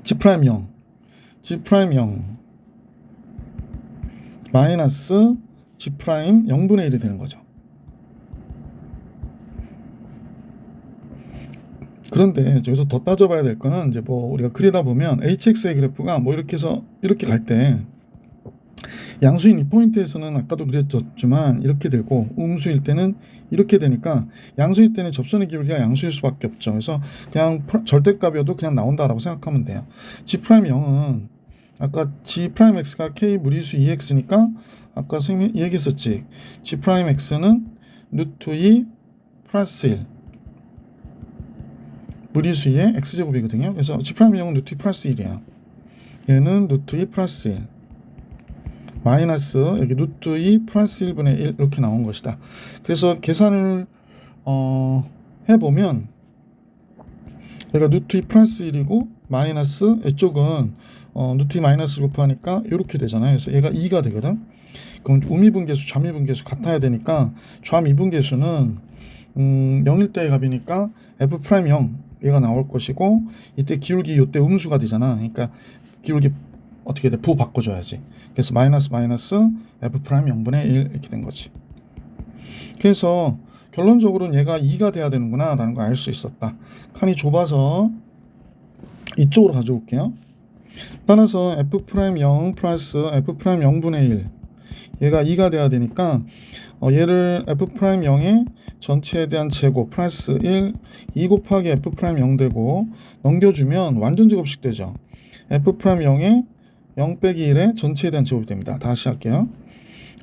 g 프라임 0 마이너스 g 프라임 0분의 1이 되는 거죠. 그런데 여기서 더 따져봐야 될 거는 이제 뭐 우리가 그리다 보면 hx의 그래프가 뭐 이렇게 해서 이렇게 갈 때 양수인 이 포인트에서는 아까도 그랬었지만 이렇게 되고 음수일 때는 이렇게 되니까 양수일 때는 접선의 기울기가 양수일 수밖에 없죠. 그래서 그냥 절대값이어도 그냥 나온다라고 생각하면 돼요. g'0은 아까 g'x가 k 무리수 2x니까 아까 선생님이 얘기했었지. g'x는 루트 2 플러스 1 무리수의 x제곱이거든요. 그래서 g'0은 루트 2 플러스 1이야. 얘는 루트 2 플러스 1 마이너스 여기 루트 2 플러스 1분의 1 이렇게 나온 것이다. 그래서 계산을 해보면 얘가 루트 2 플러스 1이고 마이너스 이쪽은 루트 2 마이너스를 곱하니까 이렇게 되잖아요. 그래서 얘가 2가 되거든. 그럼 우미분계수 좌미분계수 같아야 되니까 좌미분계수는 0일 때의 값이니까 f'0 얘가 나올 것이고 이때 기울기 이때 음수가 되잖아. 그러니까 기울기 어떻게 돼? 부 바꿔줘야지. 그래서 마이너스 f'0분의 1 이렇게 된 거지. 그래서 결론적으로는 얘가 2가 돼야 되는구나 라는 걸 알 수 있었다. 칸이 좁아서 이쪽으로 가져올게요. 따라서 f'0 플러스 f'0분의 1 얘가 2가 돼야 되니까 얘를 f'0의 전체에 대한 제곱 플러스 1 2 곱하기 f'0 되고 넘겨주면 완전 제곱식 되죠. f'0의 0 빼기 1의 전체에 대한 제곱이 됩니다. 다시 할게요.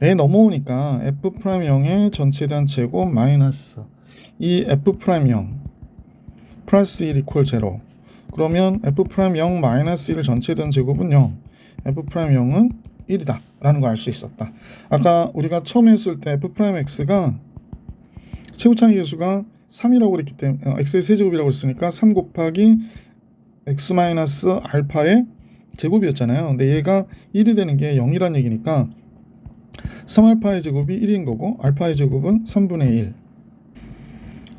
에 넘어오니까 f'0의 전체에 대한 제곱 마이너스 이 f'0 플러스 1 이퀄 0 그러면 f'0 마이너스 1 전체에 대한 제곱은 0 f'0은 1이다 라는 걸 알 수 있었다. 아까 우리가 처음 했을 때 f'x가 최고차이 계수가 3이라고 그랬기 때문에 x의 세제곱이라고 했으니까 3 곱하기 x 마이너스 알파의 제곱이었잖아요. 근데 얘가 1이 되는 게 0이란 얘기니까 3알파의 제곱이 1인 거고 알파의 제곱은 3분의 1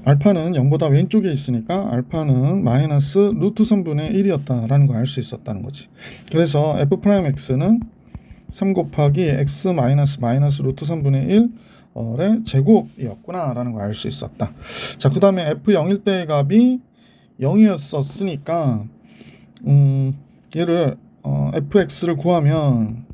알파는 0보다 왼쪽에 있으니까 알파는 마이너스 루트 3분의 1이었다라는 걸 알 수 있었다는 거지. 그래서 f'x는 3 곱하기 x 마이너스 루트 3분의 1의 제곱이었구나 라는 걸 알 수 있었다. 자, 그 다음에 f0일 때의 값이 0이었으니까 얘를 fx를 구하면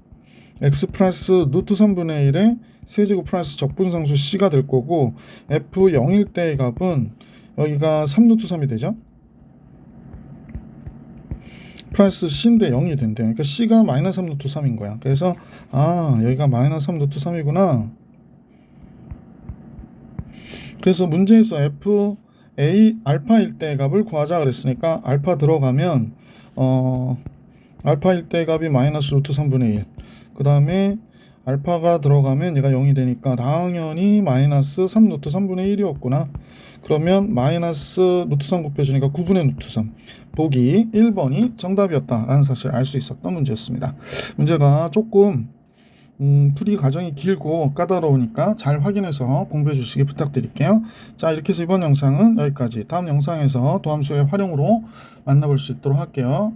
x 플러스 루트 3분의 1의 세제곱 플러스 적분상수 c가 될 거고 f0일 때의 값은 여기가 3루트 3이 되죠. 플러스 c인데 0이 된대요. 그러니까 c가 마이너스 3루트 3인 거야. 그래서 여기가 마이너스 3루트 3이구나. 그래서 문제에서 fa 알파일 때의 값을 구하자 그랬으니까 알파 들어가면 알파일 때 값이 마이너스 루트 3분의 1 그 다음에 알파가 들어가면 얘가 0이 되니까 당연히 마이너스 3 루트 3분의 1이었구나. 그러면 마이너스 루트 3 곱해주니까 9분의 루트 3. 보기 1번이 정답이었다라는 사실을 알 수 있었던 문제였습니다. 문제가 조금 풀이 과정이 길고 까다로우니까 잘 확인해서 공부해 주시기 부탁드릴게요. 자, 이렇게 해서 이번 영상은 여기까지. 다음 영상에서 도함수의 활용으로 만나볼 수 있도록 할게요.